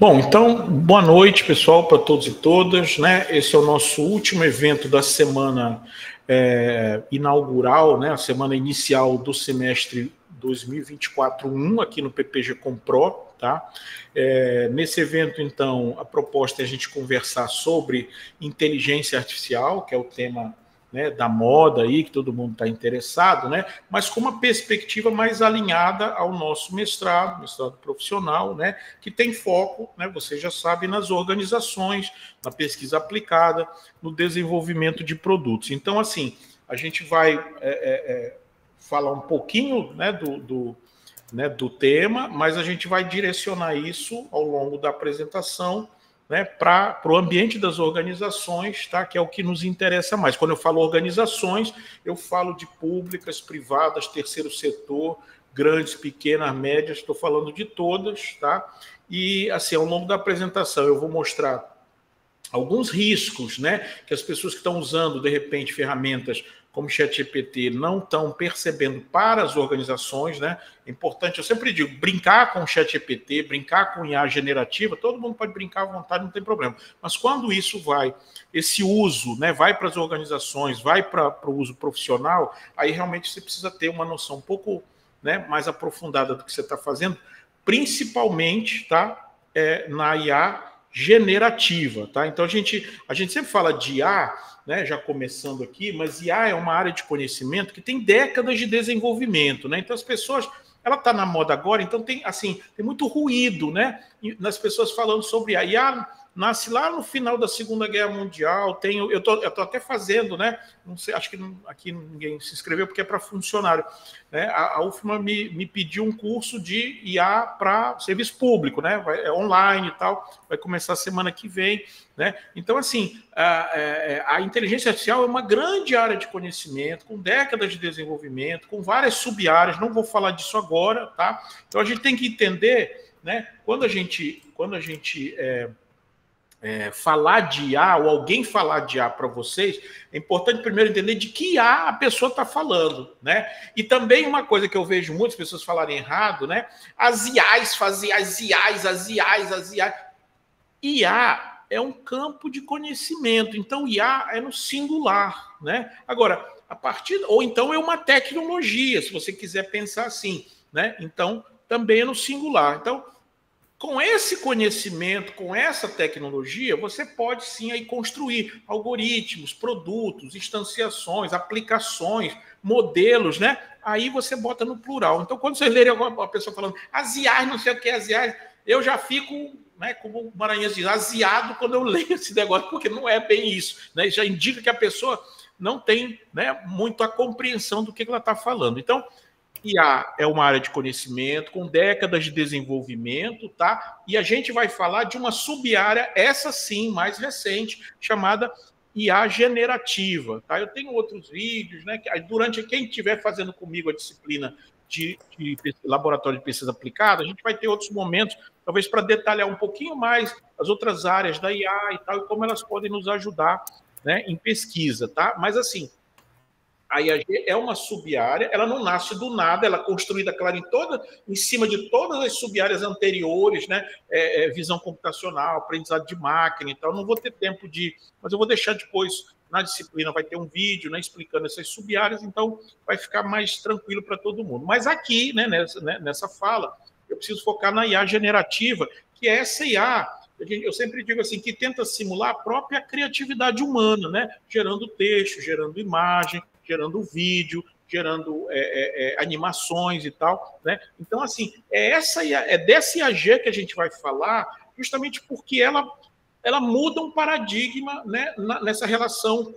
Bom, então, boa noite, pessoal, para todos e todas, né? Esse é o nosso último evento da semana inaugural, né? A semana inicial do semestre 2024-1 aqui no PPG Compro, tá? Nesse evento, então, a proposta é a gente conversar sobre inteligência artificial, que é o tema, né, da moda aí, que todo mundo está interessado, né, mas com uma perspectiva mais alinhada ao nosso mestrado profissional, né, que tem foco, né, você já sabe, nas organizações, na pesquisa aplicada, no desenvolvimento de produtos. Então, assim, a gente vai falar um pouquinho, né, do tema, mas a gente vai direcionar isso ao longo da apresentação, né, para o ambiente das organizações, tá, que é o que nos interessa mais. Quando eu falo organizações, eu falo de públicas, privadas, terceiro setor, grandes, pequenas, médias, estou falando de todas, tá? E, assim, ao longo da apresentação, eu vou mostrar alguns riscos, né, que as pessoas que estão usando, de repente, ferramentas como ChatGPT não estão percebendo para as organizações, né? É importante, eu sempre digo, brincar com o ChatGPT, brincar com IA generativa, todo mundo pode brincar à vontade, não tem problema. Mas quando isso esse uso, né, vai para as organizações, vai para o uso profissional, aí realmente você precisa ter uma noção um pouco, né, mais aprofundada do que você está fazendo, principalmente, tá, na IA generativa, tá? Então a gente sempre fala de IA, né, já começando aqui, mas IA é uma área de conhecimento que tem décadas de desenvolvimento, né? Então as pessoas, ela está na moda agora, então tem muito ruído, né, nas pessoas falando sobre IA. IA nasce lá no final da Segunda Guerra Mundial. Eu tô até fazendo, né? Não sei, acho que aqui ninguém se inscreveu porque é para funcionário, né? A UFMA me pediu um curso de IA para serviço público, né? É online e tal, vai começar semana que vem, né? Então, assim, a inteligência artificial é uma grande área de conhecimento, com décadas de desenvolvimento, com várias sub-áreas. Não vou falar disso agora, tá? Então a gente tem que entender, né? Quando a gente falar de IA, ou alguém falar de IA para vocês, é importante primeiro entender de que IA a pessoa está falando, né? E também uma coisa que eu vejo muitas pessoas falarem errado, né? As IAs fazem as IAs. IA é um campo de conhecimento, então IA é no singular, né? Agora, ou então é uma tecnologia, se você quiser pensar assim, né? Então, também é no singular. Então, com esse conhecimento, com essa tecnologia, você pode sim aí construir algoritmos, produtos, instanciações, aplicações, modelos, né? Aí você bota no plural. Então, quando vocês lerem a pessoa falando as IAs, não sei o que, as IAs, eu já fico, né, como o Maranhão diz, aziado quando eu leio esse negócio, porque não é bem isso, né? Já indica que a pessoa não tem, né, muito a compreensão do que ela está falando. Então, IA é uma área de conhecimento com décadas de desenvolvimento, tá? E a gente vai falar de uma sub-área, essa sim, mais recente, chamada IA generativa, tá? Eu tenho outros vídeos, né? Durante quem estiver fazendo comigo a disciplina de laboratório de pesquisa aplicada, a gente vai ter outros momentos, talvez para detalhar um pouquinho mais as outras áreas da IA e tal, e como elas podem nos ajudar, né, em pesquisa, tá? Mas assim, a IAG é uma sub-área, ela não nasce do nada, ela é construída, claro, em cima de todas as sub-áreas anteriores, né? Visão computacional, aprendizado de máquina e tal. Não vou ter tempo mas eu vou deixar depois na disciplina, vai ter um vídeo, né, explicando essas sub-áreas, então vai ficar mais tranquilo para todo mundo. Mas aqui, né, nessa fala, eu preciso focar na IA generativa, que é essa IA, eu sempre digo assim, que tenta simular a própria criatividade humana, né? Gerando texto, gerando imagem, gerando vídeo, gerando animações e tal, né? Então, assim, dessa IAG que a gente vai falar, justamente porque ela muda um paradigma, né, nessa relação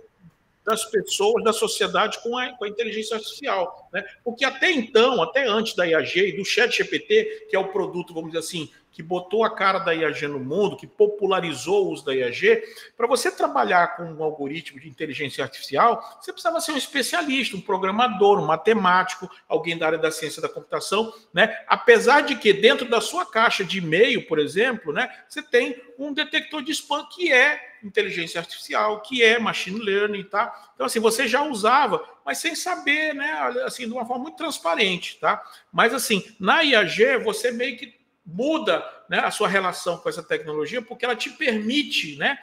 das pessoas, da sociedade com a inteligência artificial, né? Porque até então, até antes da IAG e do ChatGPT, que é o produto, vamos dizer assim, que botou a cara da IAG no mundo, que popularizou o uso da IAG, para você trabalhar com um algoritmo de inteligência artificial, você precisava ser um especialista, um programador, um matemático, alguém da área da ciência da computação, né? Apesar de que dentro da sua caixa de e-mail, por exemplo, né, você tem um detector de spam que é inteligência artificial, que é machine learning, tá? Então, assim, você já usava, mas sem saber, né, assim, de uma forma muito transparente, tá? Mas, assim, na IAG, você meio que muda, né, a sua relação com essa tecnologia, porque ela te permite, né,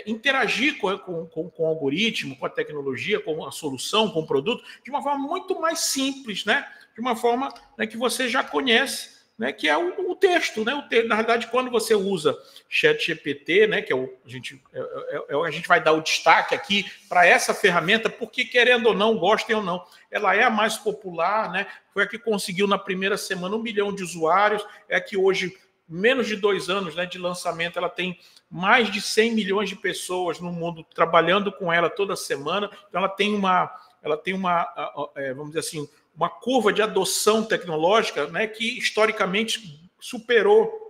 interagir com o algoritmo, com a tecnologia, com a solução, com o produto, de uma forma muito mais simples, né, de uma forma, né, que você já conhece, né, que é o texto, né? Na realidade, quando você usa ChatGPT, né, que a gente vai dar o destaque aqui para essa ferramenta, porque querendo ou não, gostem ou não, ela é a mais popular, né? Foi a que conseguiu na primeira semana 1 milhão de usuários, é a que hoje, menos de 2 anos, né, de lançamento, ela tem mais de 100 milhões de pessoas no mundo trabalhando com ela toda semana. Então, ela tem vamos dizer assim, uma curva de adoção tecnológica, né, que historicamente superou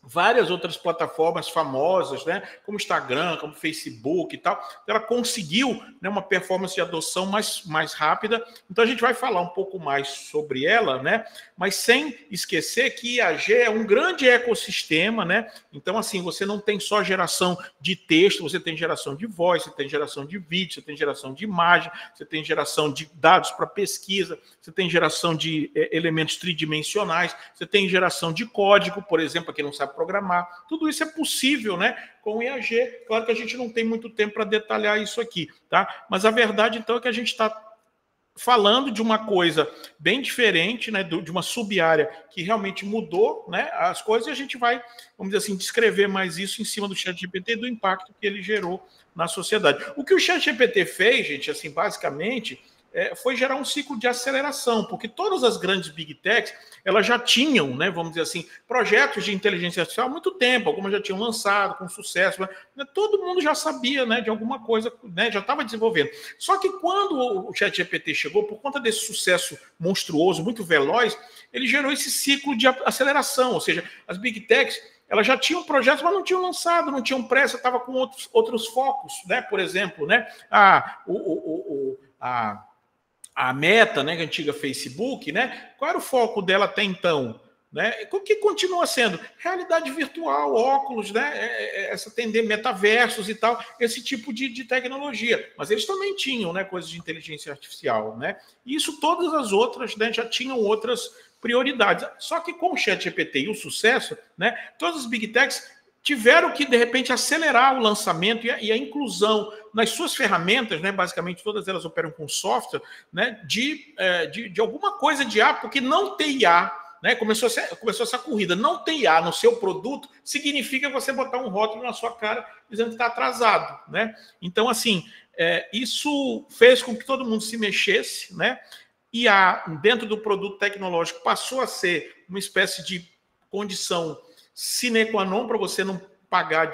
várias outras plataformas famosas, né, como Instagram, como Facebook e tal. Então, ela conseguiu, né, uma performance de adoção mais rápida. Então, a gente vai falar um pouco mais sobre ela, né, mas sem esquecer que IAG é um grande ecossistema, né? Então, assim, você não tem só geração de texto, você tem geração de voz, você tem geração de vídeo, você tem geração de imagem, você tem geração de dados para pesquisa, você tem geração de elementos tridimensionais, você tem geração de código, por exemplo, para quem não sabe programar. Tudo isso é possível, né, com o IAG. Claro que a gente não tem muito tempo para detalhar isso aqui, tá? Mas a verdade, então, é que a gente está falando de uma coisa bem diferente, né, de uma sub-área que realmente mudou, né, as coisas, e a gente vai, vamos dizer assim, descrever mais isso em cima do ChatGPT e do impacto que ele gerou na sociedade. O que o ChatGPT fez, gente, assim, basicamente, foi gerar um ciclo de aceleração, porque todas as grandes Big Techs, elas já tinham, né, vamos dizer assim, projetos de inteligência artificial há muito tempo, algumas já tinham lançado com sucesso, né, todo mundo já sabia, né, de alguma coisa, né, já estava desenvolvendo. Só que quando o ChatGPT chegou, por conta desse sucesso monstruoso, muito veloz, ele gerou esse ciclo de aceleração, ou seja, as Big Techs, elas já tinham projetos, mas não tinham lançado, não tinham pressa, estava com outros focos, né, por exemplo, né, a Meta, né, a antiga Facebook, né, qual era o foco dela até então? Né? O que continua sendo? Realidade virtual, óculos, né, essa tendência, metaversos e tal, esse tipo de tecnologia. Mas eles também tinham, né, coisas de inteligência artificial. Né? E isso todas as outras, né, já tinham outras prioridades. Só que com o ChatGPT e o sucesso, né, todas as Big Techs tiveram que, de repente, acelerar o lançamento e a inclusão nas suas ferramentas, né? Basicamente, todas elas operam com software, né? de alguma coisa de IA, porque não ter IA, né? Começou essa corrida. Não ter IA no seu produto significa você botar um rótulo na sua cara dizendo que está atrasado. Né? Então, assim, isso fez com que todo mundo se mexesse, né? IA, dentro do produto tecnológico, passou a ser uma espécie de condição sine qua non para você não pagar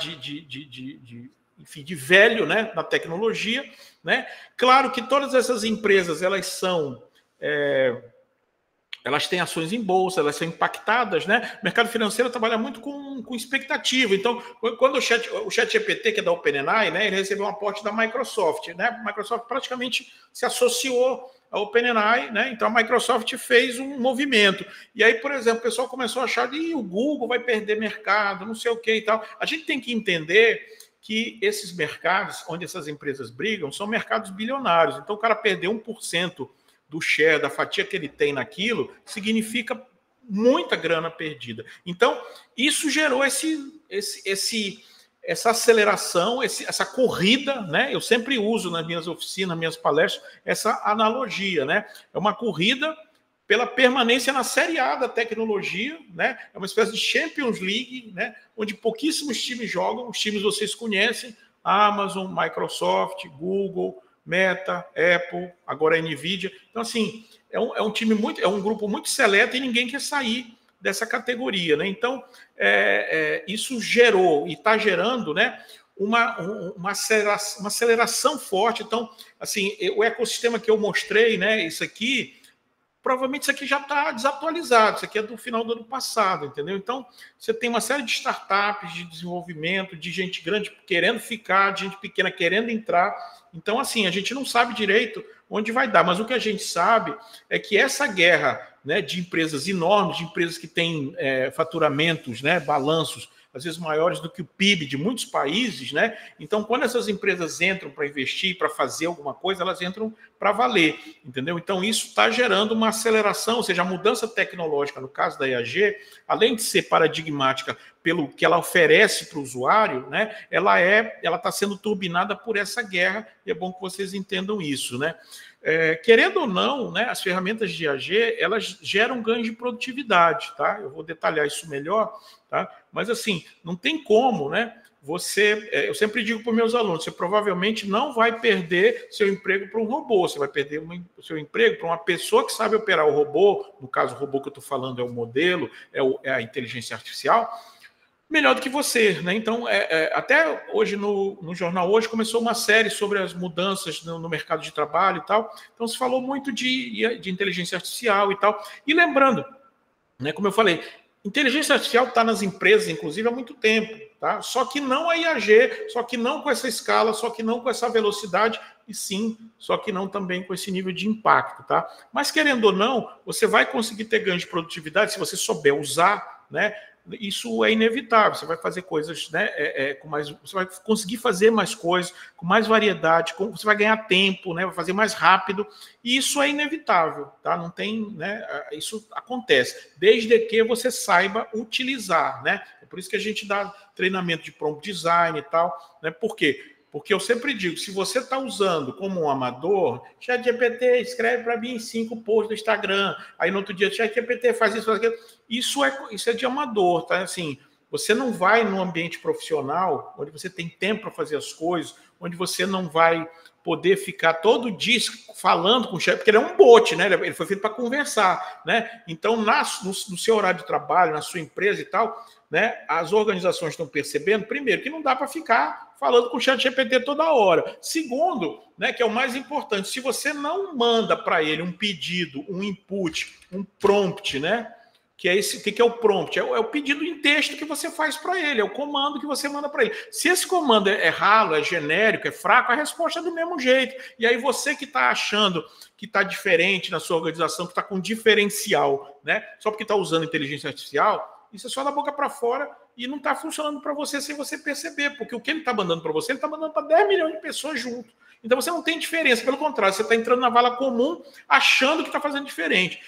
enfim, de velho, né, na tecnologia. Né? Claro que todas essas empresas, elas têm ações em bolsa, elas são impactadas, né? O mercado financeiro trabalha muito com expectativa. Então, quando o ChatGPT, que é da OpenAI, né, ele recebeu um aporte da Microsoft, né? A Microsoft praticamente se associou a OpenAI, né? Então a Microsoft fez um movimento. E aí, por exemplo, o pessoal começou a achar que o Google vai perder mercado, não sei o que e tal. A gente tem que entender que esses mercados, onde essas empresas brigam, são mercados bilionários. Então, o cara perder 1% do share, da fatia que ele tem naquilo, significa muita grana perdida. Então, isso gerou essa aceleração, essa corrida, né? Eu sempre uso nas minhas oficinas, nas minhas palestras, essa analogia, né? É uma corrida pela permanência na Série A da tecnologia, né? É uma espécie de Champions League, né? Onde pouquíssimos times jogam, os times vocês conhecem, Amazon, Microsoft, Google, Meta, Apple, agora a Nvidia. Então, assim, é um grupo muito seleto e ninguém quer sair dessa categoria, né? Então, isso gerou e está gerando, né, uma aceleração forte. Então, assim, o ecossistema que eu mostrei, né, isso aqui, provavelmente isso aqui já está desatualizado, isso aqui é do final do ano passado, entendeu? Então, você tem uma série de startups de desenvolvimento, de gente grande querendo ficar, de gente pequena querendo entrar. Então, assim, a gente não sabe direito onde vai dar, mas o que a gente sabe é que essa guerra, né, de empresas enormes, de empresas que têm faturamentos, né, balanços às vezes maiores do que o PIB de muitos países, né? Então, quando essas empresas entram para investir, para fazer alguma coisa, elas entram para valer, entendeu? Então, isso está gerando uma aceleração, ou seja, a mudança tecnológica, no caso da IAG, além de ser paradigmática pelo que ela oferece para o usuário, né? Ela está sendo turbinada por essa guerra, e é bom que vocês entendam isso, né? Querendo ou não, né, as ferramentas de IAG, elas geram ganhos de produtividade, tá? Eu vou detalhar isso melhor, tá? Mas assim, não tem como, né? Eu sempre digo para os meus alunos, você provavelmente não vai perder seu emprego para um robô, você vai perder o seu emprego para uma pessoa que sabe operar o robô, no caso o robô que eu estou falando é o modelo, é a inteligência artificial, melhor do que você, né? Então, até hoje no jornal hoje começou uma série sobre as mudanças no mercado de trabalho e tal. Então, se falou muito de inteligência artificial e tal. E lembrando, né, como eu falei, inteligência artificial está nas empresas, inclusive, há muito tempo, tá? Só que não a IAG, só que não com essa escala, só que não com essa velocidade, e sim, só que não também com esse nível de impacto, tá? Mas, querendo ou não, você vai conseguir ter ganho de produtividade se você souber usar, né? Isso é inevitável. Você vai fazer coisas, né, você vai conseguir fazer mais coisas, com mais variedade, você vai ganhar tempo, né, vai fazer mais rápido, e isso é inevitável, tá? Não tem, né, isso acontece, desde que você saiba utilizar, né? É por isso que a gente dá treinamento de prompt design e tal, né? Por quê? Porque eu sempre digo, se você está usando como um amador, ChatGPT escreve para mim 5 posts do Instagram, aí no outro dia ChatGPT faz isso, faz aquilo. Isso é de amador, tá? Assim, você não vai num ambiente profissional, onde você tem tempo para fazer as coisas, onde você não vai poder ficar todo dia falando com o chefe, porque ele é um bot, né? Ele foi feito para conversar, né? Então, no seu horário de trabalho, na sua empresa e tal, né? As organizações estão percebendo, primeiro, que não dá para ficar falando com o ChatGPT toda hora. Segundo, né, que é o mais importante, se você não manda para ele um pedido, um input, um prompt, né? Que é esse, o que é o prompt? É o pedido em texto que você faz para ele, é o comando que você manda para ele. Se esse comando é ralo, é genérico, é fraco, a resposta é do mesmo jeito. E aí você que está achando que está diferente na sua organização, que está com diferencial, né? Só porque está usando inteligência artificial, isso é só da boca para fora e não está funcionando para você sem você perceber, porque o que ele está mandando para você, ele está mandando para 10 milhões de pessoas junto. Então você não tem diferença, pelo contrário, você está entrando na vala comum achando que está fazendo diferente.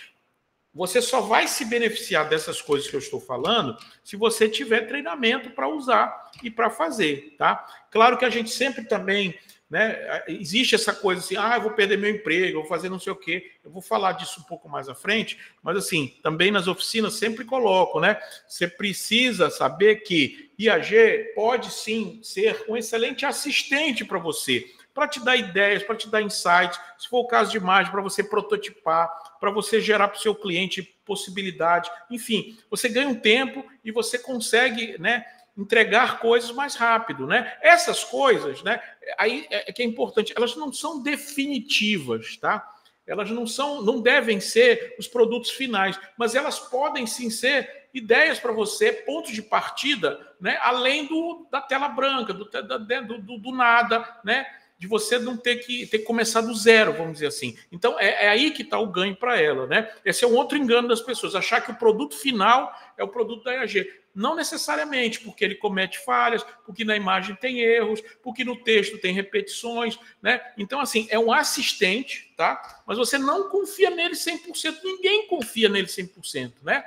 Você só vai se beneficiar dessas coisas que eu estou falando se você tiver treinamento para usar e para fazer, tá? Claro que a gente sempre também, né, existe essa coisa assim, eu vou perder meu emprego, eu vou fazer não sei o quê. Eu vou falar disso um pouco mais à frente, mas assim, também nas oficinas sempre coloco, né? Você precisa saber que IAG pode sim ser um excelente assistente para você, para te dar ideias, para te dar insights, se for o caso de imagem, para você prototipar, para você gerar para o seu cliente possibilidade. Enfim, você ganha um tempo e você consegue, né, entregar coisas mais rápido, né? Essas coisas, né, aí é que é importante, elas não são definitivas, tá? Elas não devem ser os produtos finais, mas elas podem sim ser ideias para você, pontos de partida, né? Além da tela branca, do nada, né? De você não ter que começar do zero, vamos dizer assim. Então, é aí que está o ganho para ela, né? Esse é um outro engano das pessoas, achar que o produto final é o produto da IAG. Não necessariamente, porque ele comete falhas, porque na imagem tem erros, porque no texto tem repetições, né? Então, assim, é um assistente, tá? Mas você não confia nele 100%, ninguém confia nele 100%, né?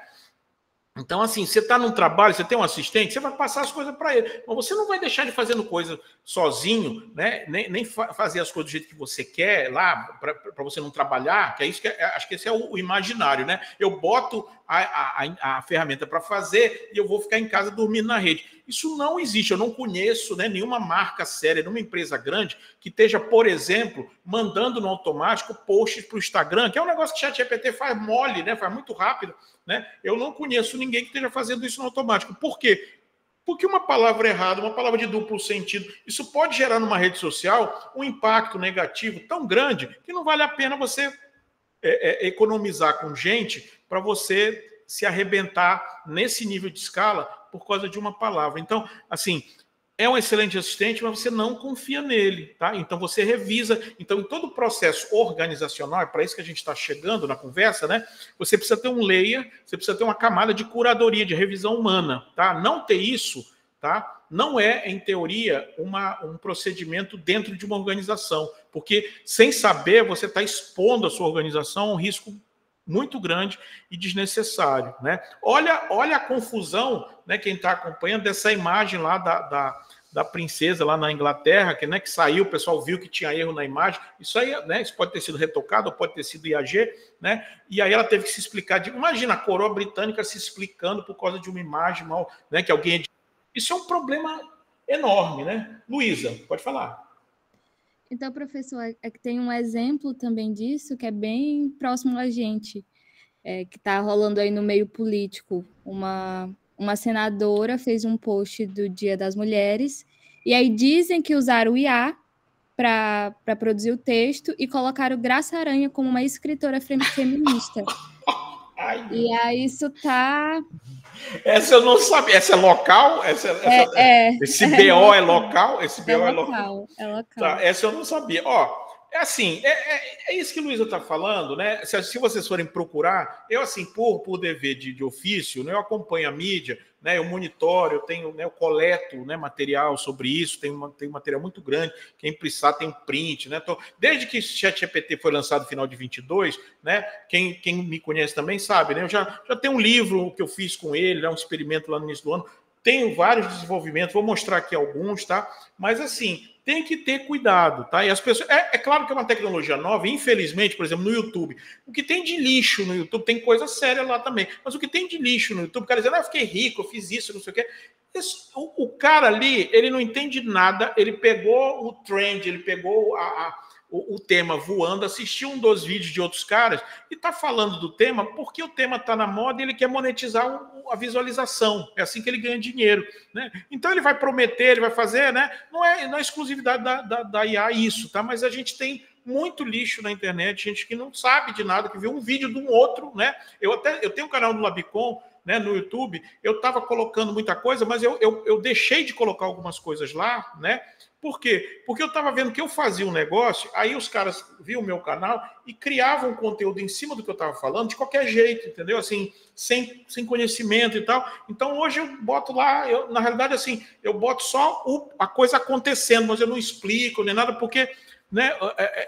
Então, assim, você está num trabalho, você tem um assistente, você vai passar as coisas para ele. Mas você não vai deixar ele fazendo coisa sozinho, né? Nem fazer as coisas do jeito que você quer lá, para você não trabalhar, que é isso que acho que esse é o imaginário, né? Eu boto a ferramenta para fazer e eu vou ficar em casa dormindo na rede. Isso não existe. Eu não conheço, né, nenhuma marca séria, nenhuma empresa grande que esteja, por exemplo, mandando no automático posts para o Instagram, que é um negócio que o ChatGPT faz mole, né? Faz muito rápido. Né? Eu não conheço ninguém que esteja fazendo isso no automático. Por quê? Porque uma palavra errada, uma palavra de duplo sentido, isso pode gerar numa rede social um impacto negativo tão grande que não vale a pena você economizar com gente para você se arrebentar nesse nível de escala por causa de uma palavra. Então, assim, é um excelente assistente, mas você não confia nele, tá? Então você revisa. Então, em todo o processo organizacional, é para isso que a gente está chegando na conversa, né? Você precisa ter um layer, você precisa ter uma camada de curadoria, de revisão humana, tá? Não ter isso, tá? Não é, em teoria, um procedimento dentro de uma organização, porque sem saber você está expondo a sua organização a um risco muito grande e desnecessário, né? Olha a confusão, né? Quem está acompanhando dessa imagem lá da princesa lá na Inglaterra, que, né, que saiu, o pessoal viu que tinha erro na imagem. Isso aí, né? Isso pode ter sido retocado, ou pode ter sido IAG, né? E aí ela teve que se explicar. Imagina a coroa britânica se explicando por causa de uma imagem mal, né? Que alguém. Isso é um problema enorme, né? Luísa, pode falar. Então, professor, é que tem um exemplo também disso que é bem próximo a gente, que está rolando aí no meio político. Uma senadora fez um post do Dia das Mulheres, e aí dizem que usaram o IA para produzir o texto e colocaram Graça Aranha como uma escritora feminista. Ai, e aí isso tá... Essa eu não sabia. Essa é local? Esse BO é local? Esse BO é local. É local. Tá, essa eu não sabia. Ó, é assim, é isso que a Luísa está falando, né? Se vocês forem procurar, eu, assim, por dever de ofício, né, eu acompanho a mídia, né, eu monitoro, eu tenho, né, eu coleto, né, material sobre isso, tem um material muito grande, quem precisar tem um print, né? Desde que o ChatGPT foi lançado no final de 22, né? Quem me conhece também sabe, né? Eu já tenho um livro que eu fiz com ele, um experimento lá no início do ano. Tenho vários desenvolvimentos, vou mostrar aqui alguns, tá? Mas, assim, tem que ter cuidado, tá? E as pessoas... É claro que é uma tecnologia nova, infelizmente, por exemplo, no YouTube. O que tem de lixo no YouTube, tem coisa séria lá também. Mas o que tem de lixo no YouTube, o cara dizendo, eu fiquei rico, eu fiz isso, não sei o quê. O cara ali, ele não entende nada, ele pegou o trend, ele pegou o tema voando, assistiu um dos vídeos de outros caras e está falando do tema porque o tema está na moda e ele quer monetizar a visualização. É assim que ele ganha dinheiro, né? Então ele vai prometer, ele vai fazer, né? Não é exclusividade da IA isso, tá? Mas a gente tem muito lixo na internet, gente que não sabe de nada, que viu um vídeo de um outro, né? Eu tenho um canal no Labicon, né, no YouTube, eu estava colocando muita coisa, mas eu deixei de colocar algumas coisas lá, né? Por quê? Porque eu estava vendo que eu fazia um negócio, aí os caras viam o meu canal e criavam conteúdo em cima do que eu estava falando de qualquer jeito, entendeu? Assim, sem conhecimento e tal. Então, hoje eu boto lá, na realidade, assim, eu boto só a coisa acontecendo, mas eu não explico nem nada, porque, né,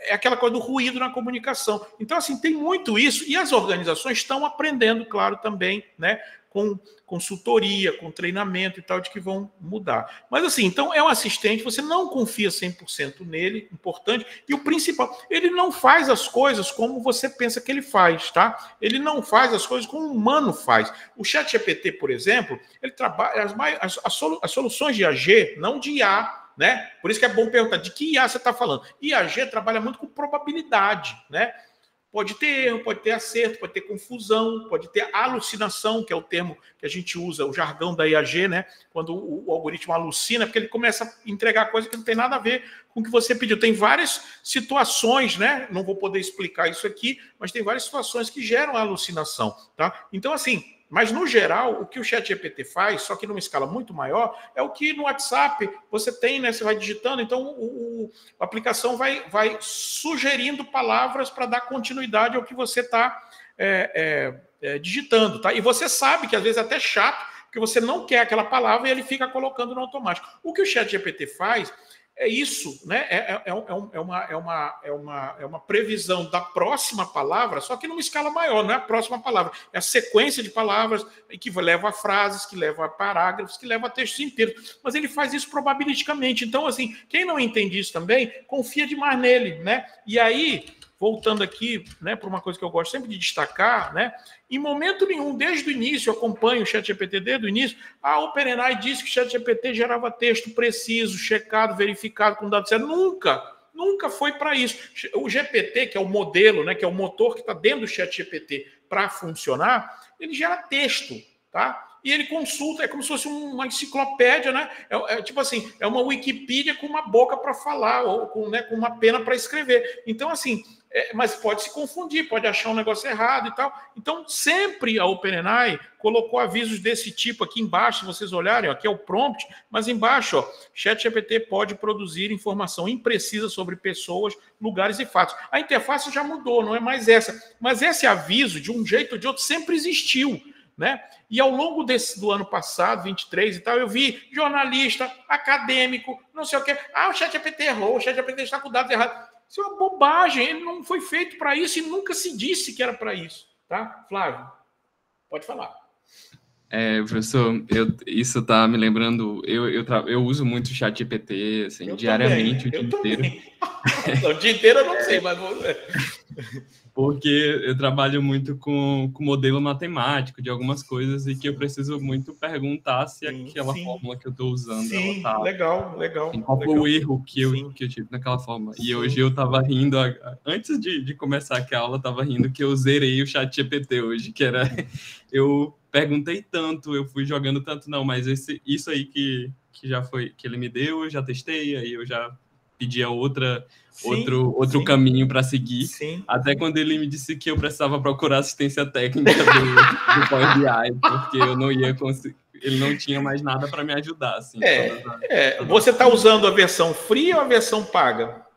é aquela coisa do ruído na comunicação. Então, assim, tem muito isso, e as organizações estão aprendendo, claro, também, né, com consultoria, com treinamento e tal, de que vão mudar. Mas, assim, então é um assistente, você não confia 100% nele, importante, e o principal, ele não faz as coisas como você pensa que ele faz, tá? Ele não faz as coisas como o humano faz. O ChatGPT, por exemplo, ele trabalha as soluções de AG, não de IA, né? Por isso que é bom perguntar de que IA você está falando. IAG trabalha muito com probabilidade, né? Pode ter erro, pode ter acerto, pode ter confusão, pode ter alucinação, que é o termo que a gente usa, o jargão da IAG, né? Quando o algoritmo alucina, porque ele começa a entregar coisa que não tem nada a ver com o que você pediu. Tem várias situações, né? Não vou poder explicar isso aqui, mas tem várias situações que geram alucinação, tá? Então, assim, mas, no geral, o que o ChatGPT faz, só que numa escala muito maior, é o que no WhatsApp você tem, né? Você vai digitando, então a aplicação vai sugerindo palavras para dar continuidade ao que você está digitando, tá? E você sabe que às vezes é até chato, porque você não quer aquela palavra e ele fica colocando no automático. O que o ChatGPT faz é isso, né? É uma previsão da próxima palavra, só que numa escala maior, não é a próxima palavra, é a sequência de palavras que leva a frases, que leva a parágrafos, que leva a textos inteiros. Mas ele faz isso probabilisticamente. Então, assim, quem não entende isso também, confia demais nele, né? E aí, voltando aqui, né, para uma coisa que eu gosto sempre de destacar, né? Em momento nenhum, desde o início, eu acompanho o ChatGPT desde o início, a OpenAI disse que o ChatGPT gerava texto preciso, checado, verificado com dados certos. Nunca foi para isso. O GPT, que é o modelo, né, que é o motor que está dentro do ChatGPT para funcionar, ele gera texto, tá? E ele consulta, é como se fosse uma enciclopédia, né? Tipo assim, é uma Wikipedia com uma boca para falar, ou com uma pena para escrever. Então, assim, mas pode se confundir, pode achar um negócio errado e tal. Então, sempre a OpenAI colocou avisos desse tipo aqui embaixo, se vocês olharem, ó, aqui é o prompt, mas embaixo, ó, ChatGPT pode produzir informação imprecisa sobre pessoas, lugares e fatos. A interface já mudou, não é mais essa, mas esse aviso, de um jeito ou de outro, sempre existiu, né? E ao longo do ano passado, 23 e tal, eu vi jornalista, acadêmico, não sei o quê. O ChatGPT errou, o ChatGPT está com dados errados. Isso é uma bobagem, ele não foi feito para isso e nunca se disse que era para isso, tá? Flávio, pode falar. Professor, isso está me lembrando, eu uso muito o ChatGPT, assim, diariamente, o dia inteiro. O dia inteiro eu não sei, mas... Porque eu trabalho muito com modelo matemático de algumas coisas e que eu preciso muito perguntar se aquela fórmula que eu estou usando ela tá... Legal. Qual foi o erro que eu tive naquela fórmula. E hoje eu estava rindo, antes de começar aqui a aula, eu estava rindo que eu zerei o ChatGPT hoje, que era... Eu perguntei tanto, eu fui jogando tanto, não, mas isso aí que já foi, que ele me deu, eu já testei, aí eu já pedia outro caminho para seguir, até quando ele me disse que eu precisava procurar assistência técnica do Power BI, porque eu não ia conseguir, ele não tinha mais nada para me ajudar. Assim, Você está usando a versão free ou a versão paga?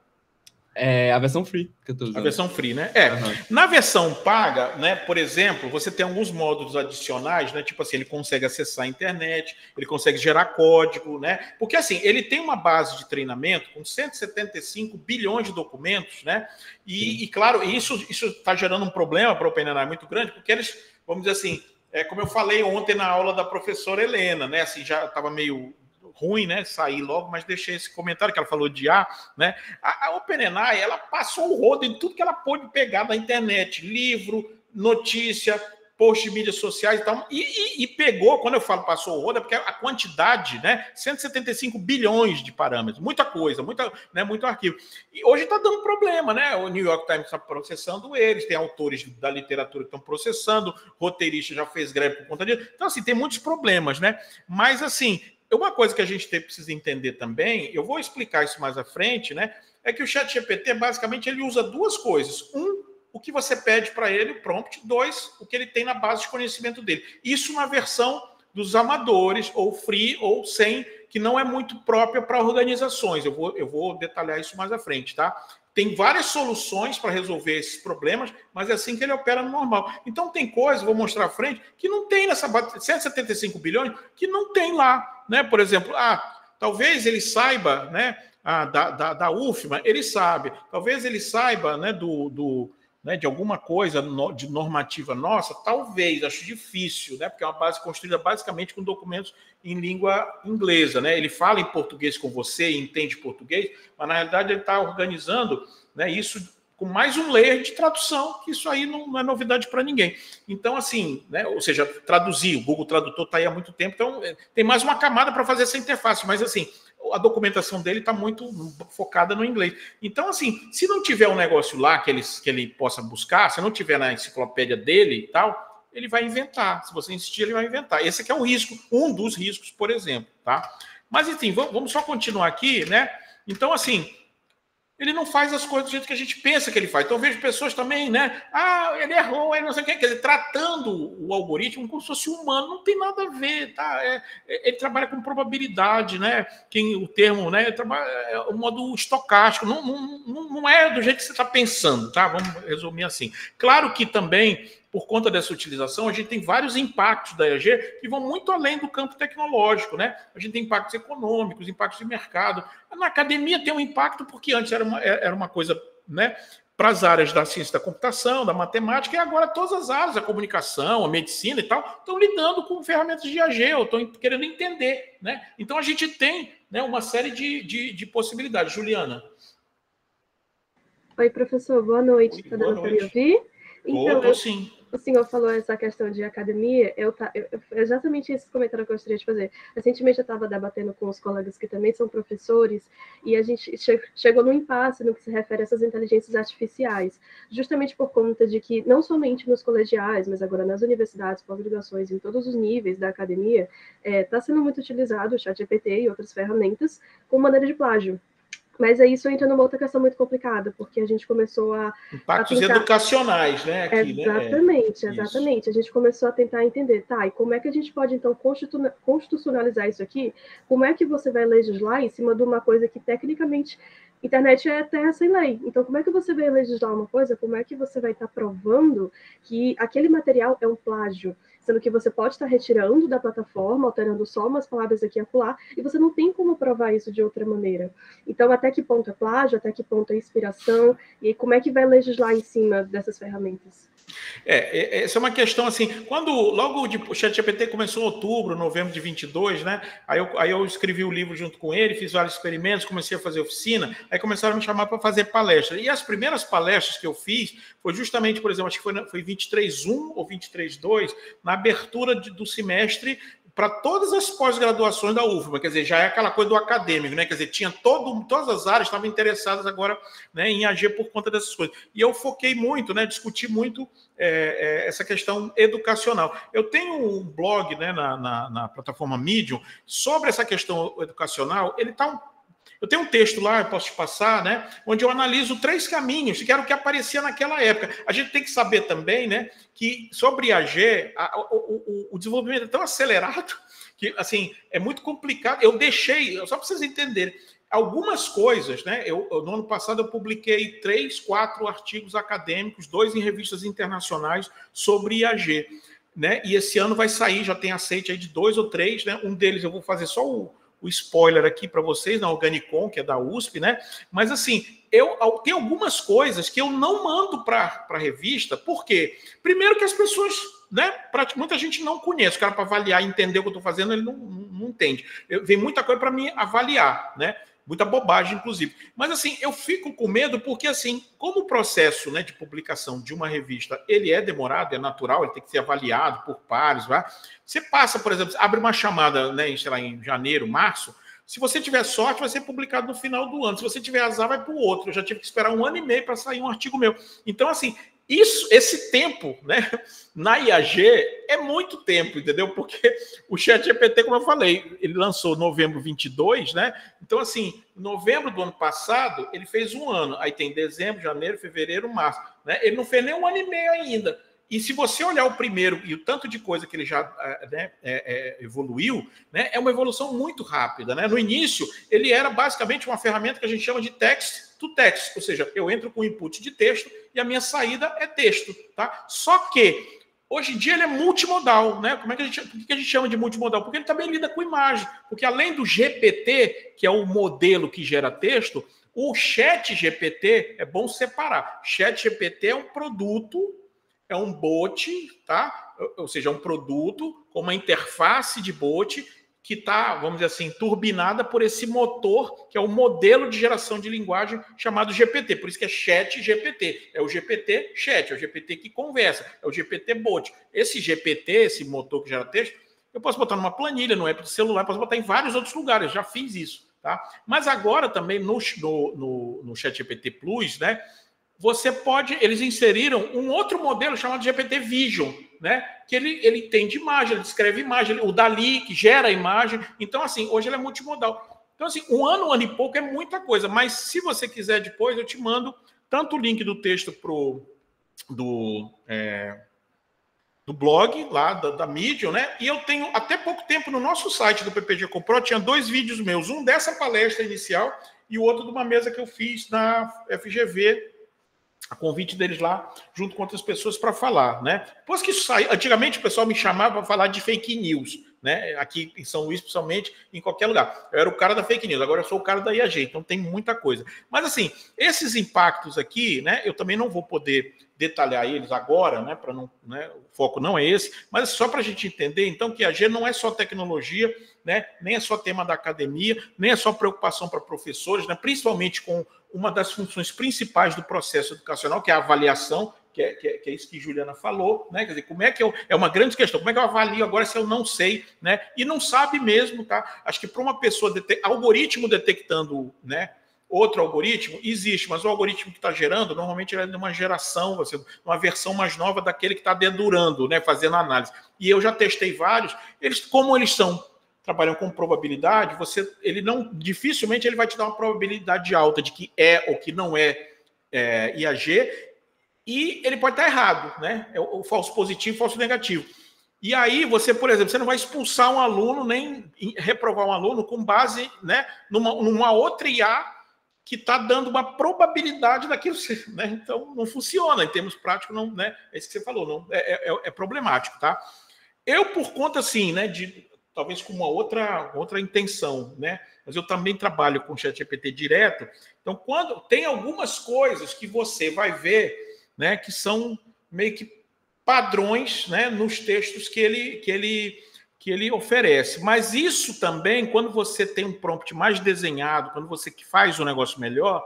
A versão free que eu estou usando. A versão free, né? Na versão paga, né, por exemplo, você tem alguns módulos adicionais, né? Tipo assim, ele consegue acessar a internet, ele consegue gerar código, né? Porque assim, ele tem uma base de treinamento com 175 bilhões de documentos, né? E claro, isso está gerando um problema para o OpenAI muito grande, porque eles, vamos dizer assim, como eu falei ontem na aula da professora Helena, né? Assim, já estava meio ruim, né? Sair logo, mas deixei esse comentário que ela falou de né? A OpenAI, ela passou o rodo em tudo que ela pôde pegar da internet, livro, notícia, post de mídias sociais e tal, e pegou, quando eu falo passou o rodo, é porque a quantidade, né? 175 bilhões de parâmetros, muita coisa, muito arquivo. E hoje está dando problema, né? O New York Times está processando eles, tem autores da literatura que estão processando, roteirista já fez greve por conta disso. Então, assim, tem muitos problemas, né? Mas, assim, uma coisa que a gente precisa entender também, eu vou explicar isso mais à frente, né? É que o ChatGPT, basicamente, ele usa duas coisas. O que você pede para ele, o prompt. 2, o que ele tem na base de conhecimento dele. Isso na versão dos amadores, ou free, ou sem, que não é muito própria para organizações. Eu vou detalhar isso mais à frente, tá? Tem várias soluções para resolver esses problemas, mas é assim que ele opera no normal. Então, tem coisas, vou mostrar à frente, que não tem nessa 175 bilhões, que não tem lá, né? Por exemplo, talvez ele saiba, né? Da UFMA, ele sabe. Talvez ele saiba, né? Né, de alguma coisa de normativa nossa, talvez, acho difícil, né? Porque é uma base construída basicamente com documentos em língua inglesa, né? Ele fala em português com você, entende português, mas na realidade ele está organizando, né, isso com mais um layer de tradução, que isso aí não é novidade para ninguém. Então, assim, né, ou seja, traduzir, o Google Tradutor está aí há muito tempo, então tem mais uma camada para fazer essa interface, mas assim, a documentação dele está muito focada no inglês. Então, assim, se não tiver um negócio lá que ele possa buscar, se não tiver na enciclopédia dele e tal, ele vai inventar. Se você insistir, ele vai inventar. Esse aqui é um risco, um dos riscos, por exemplo, tá? Mas, enfim, vamos só continuar aqui, né? Então, assim, ele não faz as coisas do jeito que a gente pensa que ele faz. Então, eu vejo pessoas também, né? Ele errou, ele não sei o quê. Quer dizer, tratando o algoritmo como se fosse humano, não tem nada a ver, tá? Ele trabalha com probabilidade, né? O termo, né? É o modo estocástico. Não é do jeito que você está pensando, tá? Vamos resumir assim. Claro que também, por conta dessa utilização, a gente tem vários impactos da EAG que vão muito além do campo tecnológico, né? A gente tem impactos econômicos, impactos de mercado. Na academia tem um impacto porque antes era uma coisa, né, para as áreas da ciência da computação, da matemática, e agora todas as áreas, a comunicação, a medicina e tal, estão lidando com ferramentas de IAG, ou estão querendo entender, né? Então a gente tem, né, uma série de possibilidades. Juliana. Oi, professor, boa noite. Está dando para me ouvir? Então, sim. O senhor falou essa questão de academia, exatamente esse comentário que eu gostaria de fazer. Recentemente eu estava debatendo com os colegas que também são professores, e a gente chegou no impasse no que se refere a essas inteligências artificiais, justamente por conta de que, não somente nos colegiais, mas agora nas universidades, pós-graduações, em todos os níveis da academia, está sendo muito utilizado o ChatGPT e outras ferramentas como maneira de plágio. Mas aí isso entra numa outra questão muito complicada, porque a gente começou a... Impactos educacionais, né? Aqui, exatamente, né? Exatamente. A gente começou a tentar entender, tá, e como é que a gente pode, então, constitucionalizar isso aqui? Como é que você vai legislar em cima de uma coisa que, tecnicamente, internet é terra sem lei. Então, como é que você vai legislar uma coisa? Como é que você vai estar provando que aquele material é um plágio? Sendo que você pode estar retirando da plataforma, alterando só umas palavras aqui e acolá, e você não tem como provar isso de outra maneira. Então, até que ponto é plágio, até que ponto é inspiração, e como é que vai legislar em cima dessas ferramentas? Essa é uma questão assim, quando logo o ChatGPT começou em outubro, novembro de 22, né? Aí eu escrevi o livro junto com ele, fiz vários experimentos, comecei a fazer oficina, aí começaram a me chamar para fazer palestra. E as primeiras palestras que eu fiz foi justamente, por exemplo, acho que foi 23.1 ou 23.2, na abertura do semestre para todas as pós-graduações da UFBA, quer dizer, já é aquela coisa do acadêmico, né? Quer dizer, tinha todas as áreas estavam interessadas agora, né, em AG por conta dessas coisas. E eu foquei muito, né, discuti muito essa questão educacional. Eu tenho um blog, né, na plataforma Medium sobre essa questão educacional. Eu tenho um texto lá, eu posso te passar, né, onde eu analiso 3 caminhos, que era o que aparecia naquela época. A gente tem que saber também, né, que sobre AG, o desenvolvimento é tão acelerado que, assim, é muito complicado. Eu deixei, só para vocês entenderem, algumas coisas, né? No ano passado eu publiquei 3, 4 artigos acadêmicos, 2 em revistas internacionais sobre IAG, né? E esse ano vai sair, já tem aceite aí de 2 ou 3, né? Um deles eu vou fazer só o spoiler aqui para vocês, na Organicon, que é da USP, né? Mas assim, tem algumas coisas que eu não mando para a revista, por quê? Primeiro que as pessoas, né? Muita gente não conhece, o cara para avaliar e entender o que eu estou fazendo, ele não entende. Vem muita coisa para mim avaliar, né? Muita bobagem, inclusive. Mas, assim, eu fico com medo porque, assim, como o processo, né, de publicação de uma revista, ele é demorado, é natural, ele tem que ser avaliado por pares, vai. Você passa, por exemplo, abre uma chamada, né, sei lá, em janeiro, março, se você tiver sorte, vai ser publicado no final do ano. Se você tiver azar, vai para o outro. Eu já tive que esperar 1 ano e meio para sair um artigo meu. Então, assim, esse tempo, né, na IAG é muito tempo, entendeu? Porque o ChatGPT, como eu falei, ele lançou em novembro 22, né? Então, assim, novembro do ano passado, ele fez 1 ano. Aí tem dezembro, janeiro, fevereiro, março, né? Ele não fez nem 1 ano e meio ainda. E se você olhar o primeiro e o tanto de coisa que ele já, né, evoluiu, né, é uma evolução muito rápida, né? No início, ele era basicamente uma ferramenta que a gente chama de text to text, ou seja, eu entro com input de texto e a minha saída é texto, tá? Só que hoje em dia ele é multimodal, né? Por que a gente chama de multimodal? Porque ele também lida com imagem, porque além do GPT, que é o modelo que gera texto, o ChatGPT é bom separar. ChatGPT é um produto, é um bot, tá? Ou seja, é um produto com uma interface de bot que está, vamos dizer assim, turbinada por esse motor, que é o modelo de geração de linguagem chamado GPT. Por isso que é Chat GPT. É o GPT Chat, é o GPT que conversa, é o GPT Bot. Esse GPT, esse motor que gera texto, eu posso botar numa planilha, no app de celular, posso botar em vários outros lugares, já fiz isso, tá? Mas agora também no Chat GPT Plus, né? Eles inseriram um outro modelo chamado GPT Vision, né? Que ele tem de imagem, ele descreve imagem, o Dali, que gera imagem. Então, assim, hoje ele é multimodal. Então, assim, 1 ano e pouco é muita coisa, mas se você quiser depois, eu te mando tanto o link do texto do blog lá, da Medium, né? E eu tenho, até pouco tempo, no nosso site do PPG Compro, tinha 2 vídeos meus, um dessa palestra inicial e o outro de uma mesa que eu fiz na FGV, a convite deles lá, junto com outras pessoas, para falar, né? Depois que isso saiu, antigamente o pessoal me chamava para falar de fake news, né? Aqui em São Luís, principalmente, em qualquer lugar. Eu era o cara da fake news, agora eu sou o cara da IAG, então tem muita coisa. Mas, assim, esses impactos aqui, né? Eu também não vou poder detalhar eles agora, né? Para não, né? O foco não é esse, mas só para a gente entender, então, que a IAG não é só tecnologia, né? Nem é só tema da academia, nem é só preocupação para professores, né? Principalmente com uma das funções principais do processo educacional, que é a avaliação, que é isso que Juliana falou, né? Quer dizer, como é que é uma grande questão, como é que eu avalio agora se eu não sei, né? E não sabe mesmo, tá? Acho que para uma pessoa, algoritmo detectando, né, outro algoritmo, existe, mas o algoritmo que está gerando, normalmente ele é de uma geração, uma versão mais nova daquele que está dedurando, né, fazendo análise. E eu já testei vários, como eles são trabalham com probabilidade, dificilmente ele vai te dar uma probabilidade alta de que é ou que não é IAG, e ele pode estar errado, né? É o falso positivo, falso negativo. E aí você, por exemplo, você não vai expulsar um aluno, nem reprovar um aluno com base, né, numa outra IA que está dando uma probabilidade daquilo, né? Então não funciona, em termos práticos, não, né? É isso que você falou, não, é problemático, tá? Eu, por conta, assim, né, talvez com uma outra intenção, né? Mas eu também trabalho com o ChatGPT direto. Então, quando tem algumas coisas que você vai ver, né, que são meio que padrões, né, nos textos que ele oferece. Mas isso também, quando você tem um prompt mais desenhado, quando você faz um negócio melhor,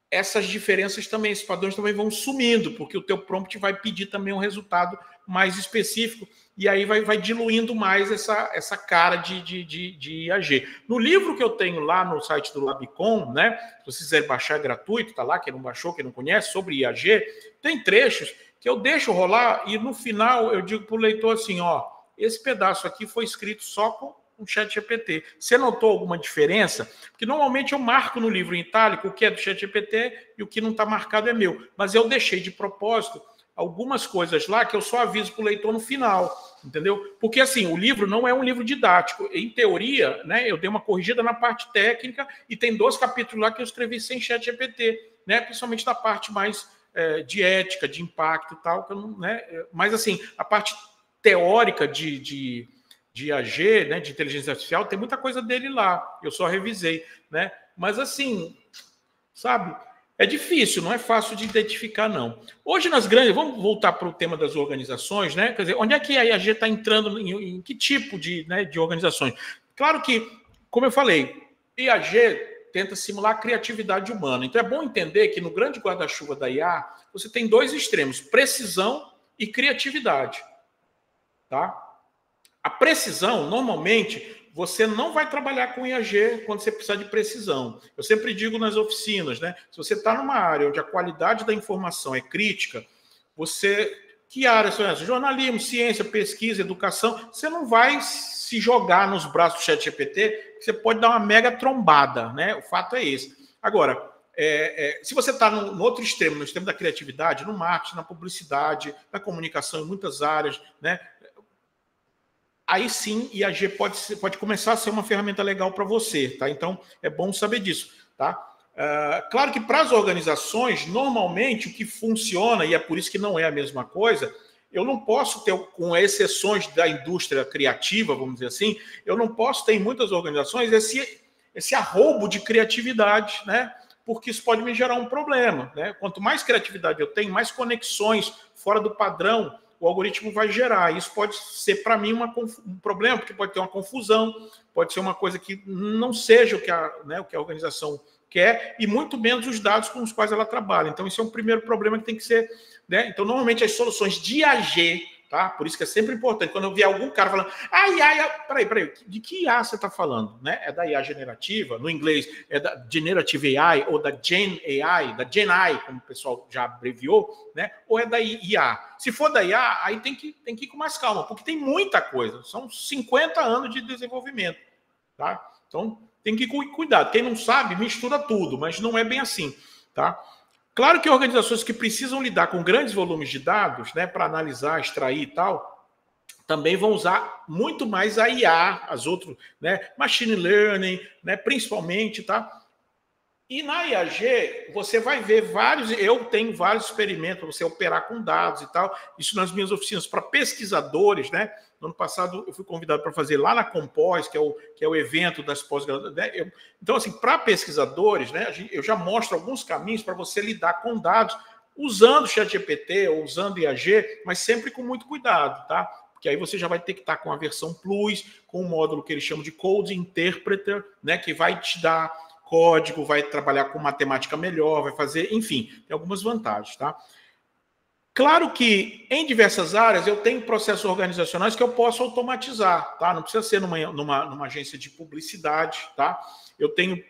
essas diferenças também, esses padrões também vão sumindo, porque o teu prompt vai pedir também um resultado mais específico, e aí vai diluindo mais essa cara de IAG. No livro que eu tenho lá no site do Labicon, né, se vocês quiserem baixar, é gratuito, tá lá, quem não baixou, quem não conhece, sobre IAG, tem trechos que eu deixo rolar, e no final eu digo para o leitor assim, ó, esse pedaço aqui foi escrito só com o ChatGPT. Você notou alguma diferença? Porque normalmente eu marco no livro em itálico o que é do ChatGPT e o que não está marcado é meu. Mas eu deixei de propósito algumas coisas lá que eu só aviso para o leitor no final, entendeu? Porque assim, o livro não é um livro didático. Em teoria, né, eu dei uma corrigida na parte técnica e tem 2 capítulos lá que eu escrevi sem ChatGPT, né, principalmente da parte mais de ética, de impacto e tal. Que eu não, né, mas assim, a parte teórica de AG, né, de inteligência artificial, tem muita coisa dele lá. Eu só revisei, né? Mas assim, sabe? É difícil, não é fácil de identificar, não. Hoje, nas grandes... Vamos voltar para o tema das organizações, né? Quer dizer, onde é que a IAG está entrando, em que tipo de organizações? Claro que, como eu falei, IAG tenta simular a criatividade humana. Então, é bom entender que no grande guarda-chuva da IA, você tem 2 extremos, precisão e criatividade. Tá? A precisão, normalmente, você não vai trabalhar com IAG quando você precisar de precisão. Eu sempre digo nas oficinas, né? Se você está numa área onde a qualidade da informação é crítica, você... Que áreas são essas? Jornalismo, ciência, pesquisa, educação. Você não vai se jogar nos braços do ChatGPT, você pode dar uma mega trombada, né? O fato é esse. Agora, se você está no outro extremo, no extremo da criatividade, no marketing, na publicidade, na comunicação, em muitas áreas, né? Aí sim, IAG pode começar a ser uma ferramenta legal para você, tá? Então, é bom saber disso, tá? Claro que para as organizações, normalmente, o que funciona, e é por isso que não é a mesma coisa, eu não posso ter, com exceções da indústria criativa, vamos dizer assim, eu não posso ter em muitas organizações esse arroubo de criatividade, né? Porque isso pode me gerar um problema, né? Quanto mais criatividade eu tenho, mais conexões fora do padrão o algoritmo vai gerar. Isso pode ser, para mim, um problema, porque pode ter uma confusão, pode ser uma coisa que não seja o que a organização quer, e muito menos os dados com os quais ela trabalha. Então, isso é um primeiro problema que tem que ser... Né? Então, normalmente, as soluções de IAG, tá? Por isso que é sempre importante, quando eu vi algum cara falando, peraí, de que IA você está falando? Né? É da IA generativa, no inglês é da Generative AI, ou da Gen AI, da Gen AI, como o pessoal já abreviou, né? Ou é da IA? Se for da IA, aí tem que ir com mais calma, porque tem muita coisa, são 50 anos de desenvolvimento, tá? Então, tem que ir com cuidado. Quem não sabe, mistura tudo, mas não é bem assim, tá? Claro que organizações que precisam lidar com grandes volumes de dados, né, para analisar, extrair e tal, também vão usar muito mais a IA, as outras, né, machine learning, né, principalmente, tá? E na IAG, você vai ver eu tenho vários experimentos para você operar com dados e tal, isso nas minhas oficinas para pesquisadores, né? No ano passado eu fui convidado para fazer lá na Compós, que é o evento das pós-graduações. Né? Então, assim, para pesquisadores, né, eu já mostro alguns caminhos para você lidar com dados usando o ChatGPT ou usando IAG, mas sempre com muito cuidado, tá? Porque aí você já vai ter que estar com a versão Plus, com um módulo que eles chamam de Code Interpreter, né, que vai te dar código, vai trabalhar com matemática melhor, vai fazer, enfim, tem algumas vantagens, tá? Claro que em diversas áreas eu tenho processos organizacionais que eu posso automatizar, tá? Não precisa ser numa agência de publicidade, tá? Eu tenho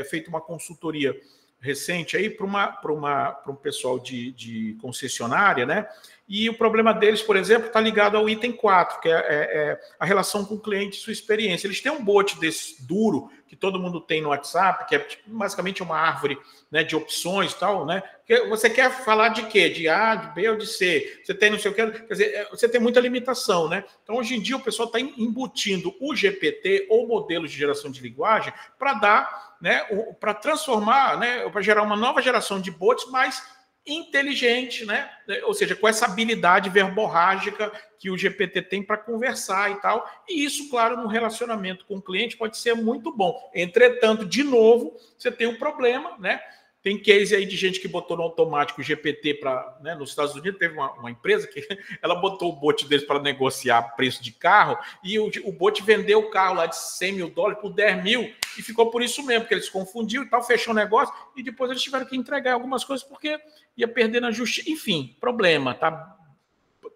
feito uma consultoria recente aí para um pessoal de concessionária, né? e o problema deles, por exemplo, está ligado ao item 4, que é a relação com o cliente e sua experiência. Eles têm um bot desse duro, que todo mundo tem no WhatsApp, que é basicamente uma árvore, né, de opções e tal, né? Você quer falar de quê? De A, de B ou de C? Você tem não sei o que, quer dizer, você tem muita limitação, né? Então, hoje em dia, o pessoal está embutindo o GPT ou modelos de geração de linguagem para dar, né, para transformar, né, para gerar uma nova geração de bots mais inteligente, né? Ou seja, com essa habilidade verborrágica que o GPT tem para conversar e tal. E isso, claro, no relacionamento com o cliente pode ser muito bom. Entretanto, de novo, você tem um problema, né? Tem case aí de gente que botou no automático o GPT para, né, nos Estados Unidos, teve uma empresa que ela botou o bot deles para negociar preço de carro e o bot vendeu o carro lá de $100 mil por 10 mil e ficou por isso mesmo, porque eles confundiu e tal, fechou o negócio e depois eles tiveram que entregar algumas coisas porque ia perder na justiça. Enfim, problema, tá?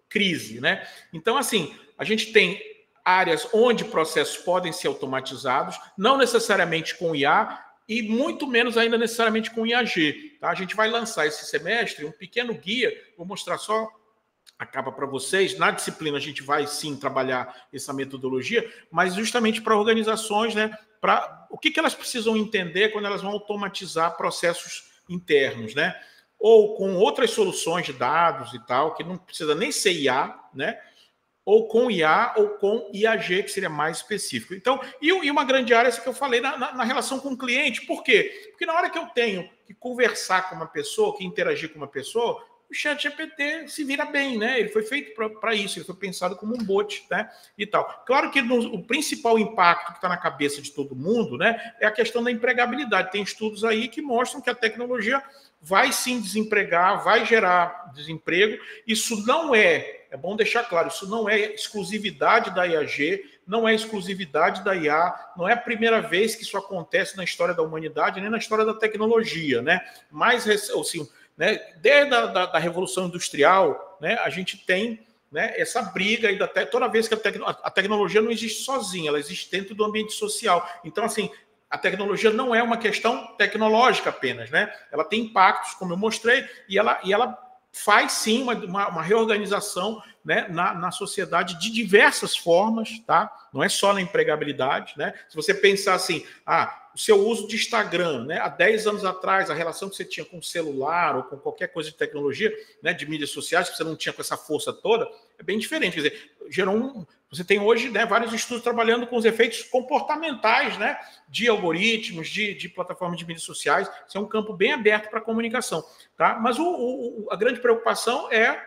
Crise, né? Então, assim, a gente tem áreas onde processos podem ser automatizados, não necessariamente com IA, e muito menos ainda necessariamente com IAG. Tá? A gente vai lançar esse semestre um pequeno guia, vou mostrar só a capa para vocês. Na disciplina a gente vai sim trabalhar essa metodologia, mas justamente para organizações, né, para o que elas precisam entender quando elas vão automatizar processos internos, né? Ou com outras soluções de dados e tal, que não precisa nem ser IA, né? Ou com IA ou com IAG, que seria mais específico. Então, e uma grande área, essa que eu falei, na relação com o cliente. Por quê? Porque na hora que eu tenho que conversar com uma pessoa, que interagir com uma pessoa, o ChatGPT se vira bem, né? Ele foi feito para isso, ele foi pensado como um bot, né? E tal. Claro que o principal impacto que está na cabeça de todo mundo, né, é a questão da empregabilidade. Tem estudos aí que mostram que a tecnologia vai sim desempregar, vai gerar desemprego. Isso não é bom deixar claro, isso não é exclusividade da IAG, não é exclusividade da IA, não é a primeira vez que isso acontece na história da humanidade, nem na história da tecnologia, né? Mas, assim, né, desde a Revolução Industrial, né, a gente tem, né, essa briga, ainda até toda vez que a tecnologia não existe sozinha, ela existe dentro do ambiente social. Então, assim, a tecnologia não é uma questão tecnológica apenas, né? Ela tem impactos, como eu mostrei, e ela faz sim uma reorganização, né, na sociedade de diversas formas, tá? Não é só na empregabilidade, né? Se você pensar assim, o seu uso de Instagram, né, há 10 anos atrás, a relação que você tinha com o celular ou com qualquer coisa de tecnologia, né, de mídias sociais, que você não tinha com essa força toda, é bem diferente. Quer dizer, você tem hoje, né, vários estudos trabalhando com os efeitos comportamentais, né, de algoritmos, de plataformas de mídias sociais. Isso é um campo bem aberto para a comunicação, tá? Mas a grande preocupação é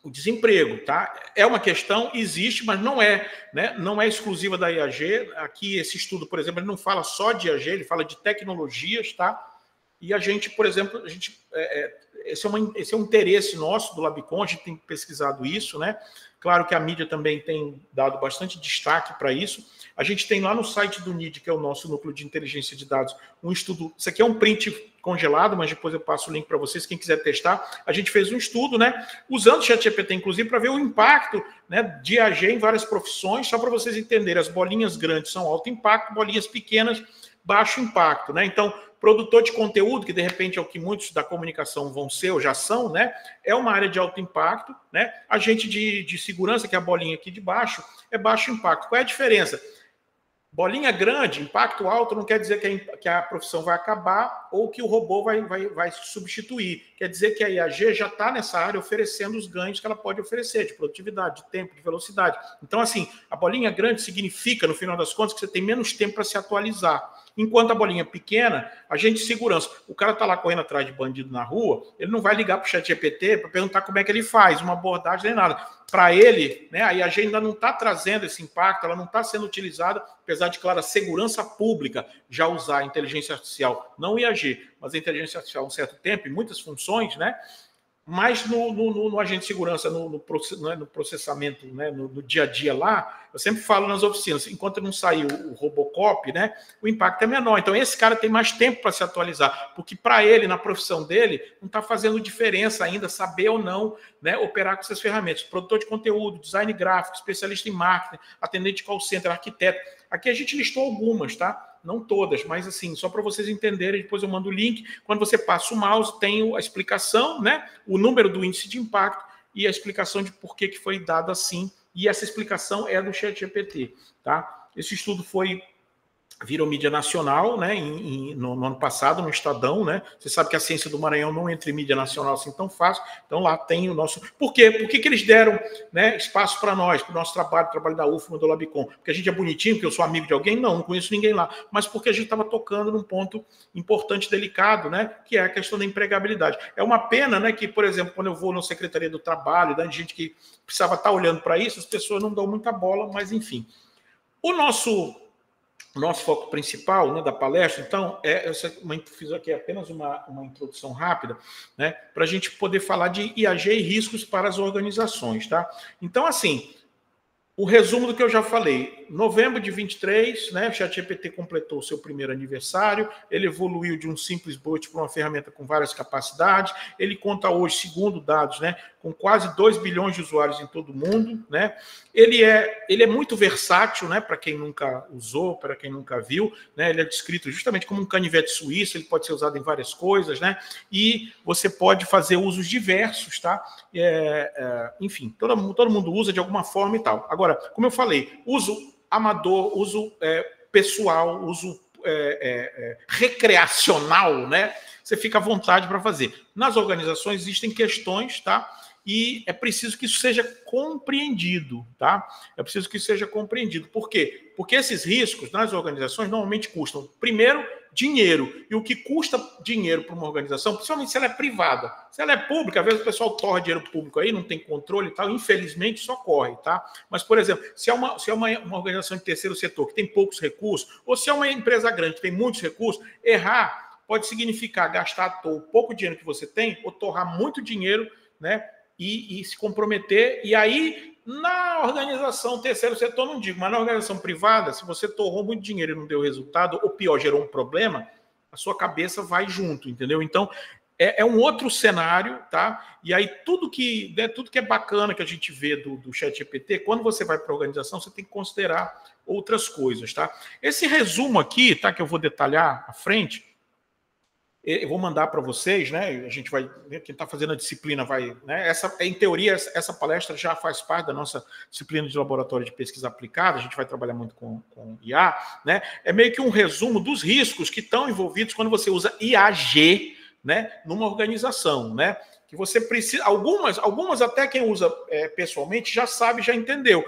o desemprego, tá? É uma questão, existe, mas não é, né? Não é exclusiva da IAG. Aqui, esse estudo, por exemplo, ele não fala só de IAG, ele fala de tecnologias, tá? E a gente, por exemplo, esse é um interesse nosso do Labicon, a gente tem pesquisado isso, né? Claro que a mídia também tem dado bastante destaque para isso. A gente tem lá no site do NID, que é o nosso núcleo de inteligência de dados, um estudo. Isso aqui é um print congelado, mas depois eu passo o link para vocês, quem quiser testar. A gente fez um estudo, né, usando o ChatGPT, inclusive, para ver o impacto, né, de IAG em várias profissões, só para vocês entenderem. As bolinhas grandes são alto impacto, bolinhas pequenas, baixo impacto, né? Então, produtor de conteúdo, que de repente é o que muitos da comunicação vão ser ou já são, né? É uma área de alto impacto, né? Agente de segurança, que é a bolinha aqui de baixo, é baixo impacto. Qual é a diferença? Bolinha grande, impacto alto, não quer dizer que a profissão vai acabar ou que o robô vai substituir. Quer dizer que a IAG já está nessa área oferecendo os ganhos que ela pode oferecer, de produtividade, de tempo, de velocidade. Então, assim, a bolinha grande significa, no final das contas, que você tem menos tempo para se atualizar. Enquanto a bolinha pequena, agente de segurança. O cara está lá correndo atrás de bandido na rua, ele não vai ligar para o ChatGPT para perguntar como é que ele faz, uma abordagem nem nada. Para ele, né, a IAG ainda não está trazendo esse impacto, ela não está sendo utilizada, apesar de, claro, a segurança pública já usar a inteligência artificial, não IAG, mas a inteligência artificial há um certo tempo, em muitas funções, né? Mas no agente de segurança, no processamento, né, no dia a dia lá, eu sempre falo nas oficinas, enquanto não sair o Robocop, né, o impacto é menor. Então, esse cara tem mais tempo para se atualizar, porque para ele, na profissão dele, não está fazendo diferença ainda saber ou não, né, operar com essas ferramentas. Produtor de conteúdo, design gráfico, especialista em marketing, atendente de call center, arquiteto. Aqui a gente listou algumas, tá? Não todas, mas assim, só para vocês entenderem, depois eu mando o link. Quando você passa o mouse, tem a explicação, né? O número do índice de impacto e a explicação de por que foi dado assim, e essa explicação é do ChatGPT, tá? Esse estudo virou mídia nacional, né, no ano passado, no Estadão, né? Você sabe que a ciência do Maranhão não entra em mídia nacional assim tão fácil, então lá tem o nosso... Por quê? Por que eles deram, né, espaço para nós, para o nosso trabalho da UFMA, do Labicom? Porque a gente é bonitinho, porque eu sou amigo de alguém? Não conheço ninguém lá, mas porque a gente estava tocando num ponto importante, delicado, né, que é a questão da empregabilidade. É uma pena, né, que, por exemplo, quando eu vou na Secretaria do Trabalho, da gente que precisava estar olhando para isso, as pessoas não dão muita bola, mas enfim. O nosso foco principal, né, da palestra, então, fiz aqui apenas uma introdução rápida, né, para a gente poder falar de IAG e riscos para as organizações, tá? Então, assim, o resumo do que eu já falei, novembro de 23, né, o ChatGPT completou o seu primeiro aniversário, ele evoluiu de um simples bot para uma ferramenta com várias capacidades, ele conta hoje, segundo dados, né, com quase 2 bilhões de usuários em todo o mundo, né? Ele é muito versátil, né, para quem nunca usou, para quem nunca viu, né? Ele é descrito justamente como um canivete suíço, ele pode ser usado em várias coisas, né? E você pode fazer usos diversos, tá? Enfim, todo mundo usa de alguma forma e tal. Agora, como eu falei, uso amador, uso pessoal, uso recreacional, né? Você fica à vontade para fazer. Nas organizações existem questões, tá? E é preciso que isso seja compreendido, tá? É preciso que isso seja compreendido. Por quê? Porque esses riscos nas organizações normalmente custam, primeiro, dinheiro. E o que custa dinheiro para uma organização, principalmente se ela é privada, se ela é pública, às vezes o pessoal torra dinheiro público aí, não tem controle e tal, infelizmente só corre, tá? Mas, por exemplo, se é uma organização de terceiro setor que tem poucos recursos, ou se é uma empresa grande que tem muitos recursos, errar pode significar gastar à toa o pouco dinheiro que você tem, ou torrar muito dinheiro, né? E se comprometer, e aí na organização terceiro setor não digo, mas na organização privada, se você torrou muito dinheiro e não deu resultado, ou pior, gerou um problema, a sua cabeça vai junto, entendeu? Então, é um outro cenário, tá? E aí tudo que é bacana que a gente vê do ChatGPT, quando você vai para a organização, você tem que considerar outras coisas, tá? Esse resumo aqui, tá, que eu vou detalhar à frente, eu vou mandar para vocês, né? A gente vai, quem está fazendo a disciplina vai, né? Em teoria, essa palestra já faz parte da nossa disciplina de laboratório de pesquisa aplicada. A gente vai trabalhar muito com IA, né? É meio que um resumo dos riscos que estão envolvidos quando você usa IAG, né? Numa organização, né? Que você precisa, algumas até quem usa pessoalmente já sabe, já entendeu.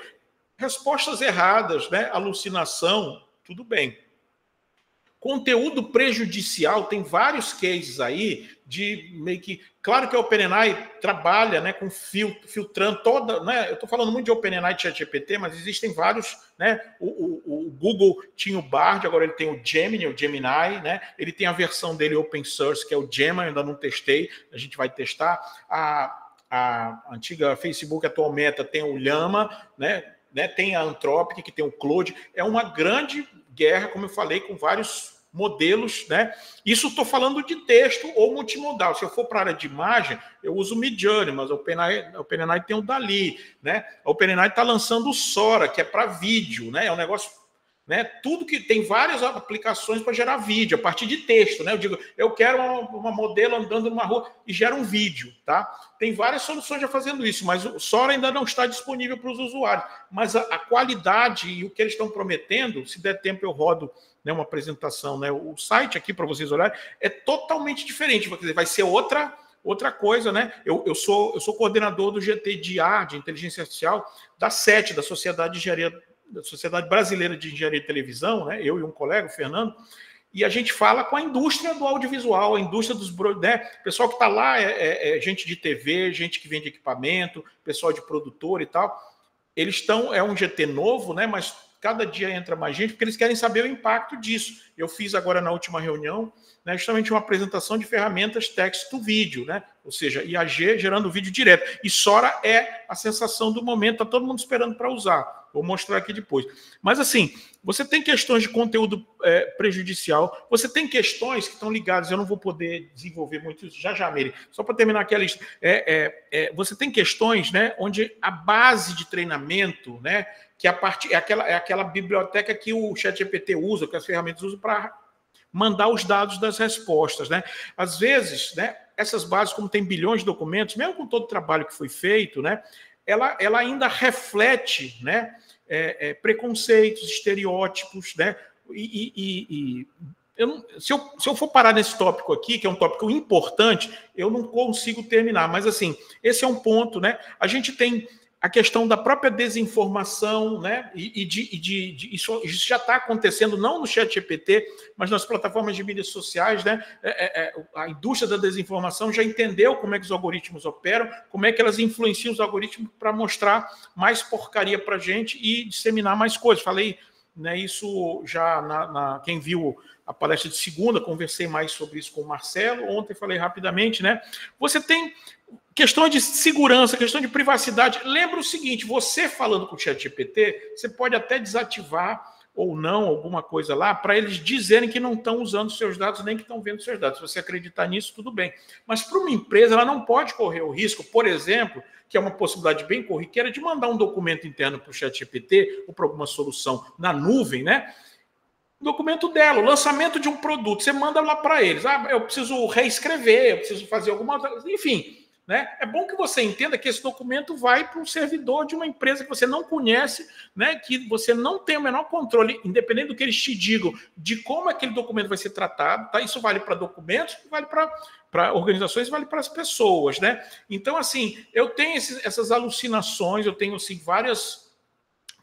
Respostas erradas, né? Alucinação, tudo bem. Conteúdo prejudicial, tem vários cases aí de meio que... Claro que a OpenAI trabalha, né, com filtrando toda... Né, eu estou falando muito de OpenAI e ChatGPT, mas existem vários... Né, o Google tinha o Bard, agora ele tem o Gemini, né, ele tem a versão dele open source, que é o Gemma, ainda não testei, a gente vai testar. A antiga Facebook, atual Meta, tem o Llama, né, tem a Anthropic, que tem o Claude. É uma grande guerra, como eu falei, com vários modelos, né? Isso estou falando de texto ou multimodal. Se eu for para a área de imagem, eu uso o Midjourney, mas a OpenAI tem o DALL-E, né? A OpenAI está lançando o Sora, que é para vídeo, né? É um negócio, né? Tudo que tem várias aplicações para gerar vídeo a partir de texto, né? Eu digo, eu quero uma modelo andando numa rua e gera um vídeo, tá? Tem várias soluções já fazendo isso, mas o Sora ainda não está disponível para os usuários. Mas a qualidade e o que eles estão prometendo, se der tempo eu rodo, né, uma apresentação, né? O site aqui para vocês olharem é totalmente diferente, quer dizer, vai ser outra coisa, né? Eu sou coordenador do GT de IA, de inteligência artificial, da SET, da Sociedade Brasileira de Engenharia de Televisão, né? Eu e um colega, o Fernando, e a gente fala com a indústria do audiovisual, a indústria dos... Né? O pessoal que está lá é gente de TV, gente que vende equipamento, pessoal de produtor e tal. Eles estão... É um GT novo, né? Mas cada dia entra mais gente, porque eles querem saber o impacto disso. Eu fiz agora na última reunião, né, justamente uma apresentação de ferramentas text-to-vídeo, né? Ou seja, IAG gerando vídeo direto. E Sora é a sensação do momento, está todo mundo esperando para usar. Vou mostrar aqui depois. Mas, assim, você tem questões de conteúdo prejudicial, você tem questões que estão ligadas, eu não vou poder desenvolver muito isso já, Meire, só para terminar aqui a lista. Você tem questões, né, onde a base de treinamento, né, que é aquela biblioteca que o ChatGPT usa, que as ferramentas usam para mandar os dados das respostas, né? Às vezes, né, essas bases, como tem bilhões de documentos, mesmo com todo o trabalho que foi feito, né, ela ainda reflete, né, preconceitos, estereótipos, né, se eu for parar nesse tópico aqui, que é um tópico importante, eu não consigo terminar, mas assim, esse é um ponto, né? A gente tem a questão da própria desinformação, né? Isso já está acontecendo não no ChatGPT, mas nas plataformas de mídias sociais, né? A indústria da desinformação já entendeu como é que os algoritmos operam, como é que elas influenciam os algoritmos para mostrar mais porcaria para a gente e disseminar mais coisas. Falei, né, isso já quem viu a palestra de segunda, conversei mais sobre isso com o Marcelo, ontem falei rapidamente, né? Você tem questão de segurança, questão de privacidade. Lembra o seguinte, você falando com o ChatGPT, você pode até desativar ou não alguma coisa lá, para eles dizerem que não estão usando seus dados, nem que estão vendo seus dados. Se você acreditar nisso, tudo bem. Mas para uma empresa, ela não pode correr o risco, por exemplo, que é uma possibilidade bem corriqueira, de mandar um documento interno para o ChatGPT ou para alguma solução na nuvem, né? O documento dela, o lançamento de um produto, você manda lá para eles. Eu preciso reescrever, eu preciso fazer alguma coisa, enfim. Né? É bom que você entenda que esse documento vai para um servidor de uma empresa que você não conhece, né? Que você não tem o menor controle, independente do que eles te digam, de como aquele documento vai ser tratado. Tá? Isso vale para documentos, vale para organizações, vale para as pessoas. Né? Então, assim, eu tenho essas alucinações, eu tenho assim, várias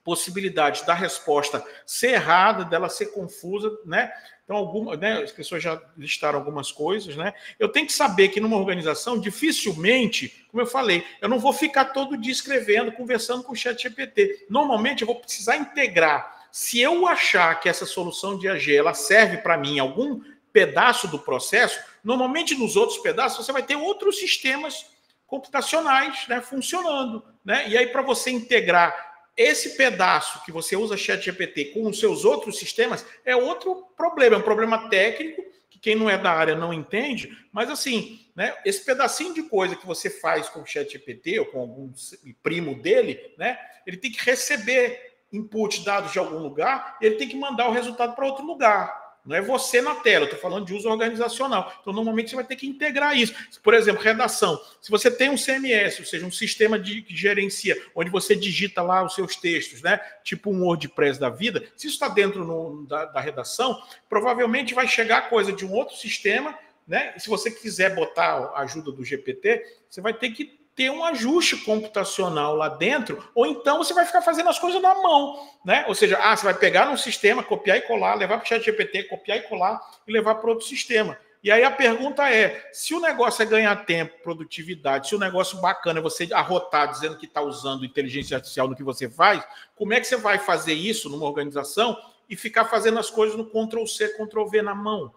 possibilidades da resposta ser errada, dela ser confusa, né? Então, né, as pessoas já listaram algumas coisas, né? Eu tenho que saber que numa organização, dificilmente, como eu falei, eu não vou ficar todo dia escrevendo, conversando com o ChatGPT. Normalmente, eu vou precisar integrar. Se eu achar que essa solução de AG ela serve para mim em algum pedaço do processo, normalmente nos outros pedaços você vai ter outros sistemas computacionais, né, funcionando, né? E aí, para você integrar esse pedaço que você usa ChatGPT com os seus outros sistemas é outro problema, é um problema técnico que quem não é da área não entende, mas assim, né, esse pedacinho de coisa que você faz com o ChatGPT ou com algum primo dele, né, ele tem que receber input, dados de algum lugar, e ele tem que mandar o resultado para outro lugar. Não é você na tela, eu estou falando de uso organizacional. Então, normalmente, você vai ter que integrar isso. Por exemplo, redação. Se você tem um CMS, ou seja, um sistema que gerencia, onde você digita lá os seus textos, né? Tipo um WordPress da vida, se isso está dentro da redação, provavelmente vai chegar coisa de um outro sistema, né? E se você quiser botar a ajuda do GPT, você vai ter que ter um ajuste computacional lá dentro, ou então você vai ficar fazendo as coisas na mão, né? Ou seja, você vai pegar num sistema, copiar e colar, levar para o ChatGPT, copiar e colar e levar para outro sistema. E aí a pergunta é, se o negócio é ganhar tempo, produtividade, se o negócio bacana é você arrotar dizendo que está usando inteligência artificial no que você faz, como é que você vai fazer isso numa organização e ficar fazendo as coisas no Ctrl+C, Ctrl+V na mão?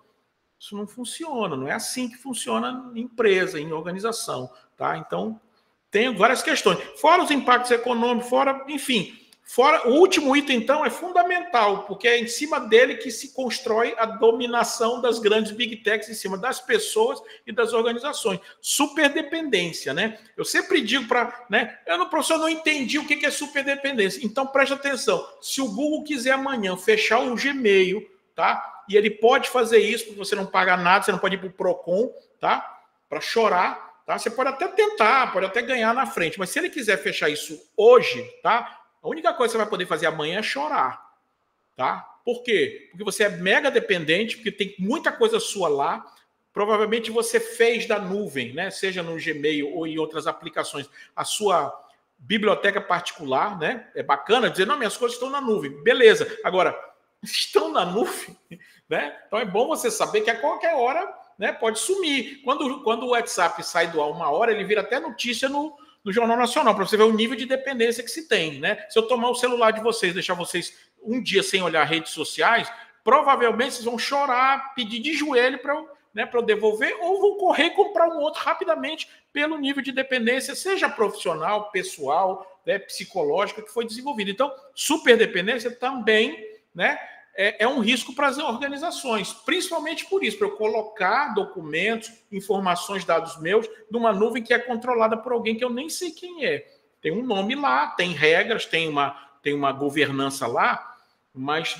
Isso não funciona, não é assim que funciona em empresa, em organização, tá? Então, tem várias questões. Fora os impactos econômicos, fora o último item, então, é fundamental, porque é em cima dele que se constrói a dominação das grandes big techs em cima das pessoas e das organizações. Superdependência, né? Eu sempre digo para... né, professor, não entendi o que é superdependência. Então, preste atenção. Se o Google quiser amanhã fechar o Gmail, tá? E ele pode fazer isso, porque você não paga nada, você não pode ir para o Procon, tá? Para chorar. Tá? Você pode até tentar, pode até ganhar na frente, mas se ele quiser fechar isso hoje, tá? A única coisa que você vai poder fazer amanhã é chorar. Tá? Por quê? Porque você é mega dependente, porque tem muita coisa sua lá. Provavelmente você fez da nuvem, né? Seja no Gmail ou em outras aplicações, a sua biblioteca particular, né? É bacana dizer, não, minhas coisas estão na nuvem. Beleza. Agora, estão na nuvem, né? Então é bom você saber que a qualquer hora, né, pode sumir. Quando o WhatsApp sai do ar 1 hora, ele vira até notícia no Jornal Nacional, para você ver o nível de dependência que se tem, né? Se eu tomar o celular de vocês, deixar vocês um dia sem olhar redes sociais, provavelmente vocês vão chorar, pedir de joelho para eu devolver, ou vão correr e comprar um outro rapidamente pelo nível de dependência, seja profissional, pessoal, né, psicológica, que foi desenvolvido. Então, superdependência também, né, é um risco para as organizações, principalmente por isso, para eu colocar documentos, informações, dados meus, numa nuvem que é controlada por alguém que eu nem sei quem é. Tem um nome lá, tem regras, tem uma governança lá, mas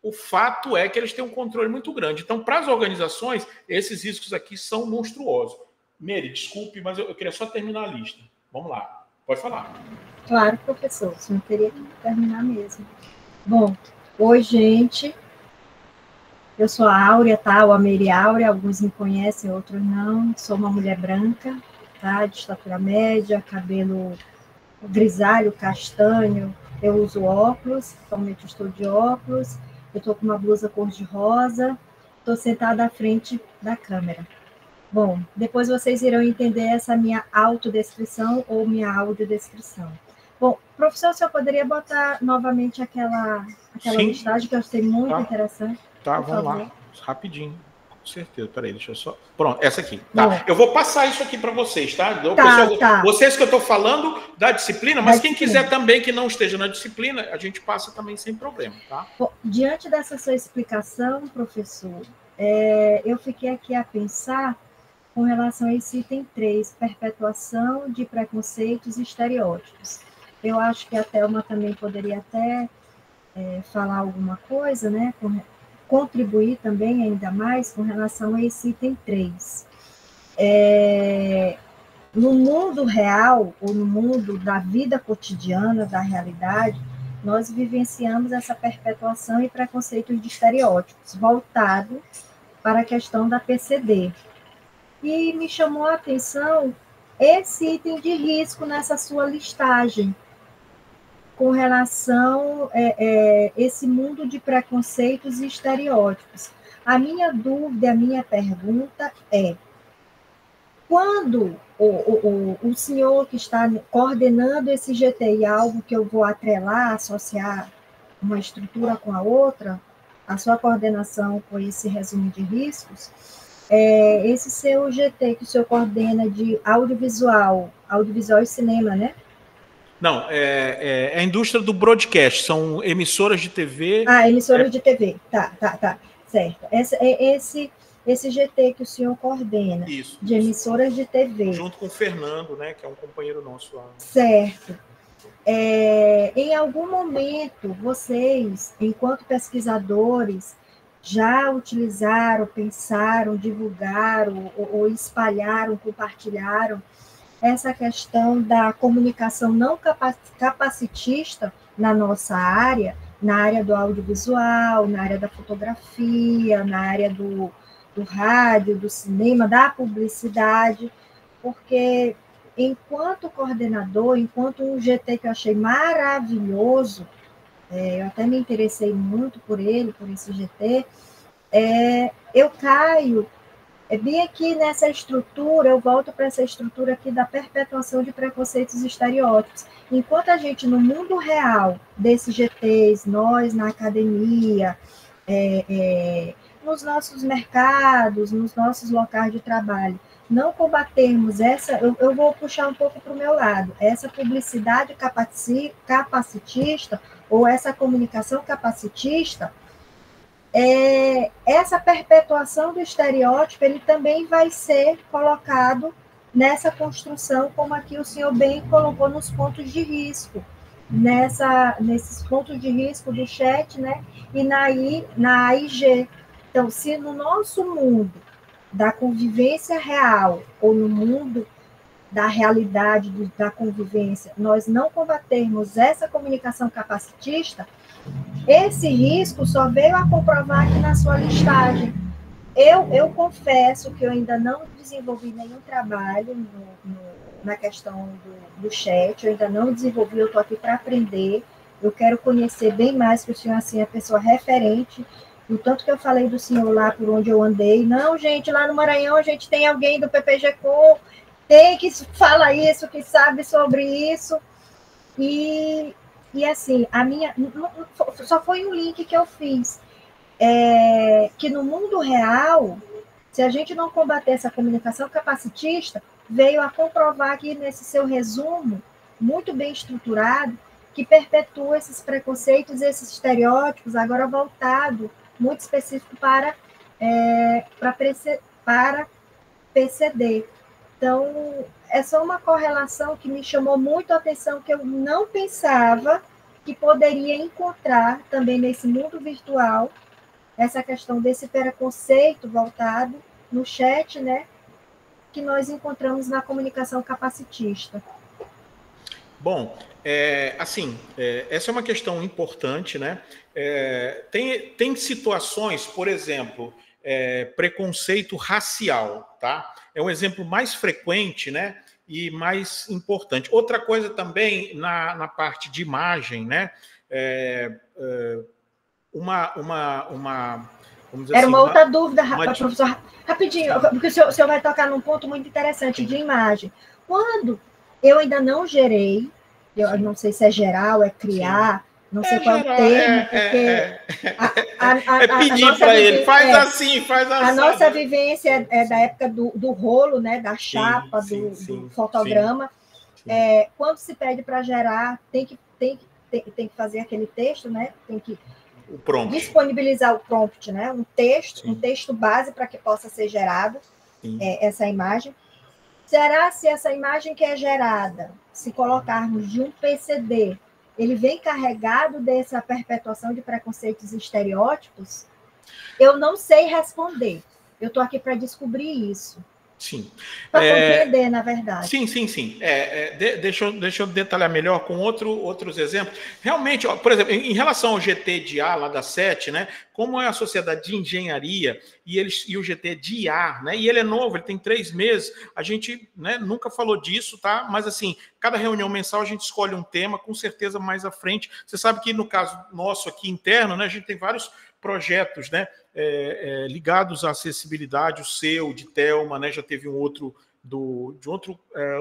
o fato é que eles têm um controle muito grande. Então, para as organizações, esses riscos aqui são monstruosos. Meire, desculpe, mas eu queria só terminar a lista. Vamos lá, pode falar. Claro, professor, você não teria que terminar mesmo. Bom, oi, gente. Eu sou a Áurea, tá? Ou a Meire Áurea, alguns me conhecem, outros não. Sou uma mulher branca, tá? De estatura média, cabelo grisalho, castanho. Eu uso óculos, atualmente estou de óculos. Eu estou com uma blusa cor-de-rosa. Estou sentada à frente da câmera. Bom, depois vocês irão entender essa minha autodescrição ou minha audiodescrição. Bom, professor, o senhor poderia botar novamente aquela listagem que eu achei muito interessante? Tá, vamos lá, rapidinho, com certeza. Peraí, deixa eu só... Pronto, essa aqui. Tá. Bom, eu vou passar isso aqui para vocês, tá? Pessoal, tá. Vocês que eu estou falando da disciplina, mas quem quiser também que não esteja na disciplina, a gente passa também sem problema, tá? Bom, diante dessa sua explicação, professor, eu fiquei aqui a pensar com relação a esse item 3, perpetuação de preconceitos e estereótipos. Eu acho que a Thelma também poderia até falar alguma coisa, né, contribuir também ainda mais com relação a esse item 3. No mundo real, ou no mundo da vida cotidiana, da realidade, nós vivenciamos essa perpetuação e preconceitos de estereótipos, voltado para a questão da PCD. E me chamou a atenção esse item de risco nessa sua listagem, com relação a esse mundo de preconceitos e estereótipos. A minha dúvida, a minha pergunta é, quando o senhor que está coordenando esse GTI, algo que eu vou atrelar, associar uma estrutura com a outra, a sua coordenação com esse resumo de riscos, esse seu GT que o senhor coordena de audiovisual e cinema, né? Não, é a indústria do broadcast, são emissoras de TV. Ah, emissoras de TV, tá, certo. Esse GT que o senhor coordena, de emissoras de TV. Junto com o Fernando, né, que é um companheiro nosso lá. Certo. Em algum momento, vocês, enquanto pesquisadores, já utilizaram, pensaram, divulgaram, ou espalharam, compartilharam essa questão da comunicação não capacitista na nossa área, na área do audiovisual, na área da fotografia, na área do rádio, do cinema, da publicidade, porque enquanto coordenador, enquanto um GT que eu achei maravilhoso, eu até me interessei muito por esse GT, eu caio bem aqui nessa estrutura, eu volto para essa estrutura aqui da perpetuação de preconceitos e estereótipos. Enquanto a gente, no mundo real desses GTs, nós na academia, nos nossos mercados, nos nossos locais de trabalho, não combatermos eu vou puxar um pouco para o meu lado, essa publicidade capacitista, ou essa comunicação capacitista, essa perpetuação do estereótipo, ele também vai ser colocado nessa construção, como aqui o senhor bem colocou nos pontos de risco, nesses pontos de risco do chat, né, e na AIG. Então, se no nosso mundo da convivência real, ou no mundo da realidade da convivência, nós não combatermos essa comunicação capacitista, esse risco só veio a comprovar aqui na sua listagem. Eu confesso que eu ainda não desenvolvi nenhum trabalho na questão do chat, eu ainda não desenvolvi, eu estou aqui para aprender, eu quero conhecer bem mais, que o senhor assim, é a pessoa referente, o tanto que eu falei do senhor lá por onde eu andei. Não, gente, lá no Maranhão a gente tem alguém do PPG-Com, tem que fala isso, que sabe sobre isso, e assim, a minha só foi um link que eu fiz, que no mundo real, se a gente não combater essa comunicação capacitista, veio a comprovar aqui nesse seu resumo, muito bem estruturado, que perpetua esses preconceitos, esses estereótipos, agora voltado, muito específico para PCD. Então, é só uma correlação que me chamou muito a atenção, que eu não pensava que poderia encontrar também nesse mundo virtual, essa questão desse preconceito voltado no chat, né? que nós encontramos na comunicação capacitista? Bom, essa é uma questão importante, né? Tem situações, por exemplo, preconceito racial, tá? É um exemplo mais frequente, né? E mais importante. Outra coisa também na parte de imagem, né? Vamos dizer Era assim, uma outra dúvida, uma... professor, rapidinho, porque o senhor vai tocar num ponto muito interessante de imagem. Quando eu ainda não gerei, eu não sei se é geral, é criar, não sei qual é o termo, porque pedir para ele, faz assim. A nossa vivência é da época do rolo, né, da chapa, do fotograma. Sim. Quando se pede para gerar, tem que fazer aquele texto, né? Tem que disponibilizar o prompt, né? Um texto base para que possa ser gerado essa imagem. Será se essa imagem que é gerada, se colocarmos de um PCD, ele vem carregado dessa perpetuação de preconceitos e estereótipos? Eu não sei responder. Eu estou aqui para descobrir isso. Sim. Para compreender, na verdade. Sim. Deixa eu detalhar melhor com outros exemplos. Realmente, ó, por exemplo, em relação ao GT de IA lá da 7, né? Como é a sociedade de engenharia e o GT de IA, né? E ele é novo, ele tem 3 meses. A gente, né, nunca falou disso, tá? Mas assim, cada reunião mensal a gente escolhe um tema, com certeza mais à frente. Você sabe que no caso nosso aqui interno, né? A gente tem vários projetos, né? Ligados à acessibilidade, o seu, de Thelma, né? Já teve um outro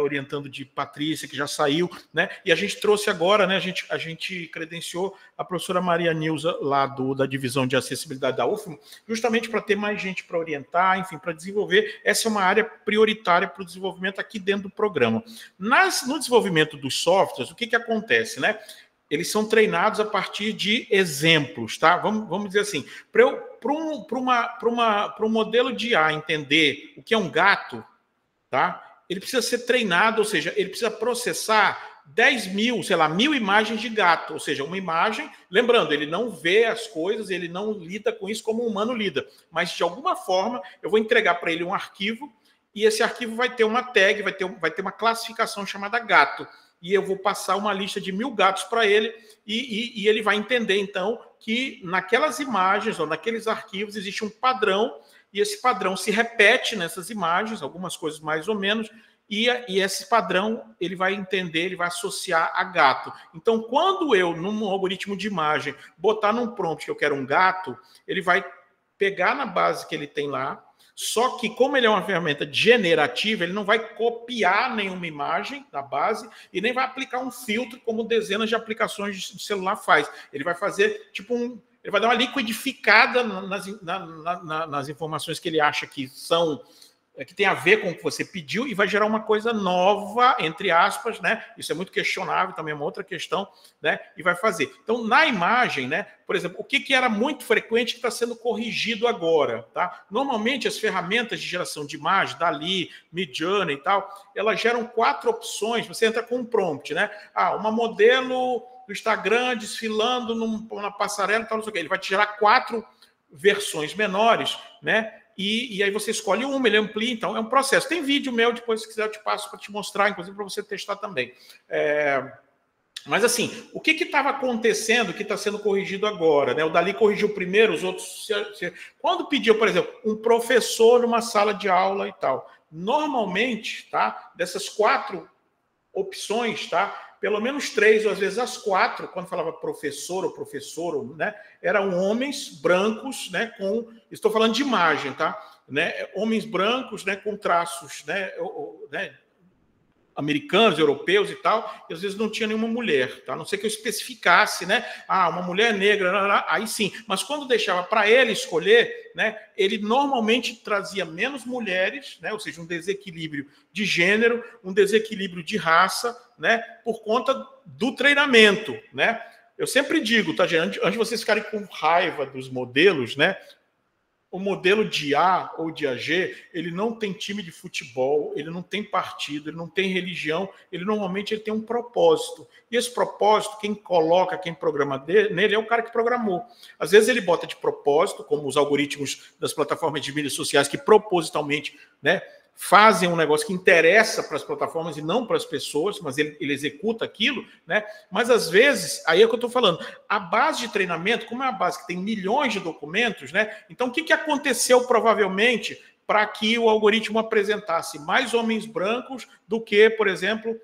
orientando de Patrícia, que já saiu, né? E a gente trouxe agora, né? A gente credenciou a professora Maria Nilza, lá da divisão de acessibilidade da UFM, justamente para ter mais gente para orientar, enfim, para desenvolver. Essa é uma área prioritária para o desenvolvimento aqui dentro do programa. No desenvolvimento dos softwares, o que acontece, né? Eles são treinados a partir de exemplos, tá? Vamos dizer assim, para um modelo de IA entender o que é um gato, tá? Ele precisa ser treinado, ou seja, ele precisa processar 10.000 imagens de gato, ou seja, uma imagem, lembrando, ele não vê as coisas, ele não lida com isso como um humano lida, mas de alguma forma eu vou entregar para ele um arquivo e esse arquivo vai ter uma tag, vai ter uma classificação chamada gato. E eu vou passar uma lista de 1.000 gatos para ele e ele vai entender, então, que naquelas imagens ou naqueles arquivos existe um padrão e esse padrão se repete nessas imagens, algumas coisas mais ou menos, e esse padrão ele vai entender, ele vai associar a gato. Então, quando eu, num algoritmo de imagem, botar num prompt que eu quero um gato, ele vai pegar na base que ele tem lá, só que, como ele é uma ferramenta generativa, ele não vai copiar nenhuma imagem da base e nem vai aplicar um filtro como dezenas de aplicações de celular faz. Ele vai fazer tipo ele vai dar uma liquidificada nas informações que ele acha que são que tem a ver com o que você pediu e vai gerar uma coisa nova, entre aspas, né? Isso é muito questionável, também é uma outra questão, né? E vai fazer. Então, na imagem, né? Por exemplo, o que era muito frequente que está sendo corrigido agora, tá? Normalmente, as ferramentas de geração de imagem, DALL-E, Midjourney e tal, elas geram 4 opções, você entra com um prompt, né? Uma modelo do Instagram desfilando na passarela e tal, não sei o quê. Ele vai te gerar 4 versões menores, né? E aí você escolhe uma, ele amplia, então é um processo. Tem vídeo meu, depois se quiser eu te passo para te mostrar, inclusive para você testar também. Mas assim, o que estava acontecendo que está sendo corrigido agora? Né? O DALL-E corrigiu primeiro, os outros... Quando pediu, por exemplo, um professor numa sala de aula e tal, normalmente, tá? Dessas 4 opções, tá? Pelo menos 3, ou às vezes as 4, quando falava professor ou professor, né, eram homens brancos, né, estou falando de imagem, tá? Né, homens brancos, né, com traços, né, americanos, europeus e tal, e às vezes não tinha nenhuma mulher, tá? A não ser que eu especificasse, né? Uma mulher negra, aí sim. Mas quando deixava para ele escolher, né? Ele normalmente trazia menos mulheres, né? Ou seja, um desequilíbrio de gênero, um desequilíbrio de raça, né? Por conta do treinamento, né? Eu sempre digo, tá, gente? Antes de vocês ficarem com raiva dos modelos, né? O modelo de A ou de AG, ele não tem time de futebol, ele não tem partido, ele não tem religião, ele normalmente tem um propósito. E esse propósito, quem coloca, quem programa nele é o cara que programou. Às vezes ele bota de propósito, como os algoritmos das plataformas de mídias sociais que propositalmente, né, fazem um negócio que interessa para as plataformas e não para as pessoas, mas ele executa aquilo, né? Mas às vezes, aí é o que eu estou falando, a base de treinamento, como é uma base que tem milhões de documentos, né? Então o que aconteceu provavelmente para que o algoritmo apresentasse mais homens brancos do que, por exemplo,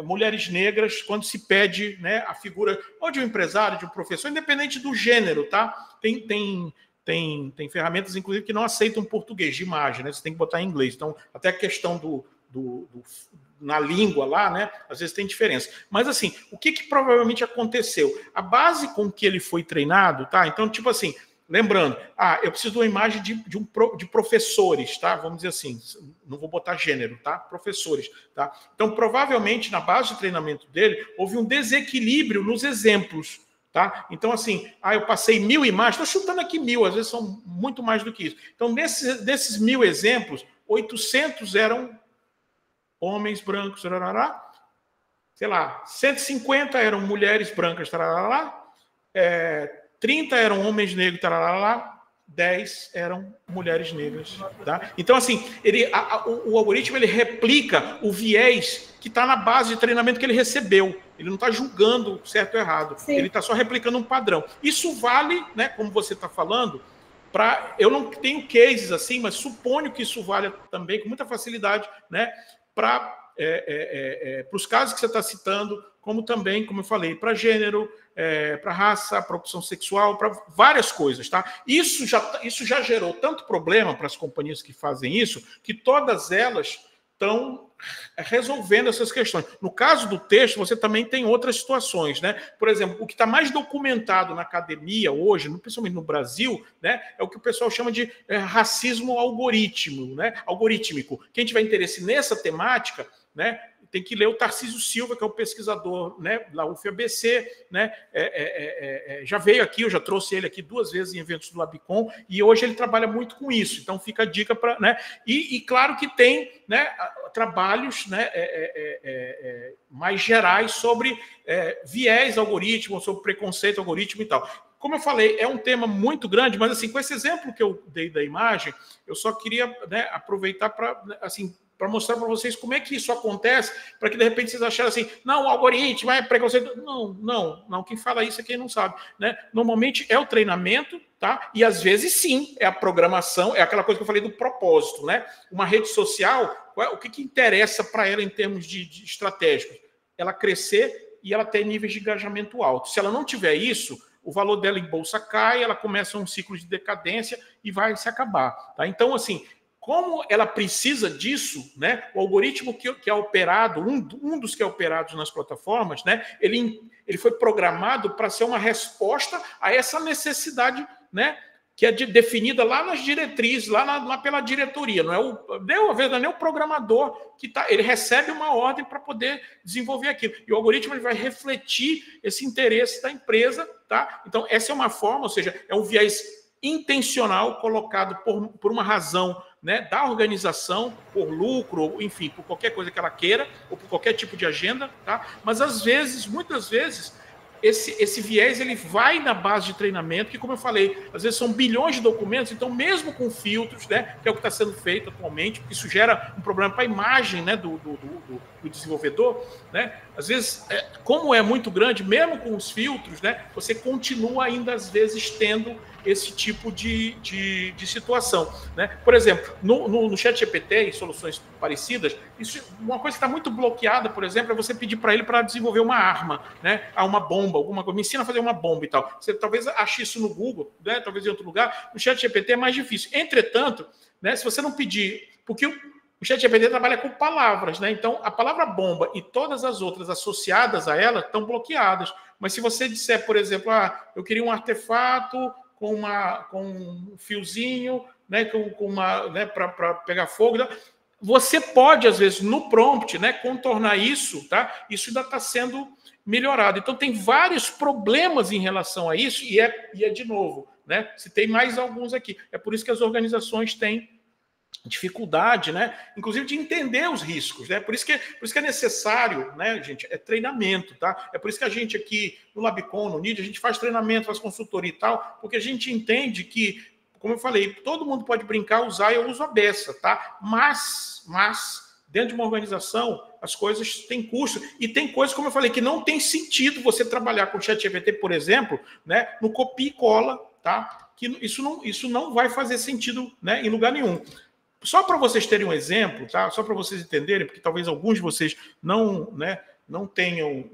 mulheres negras, quando se pede, né, a figura ou de um empresário, de um professor, independente do gênero, tá? Tem ferramentas, inclusive, que não aceitam português de imagem, né? Você tem que botar em inglês. Então, até a questão na língua lá, né? Às vezes tem diferença. Mas, assim, o que provavelmente aconteceu? A base com que ele foi treinado, tá? Então, tipo assim, lembrando, eu preciso de uma imagem de professores, tá? Vamos dizer assim, não vou botar gênero, tá? Professores, tá? Então, provavelmente, na base de treinamento dele, houve um desequilíbrio nos exemplos. Tá? Então, assim, eu passei 1000 imagens, estou chutando aqui 1000, às vezes são muito mais do que isso. Então, desses 1000 exemplos, 800 eram homens brancos, tarará, sei lá, 150 eram mulheres brancas, tarará, 30 eram homens negros, tarará, 10 eram mulheres negras. Tá? Então, assim, o algoritmo ele replica o viés que está na base de treinamento que ele recebeu. Ele não está julgando certo ou errado. Sim. Ele está só replicando um padrão. Isso vale, né, como você está falando, eu não tenho cases assim, mas suponho que isso vale também com muita facilidade, né, para os casos que você está citando, como também, como eu falei, para gênero, para raça, para opção sexual, para várias coisas. Tá? Isso já gerou tanto problema para as companhias que fazem isso, que todas elas estão resolvendo essas questões. No caso do texto, você também tem outras situações, né? Por exemplo, o que está mais documentado na academia hoje, principalmente no Brasil, né, é o que o pessoal chama de racismo algorítmico. Quem tiver interesse nessa temática, né, tem que ler o Tarcísio Silva, que é o pesquisador, né, da UFABC, né, já veio aqui, eu já trouxe ele aqui 2 vezes em eventos do Labicon, e hoje ele trabalha muito com isso, então fica a dica para... Né, e claro que tem, né, trabalhos, né, mais gerais sobre viés algoritmo, sobre preconceito algoritmo e tal. Como eu falei, é um tema muito grande, mas assim, com esse exemplo que eu dei da imagem, eu só queria, né, aproveitar para, assim, para mostrar para vocês como é que isso acontece, para que de repente vocês acharem assim, não, o algoritmo é preconceito. Não, quem fala isso é quem não sabe. Né? Normalmente é o treinamento, tá? E às vezes sim, é a programação, é aquela coisa que eu falei do propósito. Né? Uma rede social, o que interessa para ela em termos de estratégicos? Ela crescer e ela ter níveis de engajamento alto. Se ela não tiver isso, o valor dela em bolsa cai, ela começa um ciclo de decadência e vai se acabar. Tá? Então, assim, como ela precisa disso, né? O algoritmo que é operado, um dos que é operado nas plataformas, né? Ele foi programado para ser uma resposta a essa necessidade, né? Que é definida lá nas diretrizes, lá pela diretoria. Não é nem o programador que tá. Ele recebe uma ordem para poder desenvolver aquilo. E o algoritmo ele vai refletir esse interesse da empresa, tá? Então, essa é uma forma, ou seja, é um viés intencional colocado por uma razão, né, da organização, por lucro, ou, enfim, por qualquer coisa que ela queira, ou por qualquer tipo de agenda, tá? Mas às vezes, muitas vezes, esse viés ele vai na base de treinamento, que, como eu falei, às vezes são bilhões de documentos, então mesmo com filtros, né, que é o que está sendo feito atualmente, porque isso gera um problema para a imagem, né, do desenvolvedor, né? Às vezes, como é muito grande, mesmo com os filtros, né, você continua ainda, às vezes, tendo esse tipo de situação. Né? Por exemplo, no ChatGPT e soluções parecidas, uma coisa que está muito bloqueada, por exemplo, é você pedir para ele para desenvolver uma arma, né? Uma bomba, alguma coisa. Me ensina a fazer uma bomba e tal. Você talvez ache isso no Google, né? Talvez em outro lugar. No ChatGPT é mais difícil. Entretanto, né, se você não pedir... Porque o ChatGPT trabalha com palavras, né? Então, a palavra bomba e todas as outras associadas a ela estão bloqueadas. Mas se você disser, por exemplo, eu queria um artefato com um fiozinho, né, né, para pegar fogo, né? Você pode, às vezes, no prompt, né, contornar isso, tá? Isso ainda está sendo melhorado. Então, tem vários problemas em relação a isso, e é de novo, né? Se tem mais alguns aqui. É por isso que as organizações têm dificuldade, né? Inclusive de entender os riscos, né? Por isso que é necessário, né, gente, treinamento, tá? É por isso que a gente aqui no Labicon, no NID, a gente faz treinamento, faz consultoria e tal, porque a gente entende que como eu falei, todo mundo pode brincar, usar, eu uso a beça, tá? Mas dentro de uma organização, as coisas têm custo. E tem coisas, como eu falei, que não tem sentido você trabalhar com o ChatGPT, por exemplo, né, no copia e cola, tá? Que isso não vai fazer sentido, né, em lugar nenhum. Só para vocês terem um exemplo, tá? Só para vocês entenderem, porque talvez alguns de vocês não tenham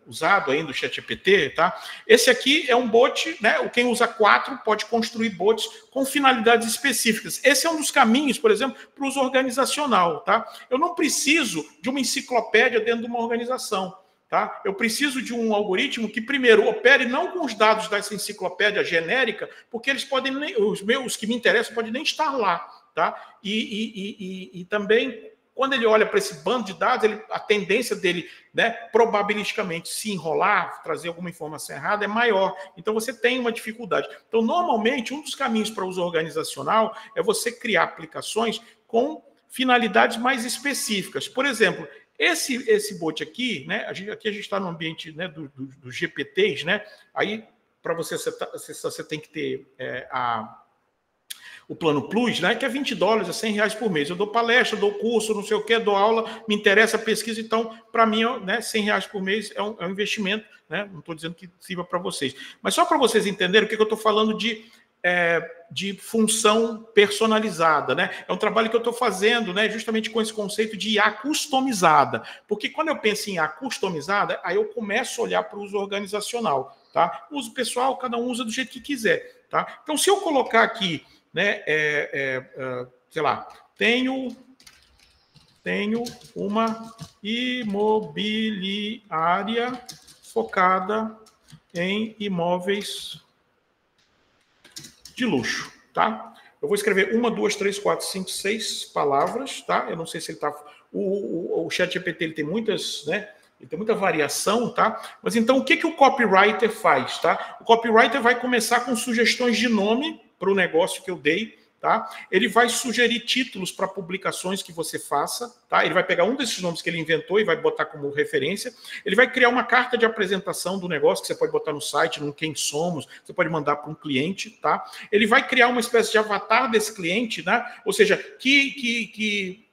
usado ainda o ChatGPT, tá? Esse aqui é um bot, né? Quem usa 4 pode construir bots com finalidades específicas. Esse é um dos caminhos, por exemplo, para o uso organizacional, tá? Eu não preciso de uma enciclopédia dentro de uma organização. Tá? Eu preciso de um algoritmo que, primeiro, opere não com os dados dessa enciclopédia genérica, porque eles podem, os que me interessam, podem nem estar lá. Tá? E também, quando ele olha para esse bando de dados, a tendência dele, né, probabilisticamente, se enrolar, trazer alguma informação errada, é maior. Então, você tem uma dificuldade. Então, normalmente, um dos caminhos para o uso organizacional é você criar aplicações com finalidades mais específicas. Por exemplo, esse bot aqui, né? Aqui a gente está no ambiente, né, dos GPTs, né? Aí, para você tem que ter o plano Plus, né? Que é $20, é R$100 por mês. Eu dou palestra, dou curso, não sei o quê, dou aula, me interessa a pesquisa, então, para mim, né, R$100 por mês é um investimento, né? Não estou dizendo que sirva para vocês. Mas só para vocês entenderem o que eu estou falando de função personalizada, né? É um trabalho que eu estou fazendo, né, justamente com esse conceito de IA customizada, porque quando eu penso em IA customizada, aí eu começo a olhar para o uso organizacional, tá? O uso pessoal, cada um usa do jeito que quiser, tá? Então, se eu colocar aqui, né, sei lá, tenho uma imobiliária focada em imóveis de luxo, tá? Eu vou escrever 1, 2, 3, 4, 5, 6 palavras, tá? Eu não sei se ele tá... O ChatGPT, ele tem muitas, né? Ele tem muita variação, tá? Mas então, o que o copywriter faz, tá? O copywriter vai começar com sugestões de nome para o negócio que eu dei, tá? Ele vai sugerir títulos para publicações que você faça, tá? Ele vai pegar um desses nomes que ele inventou e vai botar como referência. Ele vai criar uma carta de apresentação do negócio que você pode botar no site, no Quem Somos, você pode mandar para um cliente, tá? Ele vai criar uma espécie de avatar desse cliente, né? Ou seja, que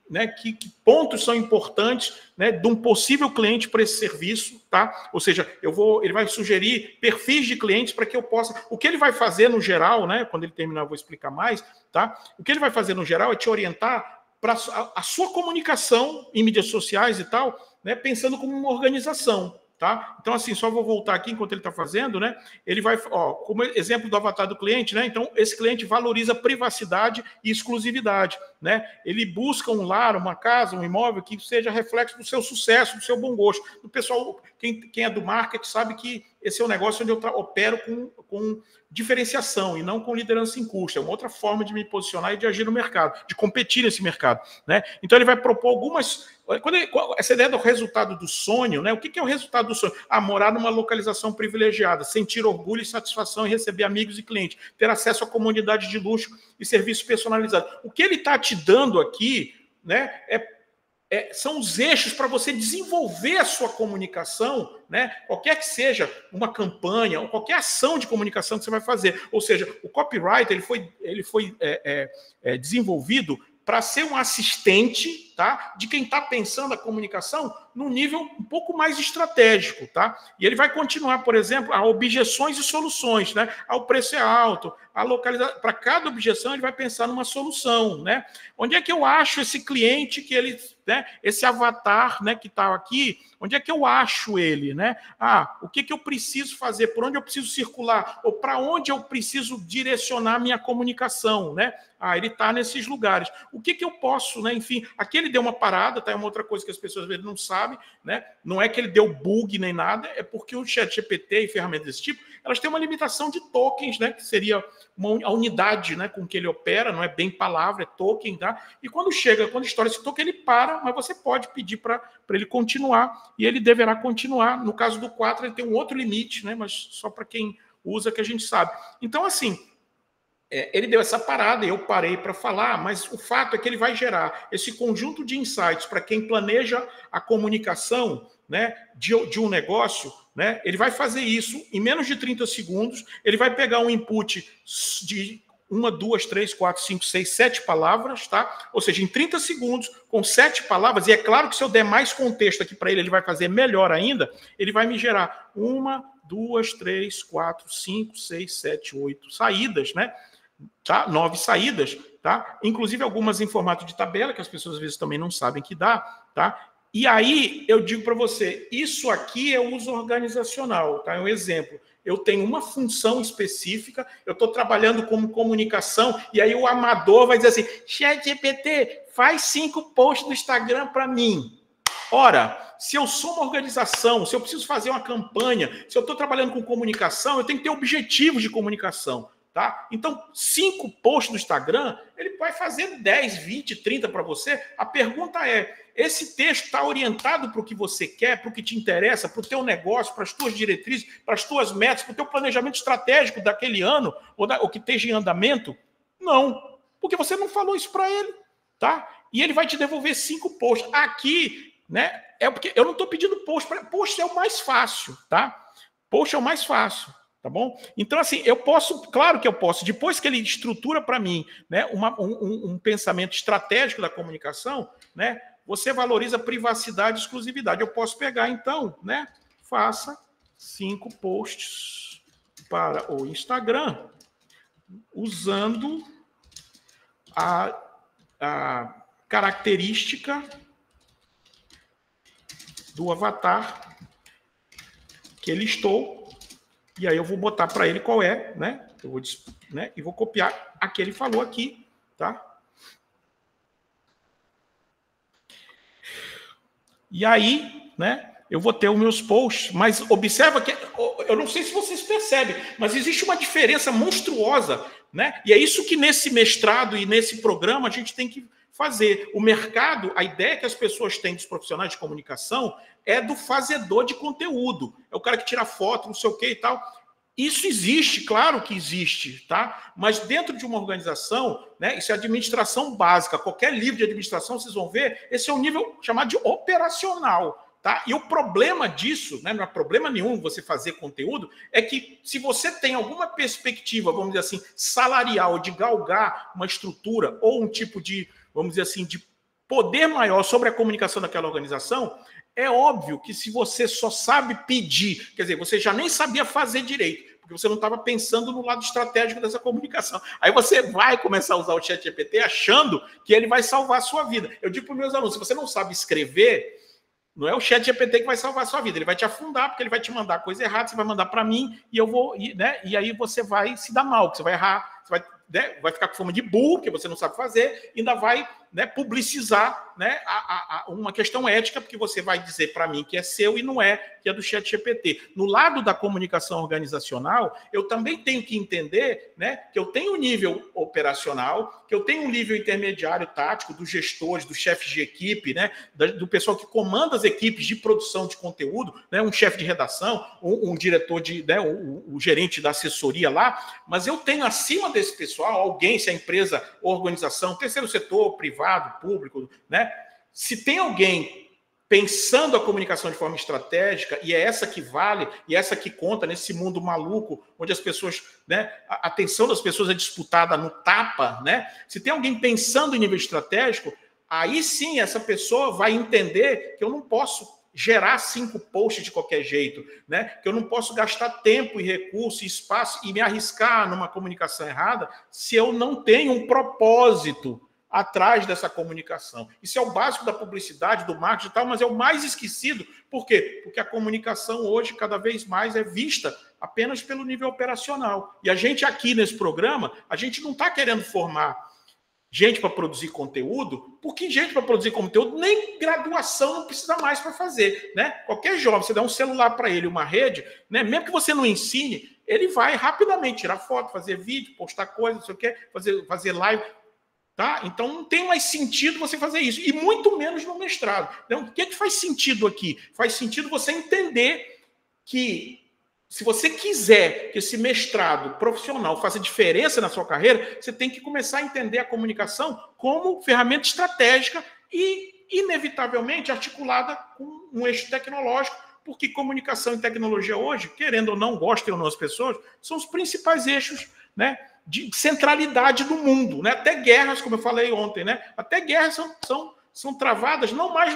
pontos são importantes, né, de um possível cliente para esse serviço, tá? Ou seja, ele vai sugerir perfis de clientes para que eu possa... O que ele vai fazer no geral, né, quando ele terminar eu vou explicar mais, tá? O que ele vai fazer no geral é te orientar para a sua comunicação em mídias sociais e tal, né, pensando como uma organização. Tá? Então, assim, só vou voltar aqui enquanto ele está fazendo, né? Ele vai, como exemplo do avatar do cliente, né? Então, esse cliente valoriza privacidade e exclusividade, né? Ele busca um lar, uma casa, um imóvel que seja reflexo do seu sucesso, do seu bom gosto. O pessoal, quem é do marketing sabe que esse é um negócio onde eu opero com diferenciação e não com liderança em custo. É uma outra forma de me posicionar e de agir no mercado, de competir nesse mercado, né? Então, ele vai propor algumas... Essa ideia do resultado do sonho, né? O que é o resultado do sonho? Morar numa localização privilegiada, sentir orgulho e satisfação em receber amigos e clientes, ter acesso a comunidade de luxo e serviços personalizados. O que ele está te dando aqui, né, são os eixos para você desenvolver a sua comunicação, né? Qualquer que seja uma campanha ou qualquer ação de comunicação que você vai fazer. Ou seja, o copywriter ele foi desenvolvido para ser um assistente, tá, de quem está pensando a comunicação num nível um pouco mais estratégico. Tá? E ele vai continuar, por exemplo, a objeções e soluções. Né? O preço é alto, a localização. Para cada objeção, ele vai pensar numa solução. Né? Onde é que eu acho esse cliente que ele... Né, esse avatar, né, que está aqui, onde é que eu acho ele? Né? O que eu preciso fazer? Por onde eu preciso circular? Ou para onde eu preciso direcionar a minha comunicação? Né? Ele está nesses lugares. O que eu posso, né? Enfim, aqui ele deu uma parada, tá? É uma outra coisa que as pessoas às vezes não sabem, né? Não é que ele deu bug nem nada, é porque o ChatGPT e ferramentas desse tipo, elas têm uma limitação de tokens, né? Que seria a unidade, né, com que ele opera, não é bem palavra, é token, tá? E quando estoura esse token, ele para, mas você pode pedir para ele continuar, e ele deverá continuar. No caso do 4, ele tem um outro limite, né? Mas só para quem usa que a gente sabe. Então, assim, ele deu essa parada e eu parei para falar, mas o fato é que ele vai gerar esse conjunto de insights para quem planeja a comunicação, né, de um negócio, né, ele vai fazer isso em menos de 30 segundos, ele vai pegar um input de 1, 2, 3, 4, 5, 6, 7 palavras, tá? Ou seja, em 30 segundos, com 7 palavras, e é claro que se eu der mais contexto aqui para ele, ele vai fazer melhor ainda, ele vai me gerar 1, 2, 3, 4, 5, 6, 7, 8 saídas, né? Tá? 9 saídas, tá? Inclusive algumas em formato de tabela, que as pessoas às vezes também não sabem que dá, tá? E aí eu digo para você, isso aqui é uso organizacional, tá? É um exemplo. Eu tenho uma função específica, eu estou trabalhando como comunicação, e aí o amador vai dizer assim, ChatGPT, faz 5 posts no Instagram para mim. Ora, se eu sou uma organização, se eu preciso fazer uma campanha, se eu estou trabalhando com comunicação, eu tenho que ter objetivos de comunicação. Tá? Então, 5 posts no Instagram, ele vai fazer 10, 20, 30 para você. A pergunta é, esse texto está orientado para o que você quer, para o que te interessa, para o teu negócio, para as tuas diretrizes, para as tuas metas, para o teu planejamento estratégico daquele ano, ou que esteja em andamento? Não, porque você não falou isso para ele. Tá? E ele vai te devolver 5 posts. Aqui, né, é porque eu não estou pedindo post. Post é o mais fácil. Tá? Post é o mais fácil. Tá bom? Então, assim, eu posso, claro que eu posso, depois que ele estrutura para mim, né, um pensamento estratégico da comunicação, né, você valoriza privacidade e exclusividade. Eu posso pegar, então, né, faça 5 posts para o Instagram usando a característica do avatar que ele listou. E aí eu vou botar para ele qual é, né? Eu vou, né? E vou copiar a que ele falou aqui, tá? E aí, né? Eu vou ter os meus posts, mas observa que eu não sei se vocês percebem, mas existe uma diferença monstruosa, né? E é isso que nesse mestrado e nesse programa a gente tem que fazer. O mercado, a ideia que as pessoas têm dos profissionais de comunicação é do fazedor de conteúdo. É o cara que tira foto, não sei o que e tal. Isso existe, claro que existe, tá? Mas dentro de uma organização, né, isso é administração básica. Qualquer livro de administração, vocês vão ver, esse é um nível chamado de operacional. Tá? E o problema disso, né, não é problema nenhum você fazer conteúdo, é que se você tem alguma perspectiva, vamos dizer assim, salarial, de galgar uma estrutura ou um tipo de, vamos dizer assim, de poder maior sobre a comunicação daquela organização, é óbvio que se você só sabe pedir, quer dizer, você já nem sabia fazer direito, porque você não estava pensando no lado estratégico dessa comunicação. Aí você vai começar a usar o ChatGPT achando que ele vai salvar a sua vida. Eu digo para os meus alunos, se você não sabe escrever, não é o ChatGPT que vai salvar a sua vida, ele vai te afundar, porque ele vai te mandar coisa errada, você vai mandar para mim, e eu vou, né? E aí você vai se dar mal, você vai errar, você vai, né? Vai ficar com fama de burro, porque você não sabe fazer, e ainda vai, né, publicizar, né, uma questão ética, porque você vai dizer para mim que é seu e não é, que é do ChatGPT. No lado da comunicação organizacional, eu também tenho que entender, né, que eu tenho um nível operacional, que eu tenho um nível intermediário tático dos gestores, dos chefes de equipe, né, do pessoal que comanda as equipes de produção de conteúdo, né, um chefe de redação, um diretor, né, o gerente da assessoria lá, mas eu tenho acima desse pessoal alguém, se a empresa, organização, terceiro setor, privado, público, né? Se tem alguém pensando a comunicação de forma estratégica, e é essa que vale, e é essa que conta nesse mundo maluco, onde as pessoas, né, a atenção das pessoas é disputada no tapa, né? Se tem alguém pensando em nível estratégico, aí sim essa pessoa vai entender que eu não posso gerar 5 posts de qualquer jeito, né? Que eu não posso gastar tempo e recurso e espaço e me arriscar numa comunicação errada se eu não tenho um propósito atrás dessa comunicação. Isso é o básico da publicidade, do marketing e tal, mas é o mais esquecido. Por quê? Porque a comunicação hoje, cada vez mais, é vista apenas pelo nível operacional. E a gente aqui nesse programa, a gente não está querendo formar gente para produzir conteúdo, porque gente para produzir conteúdo, nem graduação não precisa mais para fazer, né? Qualquer jovem, você dá um celular para ele, uma rede, né? Mesmo que você não ensine, ele vai rapidamente tirar foto, fazer vídeo, postar coisa, não sei o quê, fazer live. Tá? Então não tem mais sentido você fazer isso, e muito menos no mestrado. Então, o que faz sentido aqui? Faz sentido você entender que se você quiser que esse mestrado profissional faça diferença na sua carreira, você tem que começar a entender a comunicação como ferramenta estratégica e, inevitavelmente, articulada com um eixo tecnológico, porque comunicação e tecnologia hoje, querendo ou não, gostem ou não as pessoas, são os principais eixos, né, de centralidade do mundo, né? Até guerras, como eu falei ontem, né? Até guerras são travadas não mais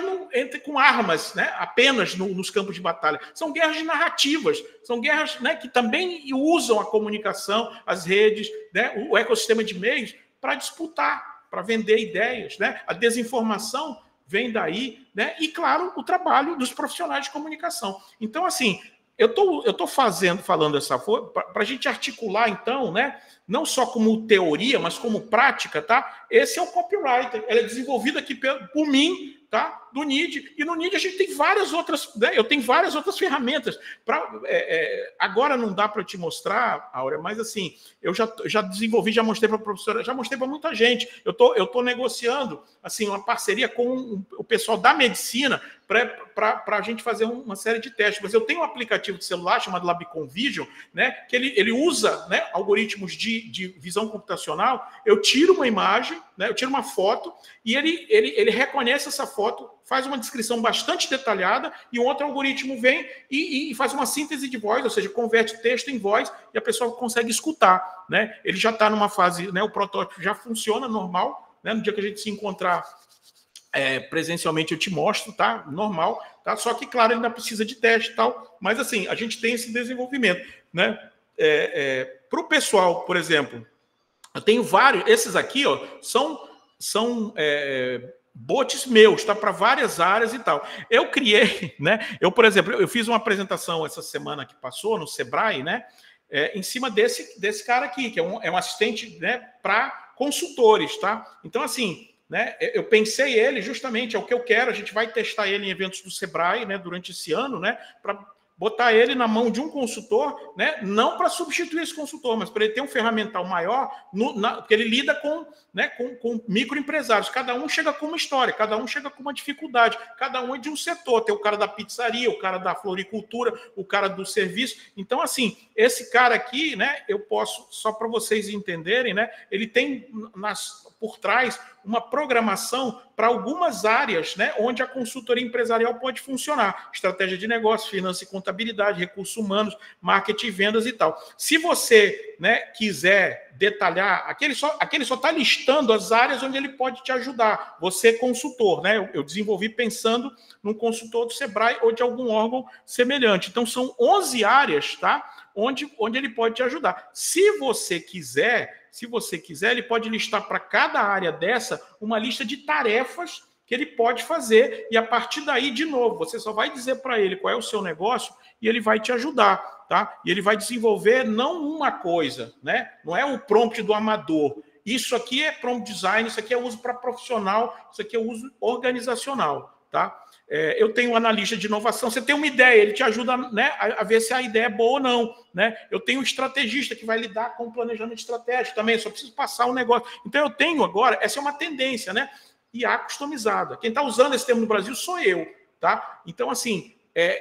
com armas, né? Apenas nos campos de batalha. São guerras narrativas, são guerras, né, que também usam a comunicação, as redes, né, o ecossistema de meios para disputar, para vender ideias, né? A desinformação vem daí, né? E, claro, o trabalho dos profissionais de comunicação. Então, assim, eu tô falando essa coisa para a gente articular, então, né? Não só como teoria, mas como prática, tá? Esse é o copywriter. Ele é desenvolvido aqui por mim, tá? Do NID. E no NID a gente tem várias outras, né? Eu tenho várias outras ferramentas. Agora não dá para te mostrar, Áurea, mas assim, eu já desenvolvi, já mostrei para a professora, já mostrei para muita gente. Eu tô negociando assim, uma parceria com o pessoal da medicina para a gente fazer uma série de testes. Mas eu tenho um aplicativo de celular chamado Labicon Vision, né, que ele usa, né, algoritmos de visão computacional. Eu tiro uma imagem, né, eu tiro uma foto, e ele reconhece essa foto, faz uma descrição bastante detalhada, e um outro algoritmo vem e faz uma síntese de voz, ou seja, converte texto em voz, e a pessoa consegue escutar, né? Ele já está numa fase, né, o protótipo já funciona normal, né? No dia que a gente se encontrar presencialmente eu te mostro, tá? Normal, tá? Só que, claro, ele ainda precisa de teste e tal, mas assim, a gente tem esse desenvolvimento, né? Para o pessoal, por exemplo, eu tenho vários, esses aqui, ó, são bots meus, tá? Para várias áreas e tal. Eu criei, né? Por exemplo, eu fiz uma apresentação essa semana que passou no Sebrae, né? Em cima desse cara aqui, que é um assistente, né, para consultores, tá? Então, assim, né, eu pensei ele justamente, é o que eu quero, a gente vai testar ele em eventos do Sebrae, né, durante esse ano, né, para botar ele na mão de um consultor, né, não para substituir esse consultor, mas para ele ter um ferramental maior, porque ele lida com microempresários. Cada um chega com uma história, cada um chega com uma dificuldade, cada um é de um setor. Tem o cara da pizzaria, o cara da floricultura, o cara do serviço. Então, assim, esse cara aqui, né, eu posso, só para vocês entenderem, né, ele tem por trás uma programação para algumas áreas, né, onde a consultoria empresarial pode funcionar. Estratégia de negócio, finança e contabilidade, recursos humanos, marketing e vendas e tal. Se você, né, quiser detalhar, aquele só está listando as áreas onde ele pode te ajudar. Você é consultor, né? Eu desenvolvi pensando num consultor do Sebrae ou de algum órgão semelhante. Então, são 11 áreas, tá? Onde ele pode te ajudar. Se você quiser, ele pode listar para cada área dessa uma lista de tarefas que ele pode fazer, e a partir daí, de novo, você só vai dizer para ele qual é o seu negócio e ele vai te ajudar, tá? E ele vai desenvolver não uma coisa, né? Não é o prompt do amador. Isso aqui é prompt design, isso aqui é uso para profissional, isso aqui é uso organizacional, tá? Eu tenho um analista de inovação, você tem uma ideia, ele te ajuda, né, a ver se a ideia é boa ou não, né? Eu tenho um estrategista que vai lidar com o planejamento estratégico também, só preciso passar um negócio. Então eu tenho agora, essa é uma tendência, né? IA customizada. Quem está usando esse termo no Brasil sou eu, tá? Então, assim,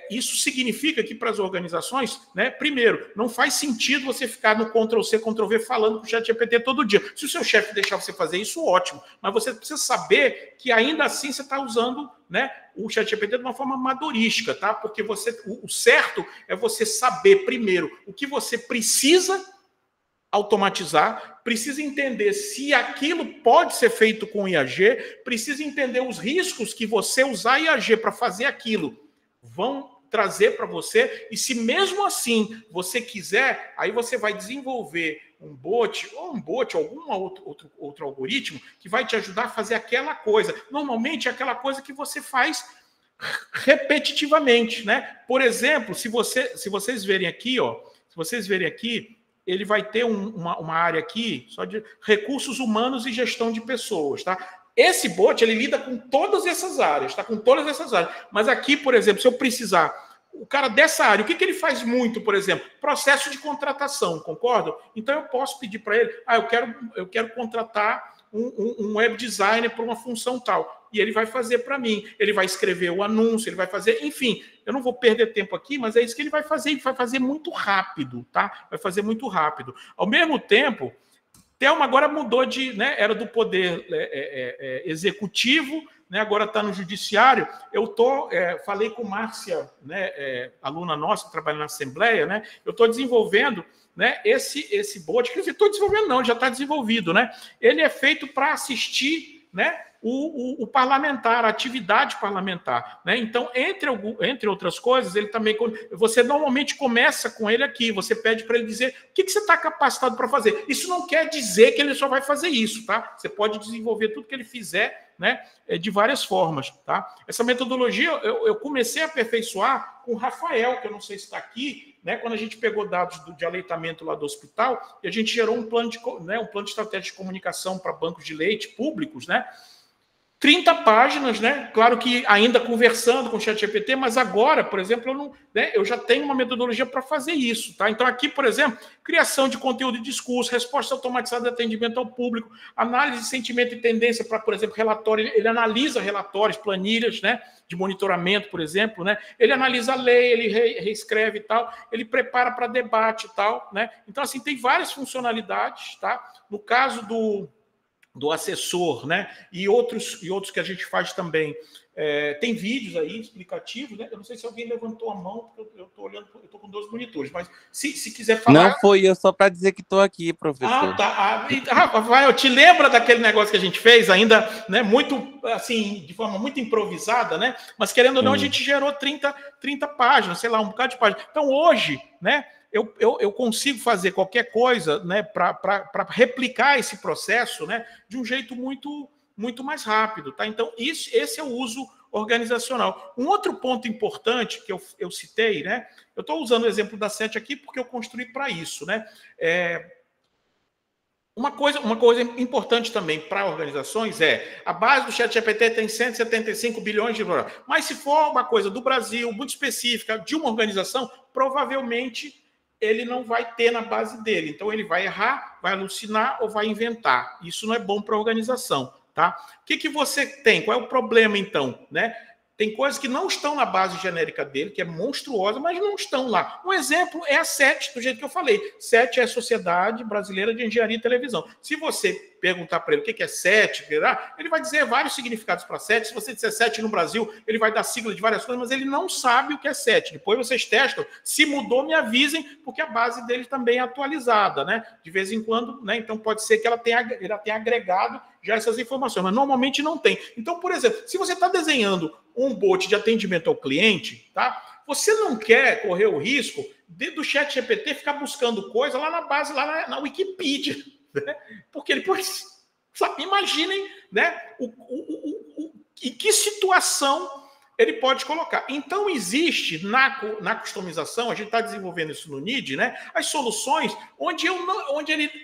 isso significa que para as organizações, né, primeiro, não faz sentido você ficar no Ctrl-C, Ctrl-V falando com o ChatGPT todo dia. Se o seu chefe deixar você fazer isso, ótimo. Mas você precisa saber que ainda assim você está usando, né, o ChatGPT de uma forma amadorística, tá? Porque o certo é você saber, primeiro, o que você precisa automatizar, precisa entender se aquilo pode ser feito com IAG, precisa entender os riscos que você usar IAG para fazer aquilo vão trazer para você, e se mesmo assim você quiser, aí você vai desenvolver um bot, algum outro algoritmo que vai te ajudar a fazer aquela coisa. Normalmente é aquela coisa que você faz repetitivamente, né? Por exemplo, se vocês verem aqui, ó, ele vai ter uma área aqui só de recursos humanos e gestão de pessoas, tá? Esse bot, ele lida com todas essas áreas, tá? Com todas essas áreas. Mas aqui, por exemplo, se eu precisar, o cara dessa área, o que ele faz muito, por exemplo? Processo de contratação, concordam? Então eu posso pedir para ele, eu quero contratar um web designer para uma função tal. e ele vai fazer para mim. Ele vai escrever o anúncio, ele vai fazer, enfim, eu não vou perder tempo aqui, mas é isso que ele vai fazer muito rápido, tá? Vai fazer muito rápido. Ao mesmo tempo, Thelma agora mudou de, né, era do poder executivo, né, agora está no judiciário. Eu falei com Márcia, né, aluna nossa que trabalha na Assembleia, né, eu estou desenvolvendo, né, esse bot, quer dizer, estou desenvolvendo não, já está desenvolvido, né, ele é feito para assistir, né, o parlamentar, a atividade parlamentar, né? Então, entre outras coisas, ele também, você normalmente começa com ele aqui, você pede para ele dizer o que você está capacitado para fazer. Isso não quer dizer que ele só vai fazer isso, tá? Você pode desenvolver tudo que ele fizer, né, de várias formas, tá? Essa metodologia eu comecei a aperfeiçoar com o Rafael, que eu não sei se está aqui, né, quando a gente pegou dados de aleitamento lá do hospital, e a gente gerou um plano de estratégia de comunicação para bancos de leite públicos, né? 30 páginas, né? Claro que ainda conversando com o ChatGPT, mas agora, por exemplo, eu já tenho uma metodologia para fazer isso, tá? Então, aqui, por exemplo, criação de conteúdo e discurso, resposta automatizada de atendimento ao público, análise de sentimento e tendência para, por exemplo, relatório. Ele analisa relatórios, planilhas, né, de monitoramento, por exemplo, né? Ele analisa a lei, ele reescreve e tal, ele prepara para debate e tal, né? Então, assim, tem várias funcionalidades, tá? No caso do assessor, né? E outros que a gente faz também. Tem vídeos aí explicativos, né? Eu não sei se alguém levantou a mão, porque eu estou olhando, eu estou com 2 monitores, mas se quiser falar. Não foi eu, só para dizer que estou aqui, professor. Ah, tá. Rafael, te lembra daquele negócio que a gente fez ainda, né? Muito assim, de forma muito improvisada, né? Mas querendo ou não, a gente gerou 30 páginas, sei lá, um bocado de páginas. Então, hoje, né? Eu consigo fazer qualquer coisa, né, para replicar esse processo, né, de um jeito muito mais rápido. Tá? Então, esse é o uso organizacional. Um outro ponto importante que eu citei, né, eu estou usando o exemplo da SET aqui porque eu construí para isso. Né? Uma coisa importante também para organizações a base do ChatGPT tem 175 bilhões de dólares. Mas se for uma coisa do Brasil, muito específica, de uma organização, provavelmente ele não vai ter na base dele. Então, ele vai errar, vai alucinar ou vai inventar. Isso não é bom para a organização. Tá? O que você tem? Qual é o problema, então? Né? Tem coisas que não estão na base genérica dele, que é monstruosa, mas não estão lá. Um exemplo é a SET, do jeito que eu falei. SET é a Sociedade Brasileira de Engenharia e Televisão. Se você perguntar para ele o que é SET, ele vai dizer vários significados para SET. Se você disser SET no Brasil, ele vai dar sigla de várias coisas, mas ele não sabe o que é SET. Depois vocês testam. Se mudou, me avisem, porque a base dele também é atualizada, né? De vez em quando, né? Então pode ser que ela tenha agregado já essas informações, mas normalmente não tem. Então, por exemplo, se você está desenhando um bot de atendimento ao cliente, tá? Você não quer correr o risco do ChatGPT ficar buscando coisa lá na base, lá na Wikipedia, né? Porque ele pode... Imaginem, né, em que situação ele pode colocar. Então, existe na customização, a gente está desenvolvendo isso no NID, né, as soluções onde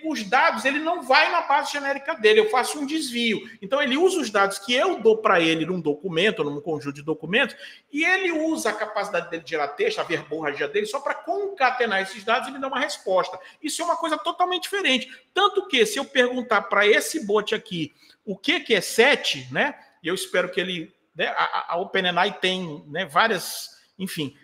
os dados ele não vai na base genérica dele, eu faço um desvio. Então, ele usa os dados que eu dou para ele num documento, num conjunto de documentos, e ele usa a capacidade dele de gerar texto, a verborragia dele, só para concatenar esses dados e me dar uma resposta. Isso é uma coisa totalmente diferente. Tanto que, se eu perguntar para esse bot aqui o que é SET, né, e eu espero que ele... A OpenAI tem, né, várias, enfim,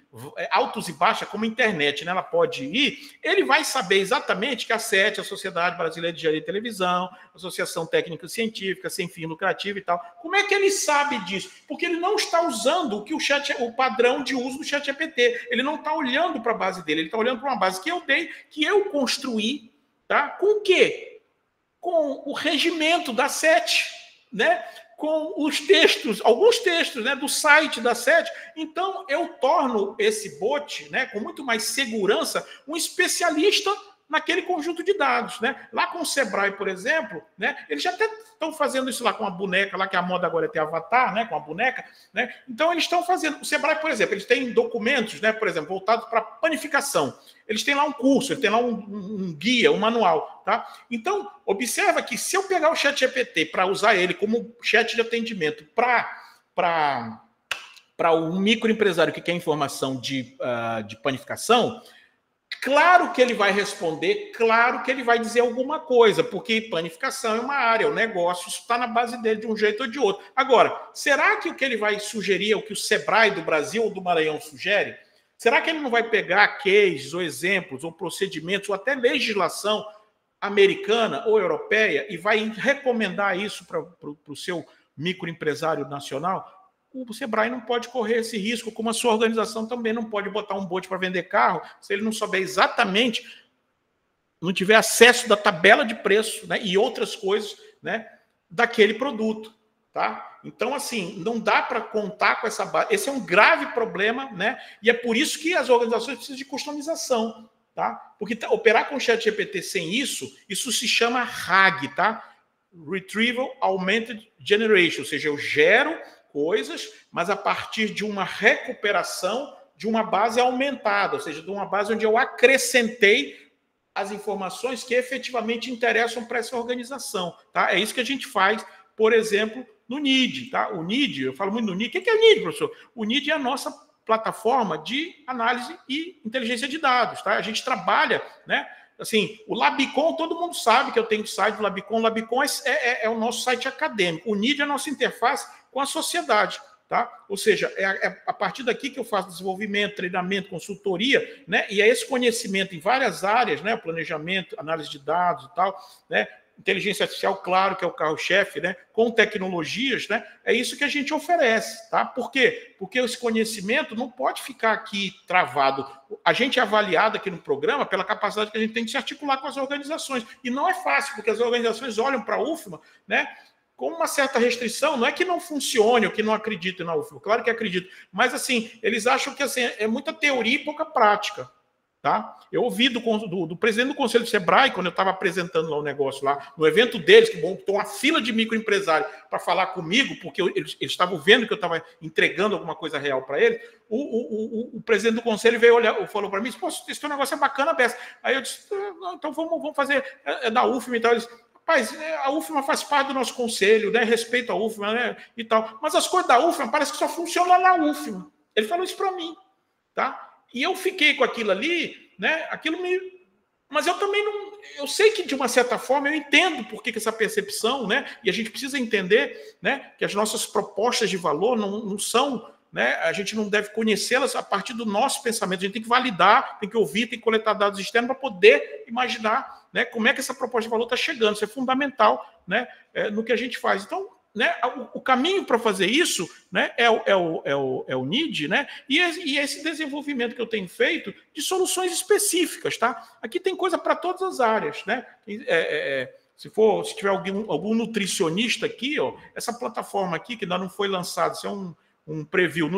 altos e baixas, como a internet, né, ela pode ir, ele vai saber exatamente que a SET, a Sociedade Brasileira de Engenharia e Televisão, Associação Técnica Científica, sem fim lucrativo e tal. Como é que ele sabe disso? Porque ele não está usando o padrão de uso do ChatGPT. Ele não está olhando para a base dele, ele está olhando para uma base que eu dei, que eu construí, tá? Com o quê? Com o regimento da SET, né? Com os textos, alguns textos, né, do site da SET. Então, eu torno esse bot, né, com muito mais segurança, um especialista naquele conjunto de dados. Né? Lá com o Sebrae, por exemplo, né, eles já até estão fazendo isso lá com a boneca, lá que a moda agora é ter avatar, né, com a boneca. Né? Então, eles estão fazendo... O Sebrae, por exemplo, eles têm documentos, né, por exemplo, voltados para panificação. Eles têm lá um curso, eles têm lá um guia, um manual. Tá? Então, observa que se eu pegar o ChatGPT para usar ele como chat de atendimento para um microempresário que quer informação de panificação, Claro que ele vai responder, claro que ele vai dizer alguma coisa, porque planificação é uma área, o negócio está na base dele de um jeito ou de outro. Agora, será que o que ele vai sugerir é o que o Sebrae do Brasil ou do Maranhão sugere? Será que ele não vai pegar cases ou exemplos ou procedimentos ou até legislação americana ou europeia e vai recomendar isso para o seu microempresário nacional? O Sebrae não pode correr esse risco, como a sua organização também não pode botar um bote para vender carro se ele não souber exatamente, não tiver acesso da tabela de preço, né, e outras coisas, né, daquele produto. Tá? Então, assim, não dá para contar com essa base. Esse é um grave problema, né? E é por isso que as organizações precisam de customização. Tá? Porque operar com o ChatGPT sem isso se chama RAG, tá? Retrieval Augmented Generation, ou seja, eu gero coisas, mas a partir de uma recuperação de uma base aumentada, ou seja, de uma base onde eu acrescentei as informações que efetivamente interessam para essa organização. Tá? É isso que a gente faz, por exemplo, no NID. Tá? O NID, eu falo muito no NID. O que é o NID, professor? O NID é a nossa plataforma de análise e inteligência de dados. Tá? A gente trabalha, né? Assim, o Labicon, todo mundo sabe que eu tenho o site do Labicon. O Labicon é o nosso site acadêmico. O NID é a nossa interface com a sociedade. Tá? Ou seja, é a partir daqui que eu faço desenvolvimento, treinamento, consultoria, né? E é esse conhecimento em várias áreas, né? Planejamento, análise de dados e tal, né? Inteligência artificial, claro, que é o carro-chefe, né? Com tecnologias, né? É isso que a gente oferece, tá? Por quê? Porque esse conhecimento não pode ficar aqui travado. A gente é avaliado aqui no programa pela capacidade que a gente tem de se articular com as organizações. E não é fácil, porque as organizações olham para a UFMA, né? Com uma certa restrição, não é que não funcione ou que não acreditem na UFMA, claro que acreditam, mas assim, eles acham que assim, é muita teoria e pouca prática. Tá? Eu ouvi do presidente do Conselho do Sebrae, quando eu estava apresentando lá o negócio, lá no evento deles, que montou uma fila de microempresários para falar comigo, porque eles estavam vendo que eu estava entregando alguma coisa real para eles. O presidente do Conselho veio olhar, falou para mim: pô, esse teu negócio é bacana, Bessa. Aí eu disse: então vamos fazer da UFMA e tal. Eles: rapaz, a UFMA faz parte do nosso conselho, né? Respeito a UFMA, né? E tal. Mas as coisas da UFMA parece que só funcionam na UFMA. Ele falou isso para mim, tá? E eu fiquei com aquilo ali, né? Aquilo me... Mas eu também não... Eu sei que, de uma certa forma, eu entendo por que essa percepção, né? E a gente precisa entender, né, que as nossas propostas de valor não são... Né? A gente não deve conhecê-las a partir do nosso pensamento. A gente tem que validar, tem que ouvir, tem que coletar dados externos para poder imaginar, né, como é que essa proposta de valor está chegando. Isso é fundamental, né, no que a gente faz. Então, né, o caminho para fazer isso, né, é o NID, né, e esse desenvolvimento que eu tenho feito de soluções específicas. Tá? Aqui tem coisa para todas as áreas. Né? Se tiver algum nutricionista aqui, ó, essa plataforma aqui, que ainda não foi lançada, isso é um preview.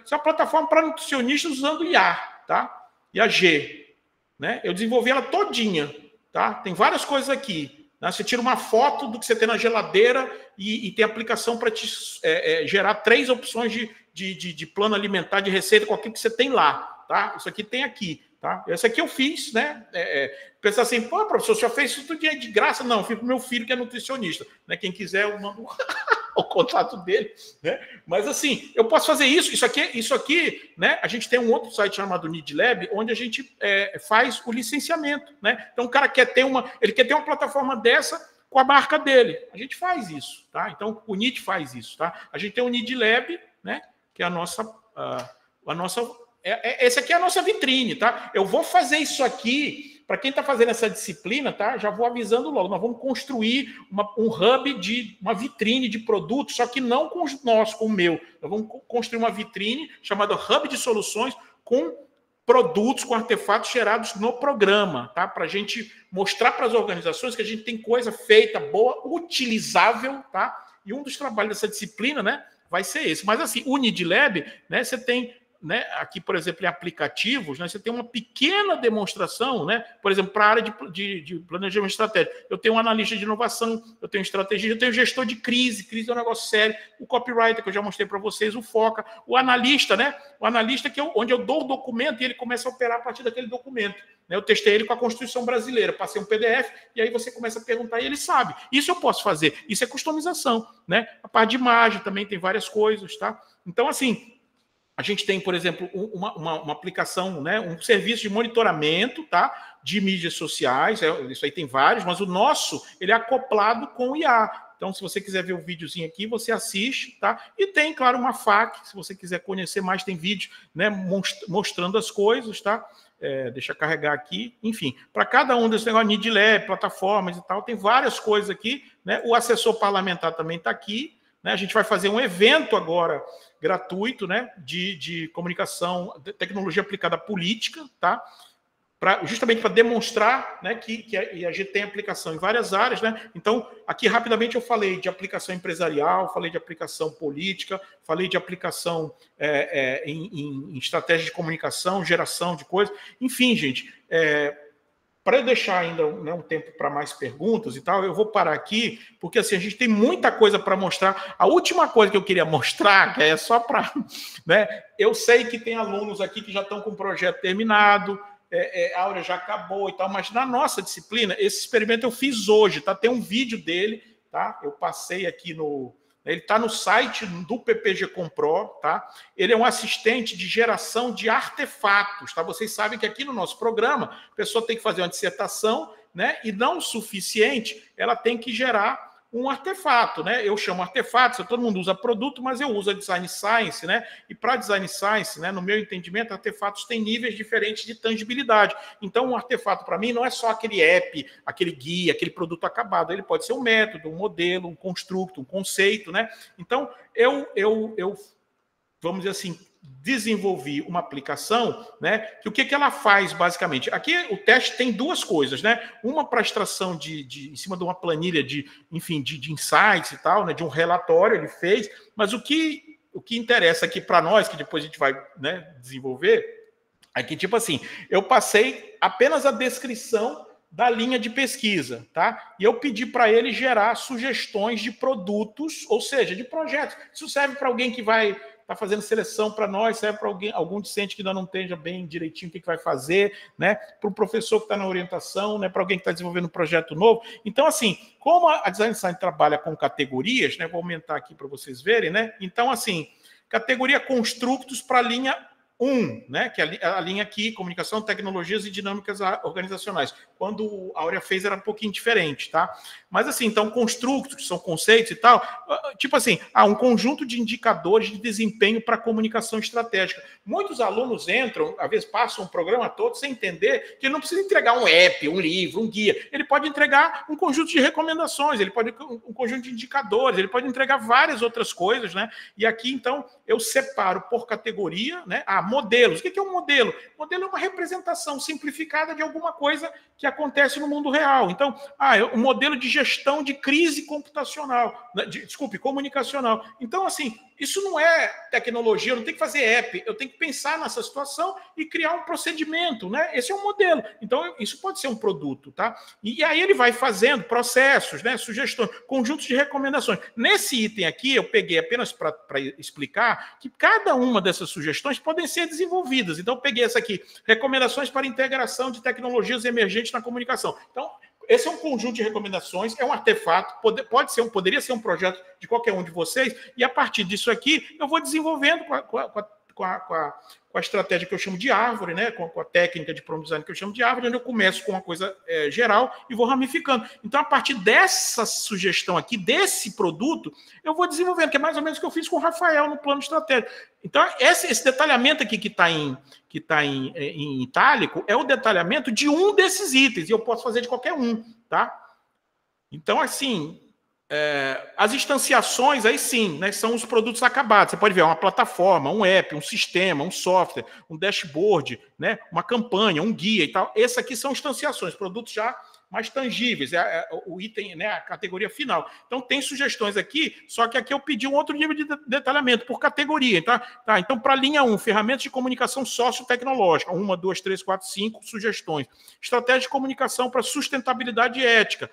Isso é uma plataforma para nutricionistas usando IA, tá? IAG. Né? Eu desenvolvi ela todinha. Tá? Tem várias coisas aqui. Né? Você tira uma foto do que você tem na geladeira e tem aplicação para te gerar 3 opções de plano alimentar, de receita, com aquilo que você tem lá. Tá? Isso aqui tem aqui. Tá? Essa aqui eu fiz, né? Pensar assim: pô, professor, o senhor fez isso tudo de graça? Não, eu fiz para o meu filho, que é nutricionista. Né? Quem quiser, eu mando o contato dele. Né? Mas assim, eu posso fazer isso. Isso aqui, né? A gente tem um outro site chamado NIDLab, onde a gente faz o licenciamento. Né? Então, o cara quer ter uma plataforma dessa com a marca dele. A gente faz isso. Tá? Então, o NID faz isso. Tá? A gente tem o NIDLab, né? Que é a nossa essa aqui é a nossa vitrine, tá? Eu vou fazer isso aqui, para quem está fazendo essa disciplina, tá? Já vou avisando logo, nós vamos construir um hub uma vitrine de produtos, só que não com com o meu. Nós vamos construir uma vitrine chamada Hub de Soluções com produtos, com artefatos gerados no programa, tá? Para a gente mostrar para as organizações que a gente tem coisa feita, boa, utilizável, tá? E um dos trabalhos dessa disciplina, né, vai ser esse. Mas assim, o NIDLab, né, você tem... Né? Aqui, por exemplo, em aplicativos, né? Você tem uma pequena demonstração, né? Por exemplo, para a área de planejamento estratégico. Eu tenho um analista de inovação, eu tenho estrategista, eu tenho gestor de crise é um negócio sério, o copywriter, que eu já mostrei para vocês, o FOCA, o analista, né? O analista onde eu dou o documento e ele começa a operar a partir daquele documento. Né? Eu testei ele com a Constituição Brasileira, passei um PDF e aí você começa a perguntar e ele sabe. Isso eu posso fazer, isso é customização. Né? A parte de imagem também tem várias coisas. Tá? Então, assim... A gente tem, por exemplo, uma aplicação, né, um serviço de monitoramento, tá, de mídias sociais. Isso aí tem vários, mas o nosso ele é acoplado com o IA. Então, se você quiser ver o videozinho aqui, você assiste, tá? E tem, claro, uma FAQ, se você quiser conhecer mais, tem vídeo, né, mostrando as coisas, tá? Deixa eu carregar aqui. Enfim, para cada um desses negócios, NIDLab, plataformas e tal, tem várias coisas aqui, né? O assessor parlamentar também está aqui, né? A gente vai fazer um evento agora gratuito, né, de comunicação, de tecnologia aplicada à política, tá? Justamente para demonstrar, né, que a gente tem aplicação em várias áreas, né? Então, aqui rapidamente eu falei de aplicação empresarial, falei de aplicação política, falei de aplicação em estratégia de comunicação, geração de coisas. Enfim, gente, para eu deixar ainda, né, um tempo para mais perguntas e tal, eu vou parar aqui, porque assim, a gente tem muita coisa para mostrar. A última coisa que eu queria mostrar, que é só para... né, eu sei que tem alunos aqui que já estão com o projeto terminado, a Áurea já acabou e tal, mas na nossa disciplina, esse experimento eu fiz hoje, tá? Tem um vídeo dele, tá? Eu passei aqui no... Ele está no site do PPG Compro, tá? Ele é um assistente de geração de artefatos, tá? Vocês sabem que aqui no nosso programa, a pessoa tem que fazer uma dissertação, né? E não o suficiente, ela tem que gerar um artefato, né? Eu chamo artefato, todo mundo usa produto, mas eu uso a Design Science, né? E para Design Science, né, no meu entendimento, artefatos têm níveis diferentes de tangibilidade. Então, um artefato, para mim, não é só aquele app, aquele guia, aquele produto acabado. Ele pode ser um método, um modelo, um construto, um conceito, né? Então, eu vamos dizer assim, desenvolvi uma aplicação, né, que o que ela faz, basicamente? Aqui o teste tem duas coisas, né? Uma para extração em cima de uma planilha enfim, de insights e tal, né, de um relatório ele fez, mas o que interessa aqui para nós, que depois a gente vai, né, desenvolver, é que, tipo assim, eu passei apenas a descrição da linha de pesquisa, tá? E eu pedi para ele gerar sugestões de produtos, ou seja, de projetos. Isso serve para alguém que vai estar fazendo seleção para nós, serve para algum discente que ainda não esteja bem direitinho o que vai fazer, né? Para o professor que está na orientação, né? Para alguém que está desenvolvendo um projeto novo. Então, assim, como a Design Science trabalha com categorias, né? Vou aumentar aqui para vocês verem, né? Então, assim, categoria construtos para a linha 1, né, que é a linha aqui, comunicação, tecnologias e dinâmicas organizacionais. Quando a Áurea fez era um pouquinho diferente, tá? Mas assim, então, construtos, que são conceitos e tal, tipo assim, um conjunto de indicadores de desempenho para comunicação estratégica. Muitos alunos entram, às vezes passam um programa todo sem entender que ele não precisa entregar um app, um livro, um guia. Ele pode entregar um conjunto de recomendações, ele pode um conjunto de indicadores, ele pode entregar várias outras coisas, né? E aqui, então, eu separo por categoria, né? Modelos. O que é um modelo? Modelo é uma representação simplificada de alguma coisa que acontece no mundo real. Então, um modelo de gestão de crise computacional, comunicacional. Então, assim, isso não é tecnologia, eu não tenho que fazer app, eu tenho que pensar nessa situação e criar um procedimento, né? Esse é um modelo. Então, isso pode ser um produto, tá? E aí ele vai fazendo processos, né? Sugestões, conjuntos de recomendações. Nesse item aqui, eu peguei apenas para explicar que cada uma dessas sugestões podem ser desenvolvidas. Então, eu peguei essa aqui, recomendações para integração de tecnologias emergentes na comunicação. Então, esse é um conjunto de recomendações, é um artefato, poderia ser um projeto de qualquer um de vocês, e a partir disso aqui, eu vou desenvolvendo com a estratégia que eu chamo de árvore, né? Com a técnica de prompt design que eu chamo de árvore, onde eu começo com uma coisa geral e vou ramificando. Então, a partir dessa sugestão aqui, desse produto, eu vou desenvolvendo, que é mais ou menos o que eu fiz com o Rafael no plano estratégico. Então, esse detalhamento aqui que está em itálico é o detalhamento de um desses itens, e eu posso fazer de qualquer um, tá? Então, assim, as instanciações, aí sim, né, são os produtos acabados. Você pode ver uma plataforma, um app, um sistema, um software, um dashboard, né, uma campanha, um guia e tal. Esses aqui são instanciações, produtos já mais tangíveis, o item, né, a categoria final. Então, tem sugestões aqui, só que aqui eu pedi um outro nível de detalhamento, por categoria. Tá? Então, para a linha 1, ferramentas de comunicação sociotecnológica, 1, 2, 3, 4, 5 sugestões. Estratégia de comunicação para sustentabilidade e ética,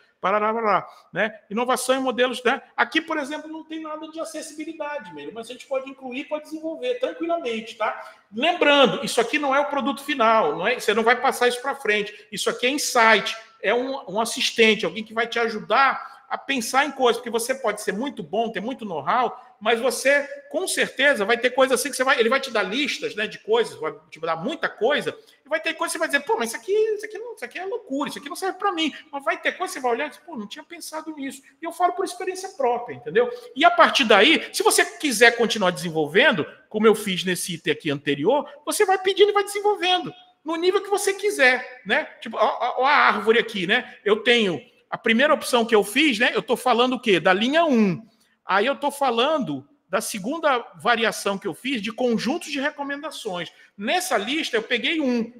né? Inovação em modelos, né? Aqui, por exemplo, não tem nada de acessibilidade mesmo, mas a gente pode incluir, pode desenvolver tranquilamente, tá? Lembrando, isso aqui não é o produto final, você não vai passar isso para frente. Isso aqui é insight, é um assistente, alguém que vai te ajudar a pensar em coisas, porque você pode ser muito bom, ter muito know-how, mas você, com certeza, vai ter coisas assim que ele vai te dar listas, né, de coisas, vai te dar muita coisa, e vai ter coisas que você vai dizer, pô, mas isso aqui é loucura, isso aqui não serve para mim. Mas vai ter coisas que você vai olhar e dizer, pô, não tinha pensado nisso. E eu falo por experiência própria, entendeu? E a partir daí, se você quiser continuar desenvolvendo, como eu fiz nesse item aqui anterior, você vai pedindo e vai desenvolvendo, no nível que você quiser, né? Tipo, ó a árvore aqui, né? Eu tenho a primeira opção que eu fiz, né? Eu estou falando o quê? Da linha 1. Aí eu estou falando da segunda variação que eu fiz de conjuntos de recomendações. Nessa lista, eu peguei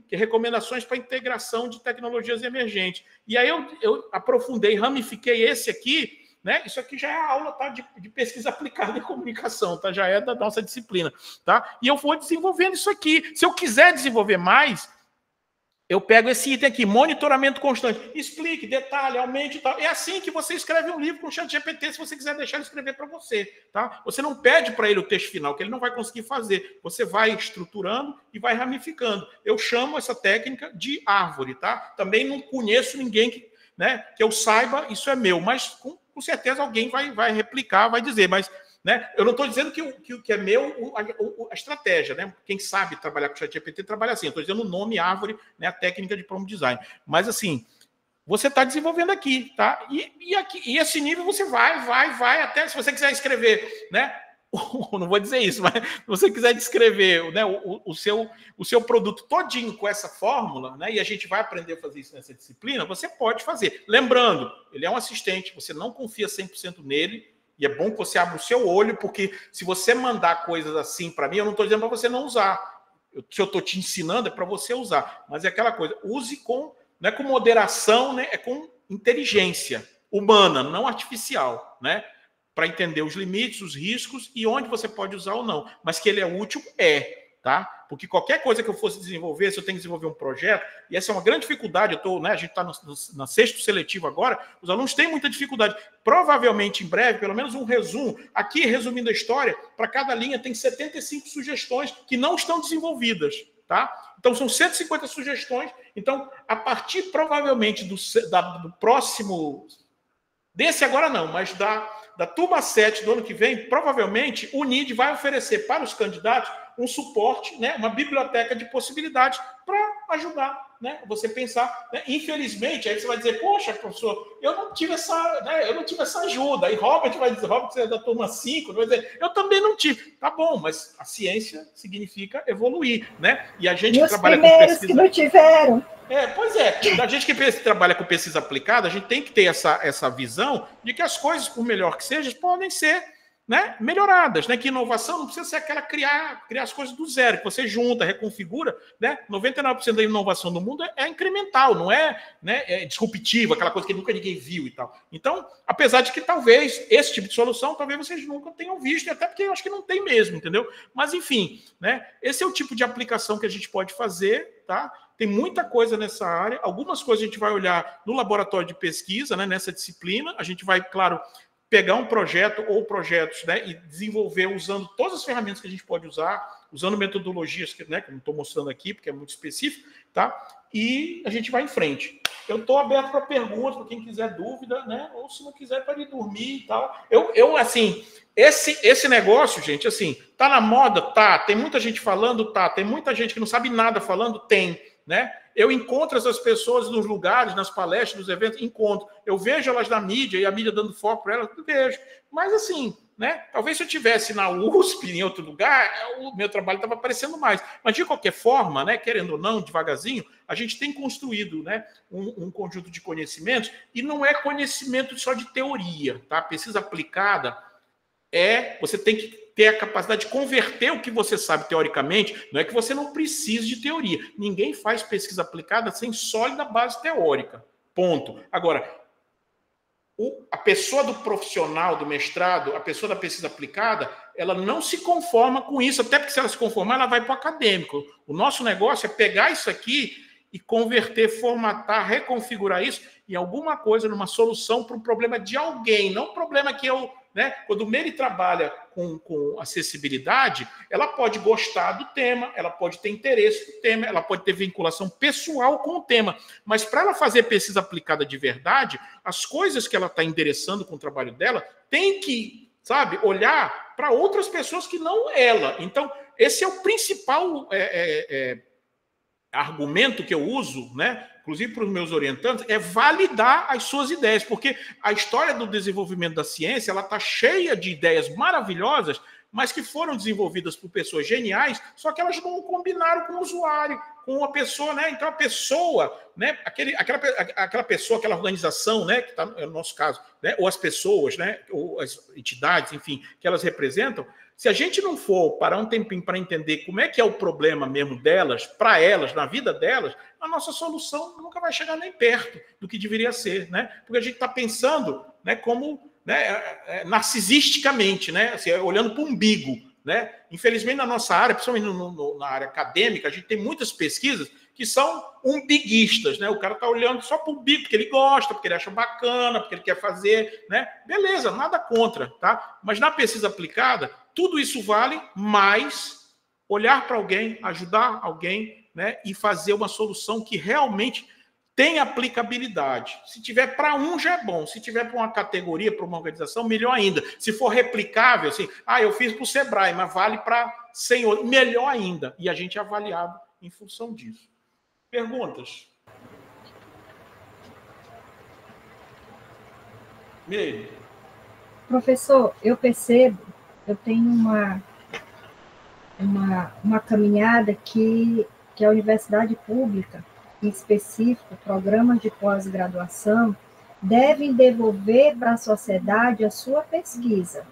que é recomendações para integração de tecnologias emergentes. E aí eu aprofundei, ramifiquei esse aqui, né? Isso aqui já é a aula, tá, de pesquisa aplicada em comunicação, tá? Já é da nossa disciplina, tá? E eu vou desenvolvendo isso aqui. Se eu quiser desenvolver mais, eu pego esse item aqui, monitoramento constante. Explique, detalhe, aumente e tal. É assim que você escreve um livro com o ChatGPT, se você quiser deixar ele escrever para você, tá? Você não pede para ele o texto final, que ele não vai conseguir fazer. Você vai estruturando e vai ramificando. Eu chamo essa técnica de árvore, tá? Também não conheço ninguém que eu saiba, isso é meu, mas com certeza alguém vai replicar, vai dizer, mas... né? Eu não estou dizendo que é meu a estratégia, né? Quem sabe trabalhar com o ChatGPT trabalha assim. Eu estou dizendo o nome, árvore, né? A técnica de prompt design. Mas assim, você está desenvolvendo aqui, tá? E esse nível você vai até, se você quiser escrever, né? Não vou dizer isso, mas se você quiser descrever, né, o seu produto todinho com essa fórmula, né? E a gente vai aprender a fazer isso nessa disciplina, você pode fazer. Lembrando, ele é um assistente, você não confia 100% nele. E é bom que você abra o seu olho, porque se você mandar coisas assim para mim, eu não estou dizendo para você não usar. Se eu estou te ensinando, é para você usar. Mas é aquela coisa, use não é com moderação, né? É com inteligência humana, não artificial, né? Para entender os limites, os riscos e onde você pode usar ou não. Mas que ele é útil, tá? Porque qualquer coisa que eu fosse desenvolver, se eu tenho que desenvolver um projeto, e essa é uma grande dificuldade, a gente está na sexto seletivo agora, os alunos têm muita dificuldade. Provavelmente, em breve, pelo menos um resumo, aqui, resumindo a história, para cada linha tem 75 sugestões que não estão desenvolvidas, tá? Então, são 150 sugestões. Então, a partir, provavelmente, do próximo... Desse agora não, mas da turma 7 do ano que vem, provavelmente, o NID vai oferecer para os candidatos um suporte, né, uma biblioteca de possibilidades para ajudar, né, você pensar. Né? Infelizmente, aí você vai dizer, poxa, professor, eu não tive essa ajuda. Aí Robert vai dizer, Robert, você é da turma 5, vai dizer, eu também não tive. Tá bom, mas a ciência significa evoluir, né? E a gente que trabalha com pesquisa... que não tiveram. Pois é, a gente que trabalha com pesquisa aplicada, a gente tem que ter essa visão de que as coisas, por melhor que sejam, podem ser, né, melhoradas, né? Que inovação não precisa ser aquela criar as coisas do zero, que você junta, reconfigura, né? 99% da inovação do mundo é incremental, não é, né, é disruptiva, aquela coisa que nunca ninguém viu e tal. Então, apesar de que talvez esse tipo de solução, talvez vocês nunca tenham visto, até porque eu acho que não tem mesmo, entendeu? Mas enfim, né? Esse é o tipo de aplicação que a gente pode fazer, tá? Tem muita coisa nessa área, algumas coisas a gente vai olhar no laboratório de pesquisa, né, nessa disciplina, a gente vai, claro, pegar um projeto ou projetos, né, e desenvolver usando todas as ferramentas que a gente pode usar, usando metodologias que, né, que eu não estou mostrando aqui, porque é muito específico, tá? E a gente vai em frente. Eu estou aberto para perguntas, para quem quiser dúvida, né? Ou se não quiser, para ir dormir e tal. Eu assim, esse negócio, gente, assim, tá na moda? Tá. Tem muita gente falando? Tá. Tem muita gente que não sabe nada falando? Tem. Né? Eu encontro essas pessoas nos lugares, nas palestras, nos eventos, encontro. Eu vejo elas na mídia e a mídia dando foco para elas, eu vejo. Mas assim, né? Talvez se eu estivesse na USP, em outro lugar, o meu trabalho estava aparecendo mais. Mas de qualquer forma, né, querendo ou não, devagarzinho, a gente tem construído, né, um conjunto de conhecimentos, e não é conhecimento só de teoria, tá? Pesquisa aplicada você tem que ter a capacidade de converter o que você sabe teoricamente. Não é que você não precise de teoria. Ninguém faz pesquisa aplicada sem sólida base teórica. Ponto. Agora, a pessoa do profissional, do mestrado, a pessoa da pesquisa aplicada, ela não se conforma com isso, até porque se ela se conformar, ela vai para o acadêmico. O nosso negócio é pegar isso aqui e converter, formatar, reconfigurar isso em alguma coisa, numa solução para um problema de alguém, não um problema que eu... né? Quando o Meire trabalha com acessibilidade, ela pode gostar do tema, ela pode ter interesse no tema, ela pode ter vinculação pessoal com o tema, mas para ela fazer pesquisa aplicada de verdade, as coisas que ela está endereçando com o trabalho dela tem que, sabe, olhar para outras pessoas que não ela. Então, esse é o principal argumento que eu uso, né, inclusive para os meus orientandos, é validar as suas ideias, porque a história do desenvolvimento da ciência ela está cheia de ideias maravilhosas, mas que foram desenvolvidas por pessoas geniais, só que elas não combinaram com o usuário, com a pessoa, né? Então a pessoa, né? Aquela pessoa, aquela organização, né? Que está no nosso caso, né? Ou as pessoas, né? Ou as entidades, enfim, que elas representam. Se a gente não for parar um tempinho para entender como é que é o problema mesmo delas, para elas, na vida delas, a nossa solução nunca vai chegar nem perto do que deveria ser, né? Porque a gente está pensando, né, como, né, narcisisticamente, né? Assim, olhando para o umbigo, né? Infelizmente, na nossa área, principalmente na área acadêmica, a gente tem muitas pesquisas que são umbiguistas, né? O cara está olhando só para o umbigo, porque ele gosta, porque ele acha bacana, porque ele quer fazer, né? Beleza, nada contra, tá? Mas na pesquisa aplicada, tudo isso vale, mas olhar para alguém, ajudar alguém, né? E fazer uma solução que realmente tem aplicabilidade. Se tiver para um, já é bom. Se tiver para uma categoria, para uma organização, melhor ainda. Se for replicável, assim, eu fiz para o Sebrae, mas vale para 100 outros, melhor ainda. E a gente é avaliado em função disso. Perguntas? Meire. Professor, eu percebo, eu tenho uma caminhada que a universidade pública, em específico, programas de pós-graduação, devem devolver para a sociedade a sua pesquisa.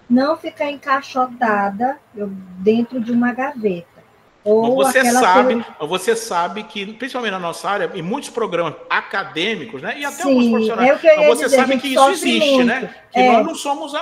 Não ficar encaixotada dentro de uma gaveta. Ou você sabe que, principalmente na nossa área, em muitos programas acadêmicos, né, e até Sim, alguns profissionais, você sabe que isso existe, muito, né? Que nós não somos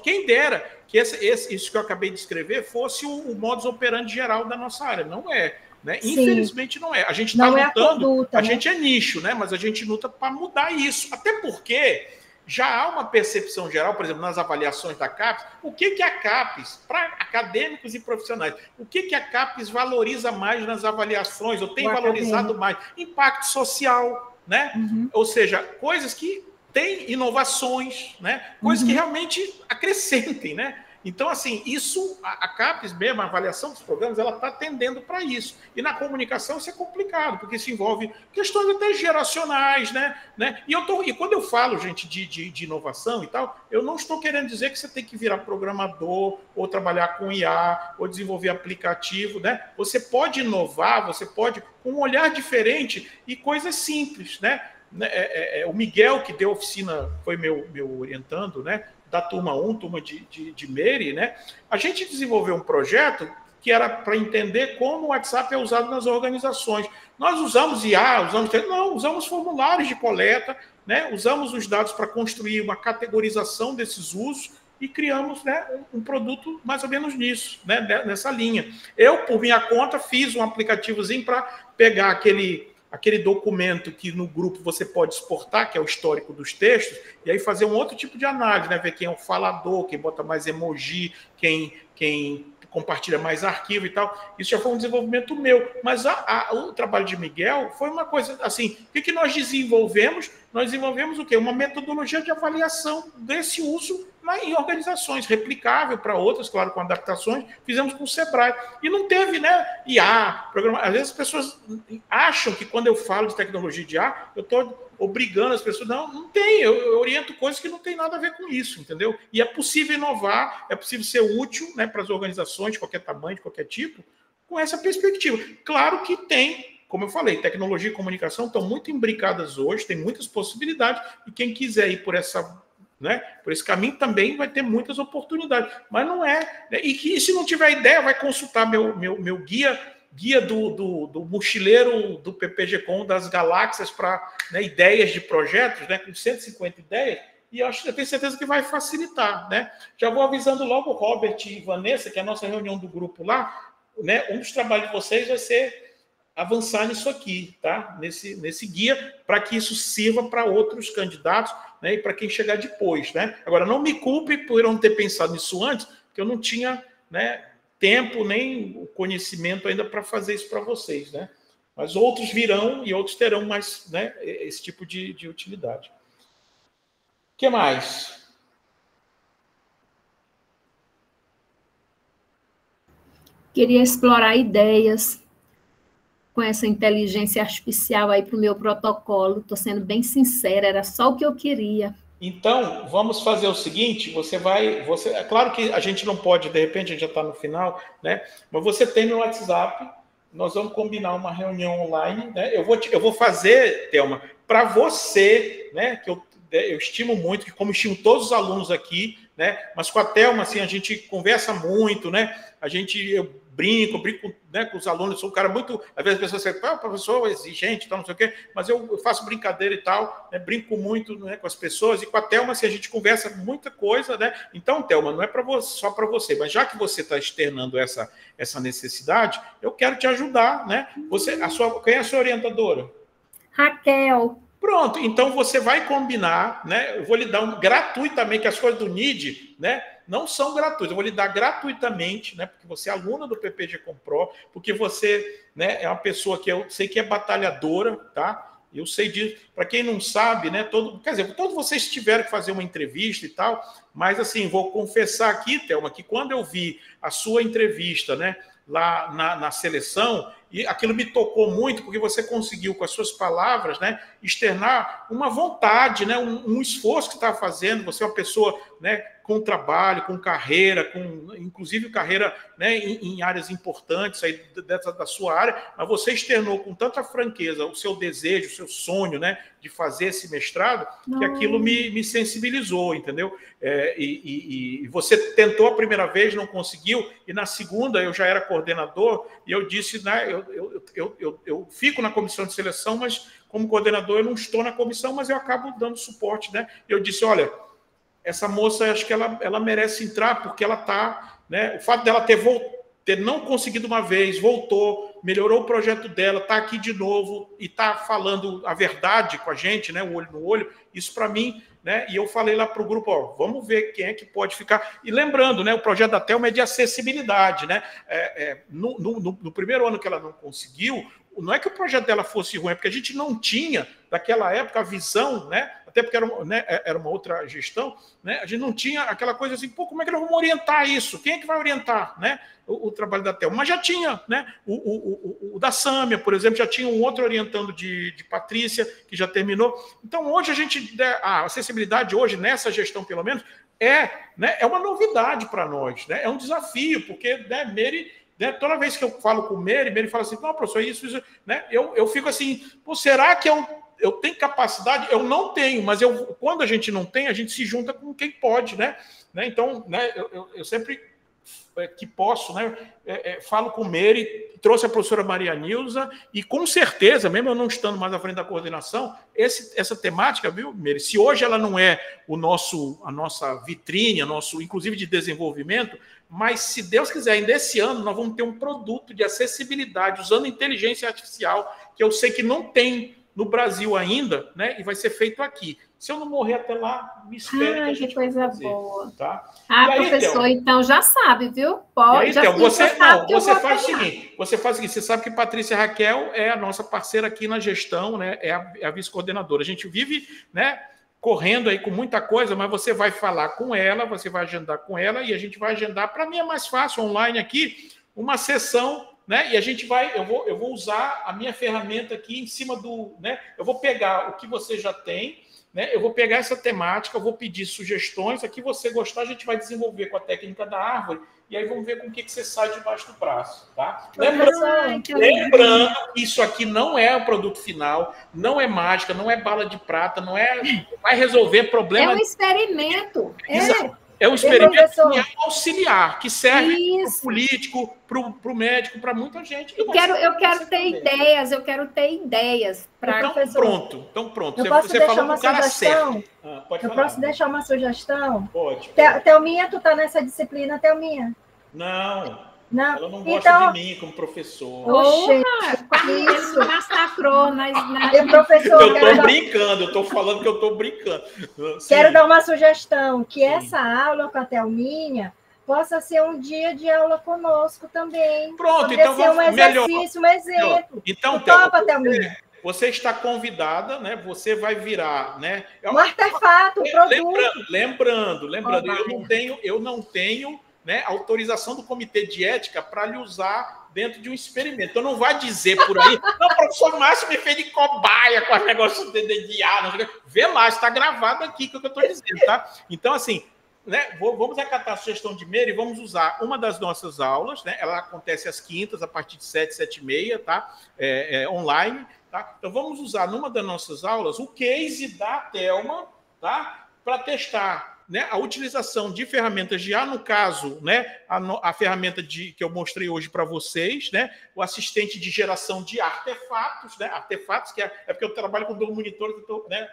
quem dera que isso que eu acabei de escrever fosse o modus operandi geral da nossa área. Não é. Né? Infelizmente não é. A gente está lutando, conduta, a gente é nicho, né? Mas a gente luta para mudar isso. Até porque já há uma percepção geral, por exemplo, nas avaliações da CAPES, o que a CAPES, para acadêmicos e profissionais, o que a CAPES valoriza mais nas avaliações, ou tem valorizado mais? Impacto social, né? Uhum. Ou seja, coisas que têm inovações, né? Coisas que realmente acrescentem, né? Então, assim, isso, a CAPES mesmo, a avaliação dos programas, ela está tendendo para isso. E na comunicação isso é complicado, porque isso envolve questões até geracionais, né? E quando eu falo, gente, de inovação e tal, eu não estou querendo dizer que você tem que virar programador, ou trabalhar com IA, ou desenvolver aplicativo, né? Você pode inovar, você pode, com um olhar diferente e coisas simples, né? O Miguel, que deu oficina, foi meu orientando, né? Da turma 1, turma de Meire, né? A gente desenvolveu um projeto que era para entender como o WhatsApp é usado nas organizações. Nós usamos IA, usamos formulários de coleta, né? Usamos os dados para construir uma categorização desses usos e criamos, né, um produto mais ou menos nisso, né? Nessa linha. Eu, por minha conta, fiz um aplicativozinho para pegar aquele documento que no grupo você pode exportar, que é o histórico dos textos, e aí fazer um outro tipo de análise, né? Ver quem é o falador, quem bota mais emoji, quem compartilha mais arquivo e tal. Isso já foi um desenvolvimento meu. Mas o trabalho de Miguel foi uma coisa assim, o que nós desenvolvemos? Nós desenvolvemos o quê? Uma metodologia de avaliação desse uso em organizações, replicável para outras, claro, com adaptações, fizemos com o Sebrae. E não teve, né, IA, programa. Às vezes as pessoas acham que quando eu falo de tecnologia de IA, eu estou obrigando as pessoas. Não tem, eu oriento coisas que não tem nada a ver com isso, entendeu? E é possível inovar, é possível ser útil, né, para as organizações de qualquer tamanho, de qualquer tipo, com essa perspectiva. Claro que tem, como eu falei, tecnologia e comunicação estão muito imbricadas hoje, tem muitas possibilidades, e quem quiser ir por esse caminho também vai ter muitas oportunidades. Mas não é. Né? E se não tiver ideia, vai consultar meu guia do mochileiro do PPG-Com das galáxias para, né, ideias de projetos, né, com 150 ideias, e eu tenho certeza que vai facilitar. Né? Já vou avisando logo o Robert e Vanessa, que é a nossa reunião do grupo lá, né, um dos trabalhos de vocês vai ser avançar nisso aqui, tá? Nesse guia, para que isso sirva para outros candidatos, né? E para quem chegar depois, né? Agora, não me culpe por eu não ter pensado nisso antes, porque eu não tinha, né, tempo nem o conhecimento ainda para fazer isso para vocês, né? Mas outros virão e outros terão mais, né, esse tipo de utilidade. O que mais? Queria explorar ideias com essa inteligência artificial aí para o meu protocolo. Estou sendo bem sincera, era só o que eu queria. Então, vamos fazer o seguinte, é claro que a gente não pode, de repente, a gente já está no final, né? Mas você tem meu WhatsApp, nós vamos combinar uma reunião online, né? Eu vou fazer, Thelma, para você, né? Que eu estimo muito, que como estimo todos os alunos aqui, né? Mas com a Thelma, assim, a gente conversa muito, né? Eu brinco, né, com os alunos, sou um cara muito... Às vezes as pessoas falam, professor exigente, tal, não sei o quê, mas eu faço brincadeira e tal, né, brinco muito, né, com as pessoas, e com a Thelma, assim, a gente conversa muita coisa, né? Então, Thelma, não é só para você, mas já que você está externando essa necessidade, eu quero te ajudar, né? Quem é a sua orientadora? Raquel. Pronto, então você vai combinar, né? Eu vou lhe dar gratuitamente, que as coisas do NID, né, não são gratuitas, eu vou lhe dar gratuitamente, né, porque você é aluna do PPG Compro, porque você, né, é uma pessoa que eu sei que é batalhadora, tá? Eu sei disso. Para quem não sabe, né, todos vocês tiveram que fazer uma entrevista e tal, mas assim, vou confessar aqui, Thelma, que quando eu vi a sua entrevista, né, lá na seleção, e aquilo me tocou muito, porque você conseguiu, com as suas palavras, né, externar uma vontade, né, um esforço que está fazendo. Você é uma pessoa, né, com trabalho, com carreira, inclusive carreira, né, em áreas importantes aí da sua área, mas você externou com tanta franqueza o seu desejo, o seu sonho, né, de fazer esse mestrado, que aquilo me sensibilizou, entendeu? E você tentou a primeira vez, não conseguiu, e na segunda eu já era coordenador, e eu disse, né, eu fico na comissão de seleção, mas como coordenador eu não estou na comissão, mas eu acabo dando suporte, né? Eu disse, olha, essa moça, acho que ela merece entrar, porque ela está, né? O fato dela ter não conseguido uma vez, voltou, melhorou o projeto dela, está aqui de novo e está falando a verdade com a gente, né? O olho no olho, isso para mim, né? E eu falei lá para o grupo, ó, vamos ver quem é que pode ficar. E lembrando, né? O projeto da Thelma é de acessibilidade, né? No primeiro ano que ela não conseguiu, não é que o projeto dela fosse ruim, é porque a gente não tinha, naquela época, a visão, né? Até porque era uma outra gestão, né? A gente não tinha aquela coisa assim, pô, como é que nós vamos orientar isso? Quem é que vai orientar, né, o trabalho da Thelma? Mas já tinha, né? O da Sâmia, por exemplo, já tinha um outro orientando de Patrícia, que já terminou. Então, hoje a acessibilidade hoje, nessa gestão, pelo menos, né, é uma novidade para nós, né? É um desafio, porque, né, Mary... Toda vez que eu falo com o Mary fala assim, não, professor, isso, né? Eu fico assim, pô, será que eu tenho capacidade? Eu não tenho, mas quando a gente não tem, a gente se junta com quem pode, né? Então, né, eu sempre que posso, né, falo com o Mary, trouxe a professora Maria Nilza, e com certeza, mesmo eu não estando mais à frente da coordenação, essa temática, viu, Mary, se hoje ela não é a nossa vitrine, inclusive de desenvolvimento, mas se Deus quiser, ainda esse ano nós vamos ter um produto de acessibilidade usando inteligência artificial, que eu sei que não tem no Brasil ainda, né? E vai ser feito aqui. Se eu não morrer até lá, me espere. Que coisa boa. Tá? Aí, professor, então já sabe, viu? Pode. Aí, então, você faz o seguinte, você sabe que Patrícia Raquel é a nossa parceira aqui na gestão, né? É a vice-coordenadora. A gente vive, né, correndo aí com muita coisa, mas você vai falar com ela, você vai agendar com ela, e a gente vai agendar. Para mim é mais fácil online aqui, uma sessão, né? E a gente eu vou usar a minha ferramenta aqui em cima né? Eu vou pegar o que você já tem, né? Eu vou pegar essa temática, eu vou pedir sugestões, aqui você gostar, a gente vai desenvolver com a técnica da árvore, e aí vamos ver com o que você sai debaixo do braço, tá? Lembrando que isso aqui não é o produto final, não é mágica, não é bala de prata, não vai resolver problema. É um experimento. É um experimento que é auxiliar, que serve para o político, para o médico, para muita gente. Eu quero ter ideias. Então pronto. Eu posso deixar uma sugestão? Eu posso deixar uma sugestão? Pode. Thelminha, tu tá nessa disciplina, Thelminha? Não. Não. Ela não gosta Então, de mim como professor. isso. Ele massacrou Professor, Eu estou brincando, eu estou falando que eu estou brincando. Sim. Quero dar uma sugestão, que essa aula com a Thelminha possa ser um dia de aula conosco também. Pronto, poderia então ser um exercício, um exemplo. Então, topa, Thelminha. Você está convidada, né? Você vai virar, né? Um artefato, um produto. Lembrando, eu não tenho, né, autorização do comitê de ética para lhe usar dentro de um experimento. Então não vai dizer por aí, não, o professor Márcio me fez de cobaia com o negócio de ar, não sei o que. Vê lá, está gravado aqui o que eu estou dizendo, tá? Então, assim, né, vamos acatar a sugestão de Meire e vamos usar uma das nossas aulas, né? Ela acontece às quintas, a partir de 7, 7h30, tá? Online, tá? Então vamos usar numa das nossas aulas o case da Thelma, tá? Para testar, né, a utilização de ferramentas de IA, no caso, né, a ferramenta que eu mostrei hoje para vocês, né, o assistente de geração de artefatos, né, artefatos, que é porque eu trabalho com 2 monitores, né,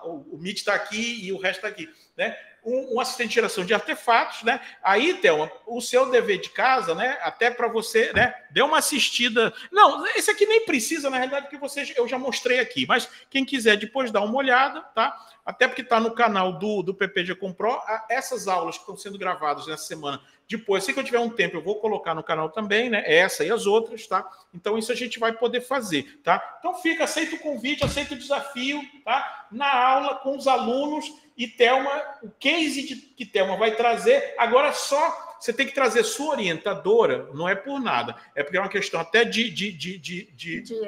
o Meet está aqui e o resto está aqui, né, um assistente de geração de artefatos, né, aí, Thelma, o seu dever de casa, né, até para você, né, dê uma assistida, não, esse aqui nem precisa, na realidade, porque eu já mostrei aqui, mas quem quiser depois dar uma olhada, tá, até porque está no canal do PPG Compro, essas aulas que estão sendo gravadas nessa semana, depois, assim que eu tiver um tempo, eu vou colocar no canal também, né? Essa e as outras, tá? Então, isso a gente vai poder fazer, tá? Então, aceita o convite, aceita o desafio, tá? Na aula com os alunos e Thelma, o case que Thelma vai trazer, agora só você tem que trazer sua orientadora, não é por nada, é porque é uma questão até de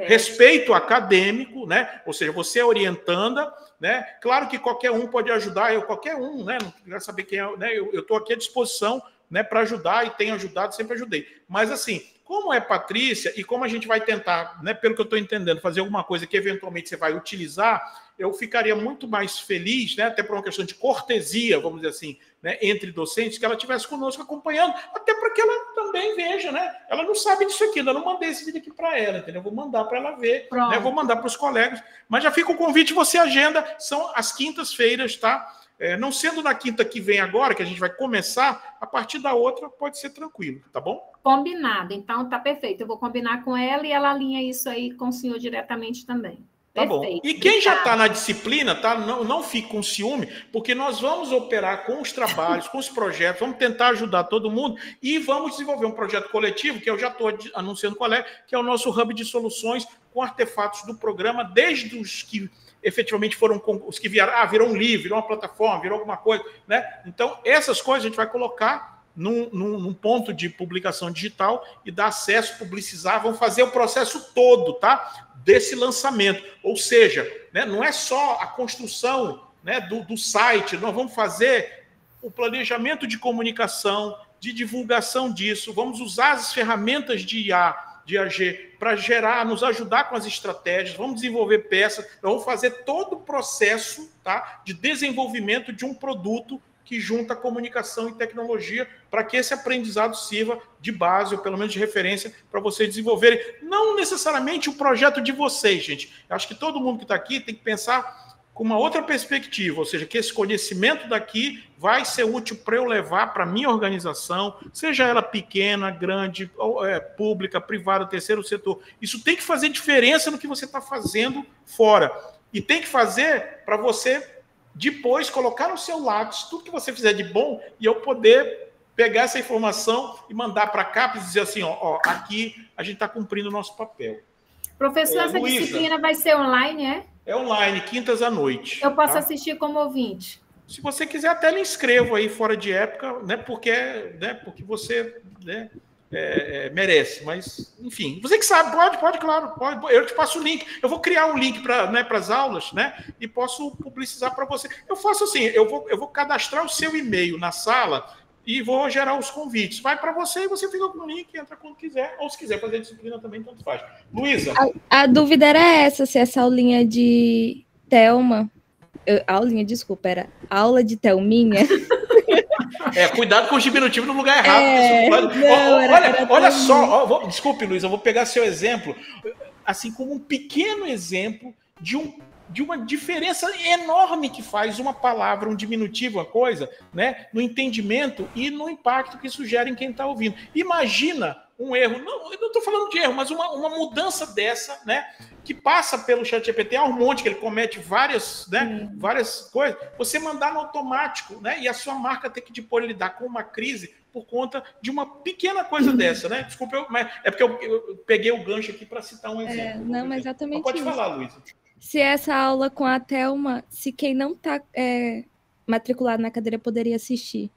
respeito acadêmico, né? Ou seja, você é orientanda, né? Claro que qualquer um pode ajudar, qualquer um, né? Não quero saber quem é, né? Eu estou aqui à disposição, né, para ajudar e tenho ajudado, sempre ajudei. Mas assim, como é Patrícia e como a gente vai tentar, né, pelo que eu estou entendendo, fazer alguma coisa que eventualmente você vai utilizar, eu ficaria muito mais feliz, né, até por uma questão de cortesia, vamos dizer assim, né, entre docentes, que ela estivesse conosco acompanhando, até para que ela também veja, né? Ela não sabe disso aqui, eu não mandei esse vídeo aqui para ela, entendeu? Eu vou mandar para ela ver, né, vou mandar para os colegas, mas já fica o convite, você agenda, são as quintas-feiras, tá? Não sendo na quinta que vem agora, que a gente vai começar, a partir da outra pode ser tranquilo, tá bom? Combinado, então tá perfeito. Eu vou combinar com ela e ela alinha isso aí com o senhor diretamente também. Tá bom. E quem já está na disciplina, tá? Não fique com ciúme, porque nós vamos operar com os trabalhos, com os projetos, vamos tentar ajudar todo mundo e vamos desenvolver um projeto coletivo, que eu já estou anunciando qual é, que é o nosso hub de soluções com artefatos do programa, desde os que efetivamente foram os que vieram, virou um livro, virou uma plataforma, virou alguma coisa, né? Então, essas coisas a gente vai colocar num ponto de publicação digital e dar acesso, publicizar, vão fazer o processo todo, tá? Desse lançamento. Ou seja, né, não é só a construção, né, do site, nós vamos fazer o planejamento de comunicação, de divulgação disso, vamos usar as ferramentas de IA, de AG, para gerar, nos ajudar com as estratégias, vamos desenvolver peças, vamos fazer todo o processo, tá, de desenvolvimento de um produto que junta comunicação e tecnologia para que esse aprendizado sirva de base, ou pelo menos de referência, para vocês desenvolverem. Não necessariamente o projeto de vocês, gente. Eu acho que todo mundo que está aqui tem que pensar com uma outra perspectiva, ou seja, que esse conhecimento daqui vai ser útil para eu levar para a minha organização, seja ela pequena, grande, pública, privada, terceiro setor. Isso tem que fazer diferença no que você está fazendo fora. E tem que fazer para você depois colocar no seu lápis tudo que você fizer de bom e eu poder pegar essa informação e mandar para cá e dizer assim, ó, aqui a gente está cumprindo o nosso papel. Professor, essa Luísa, disciplina vai ser online, é? É online, quintas à noite. Eu posso assistir como ouvinte? Se você quiser, até lhe inscrevo aí fora de época, né? Porque você, né, merece. Mas, enfim, você que sabe, pode, claro, pode. Eu te passo o link. Eu vou criar um link para, né, as aulas, né? E posso publicizar para você. Eu faço assim, eu vou cadastrar o seu e-mail na sala e vou gerar os convites. Vai para você e você fica com o link, entra quando quiser. Ou se quiser fazer disciplina também, tanto faz. Luísa? A dúvida era essa, se essa aulinha de Thelma... era aula de Thelminha. Cuidado com o diminutivo no lugar errado. Olha só, desculpe, Luísa, eu vou pegar seu exemplo, assim como um pequeno exemplo de um de uma diferença enorme que faz uma palavra, um diminutivo, uma coisa, né, no entendimento e no impacto que isso gera em quem está ouvindo. Imagina um erro, não, eu não estou falando de erro, mas uma mudança dessa, né, que passa pelo ChatGPT, há um monte que ele comete várias coisas, você mandar no automático, né, e a sua marca ter que depois lidar com uma crise por conta de uma pequena coisa dessa, né? Desculpa, mas é porque eu peguei o gancho aqui para citar um exemplo. Não, mas exatamente pode isso. falar, Luísa. Se essa aula com a Thelma, se quem não está matriculado na cadeira poderia assistir.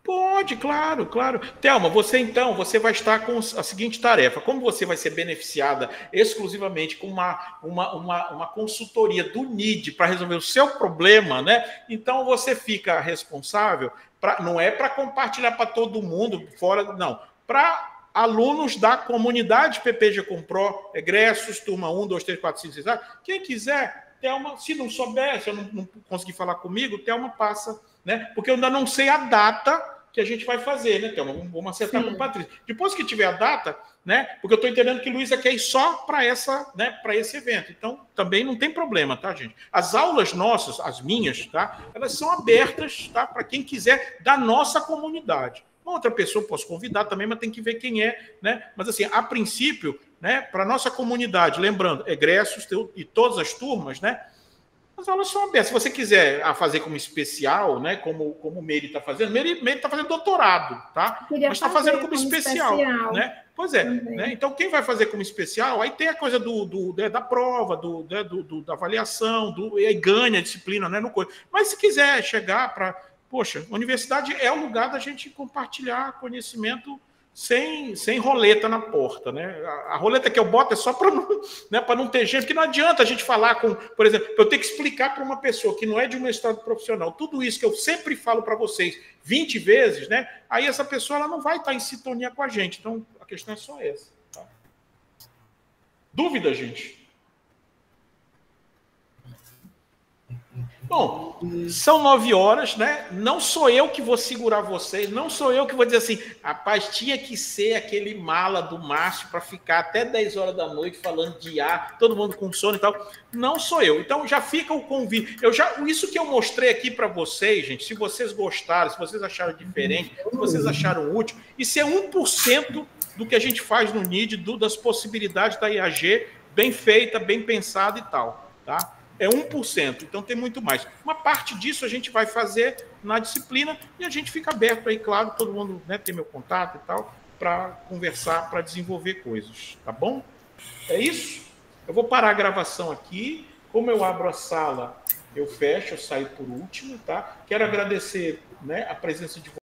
Pode, claro, claro. Thelma, você vai estar com a seguinte tarefa. Como você vai ser beneficiada exclusivamente com uma consultoria do NID para resolver o seu problema, né? Então você fica responsável, não é para compartilhar para todo mundo, fora, não, para alunos da comunidade PPG Compro, egressos, turma 1, 2, 3, 4, 5, 6, 7. Quem quiser, Thelma, se não souber, se eu não conseguir falar comigo, Thelma passa, né? Porque eu ainda não sei a data que a gente vai fazer, né, Thelma? Vamos acertar com o Patrícia. Depois que tiver a data, né? Porque eu estou entendendo que Luísa quer ir só para esse evento. Então, também não tem problema, tá, gente? As aulas nossas, as minhas, tá? Elas são abertas, tá? Para quem quiser da nossa comunidade. Outra pessoa posso convidar também, mas tem que ver quem é, né? Mas assim, a princípio, né? Para nossa comunidade, lembrando, egressos e todas as turmas, né? As aulas são abertas. Se você quiser fazer como especial, né? Como o Meire está fazendo, Meire está fazendo doutorado, tá? Mas está fazendo como especial, né? Pois é. Né? Então, quem vai fazer como especial, aí tem a coisa da prova, da avaliação, e aí ganha a disciplina, né? Mas se quiser chegar para... Poxa, a universidade é o lugar da gente compartilhar conhecimento sem roleta na porta, né? A roleta que eu boto é só para não ter gente, porque não adianta a gente falar por exemplo, eu ter que explicar para uma pessoa que não é de um mestrado profissional, tudo isso que eu sempre falo para vocês 20 vezes, né? Aí essa pessoa ela não vai estar em sintonia com a gente. Então, a questão é só essa. Tá? Dúvida, gente? Bom, são 9 horas, né? Não sou eu que vou segurar vocês, não sou eu que vou dizer assim, rapaz, tinha que ser aquele mala do Márcio para ficar até 10 horas da noite falando de todo mundo com sono e tal. Não sou eu. Então já fica o convite. Isso que eu mostrei aqui para vocês, gente, se vocês gostaram, se vocês acharam diferente, se vocês acharam útil, isso é 1% do que a gente faz no NID, das possibilidades da IAG, bem feita, bem pensada e tal, tá? É 1%, então tem muito mais. Uma parte disso a gente vai fazer na disciplina e a gente fica aberto aí, claro, todo mundo, né, tem meu contato e tal, para conversar, para desenvolver coisas, tá bom? É isso? Eu vou parar a gravação aqui. Como eu abro a sala, eu fecho, eu saio por último, tá? Quero agradecer, né, a presença de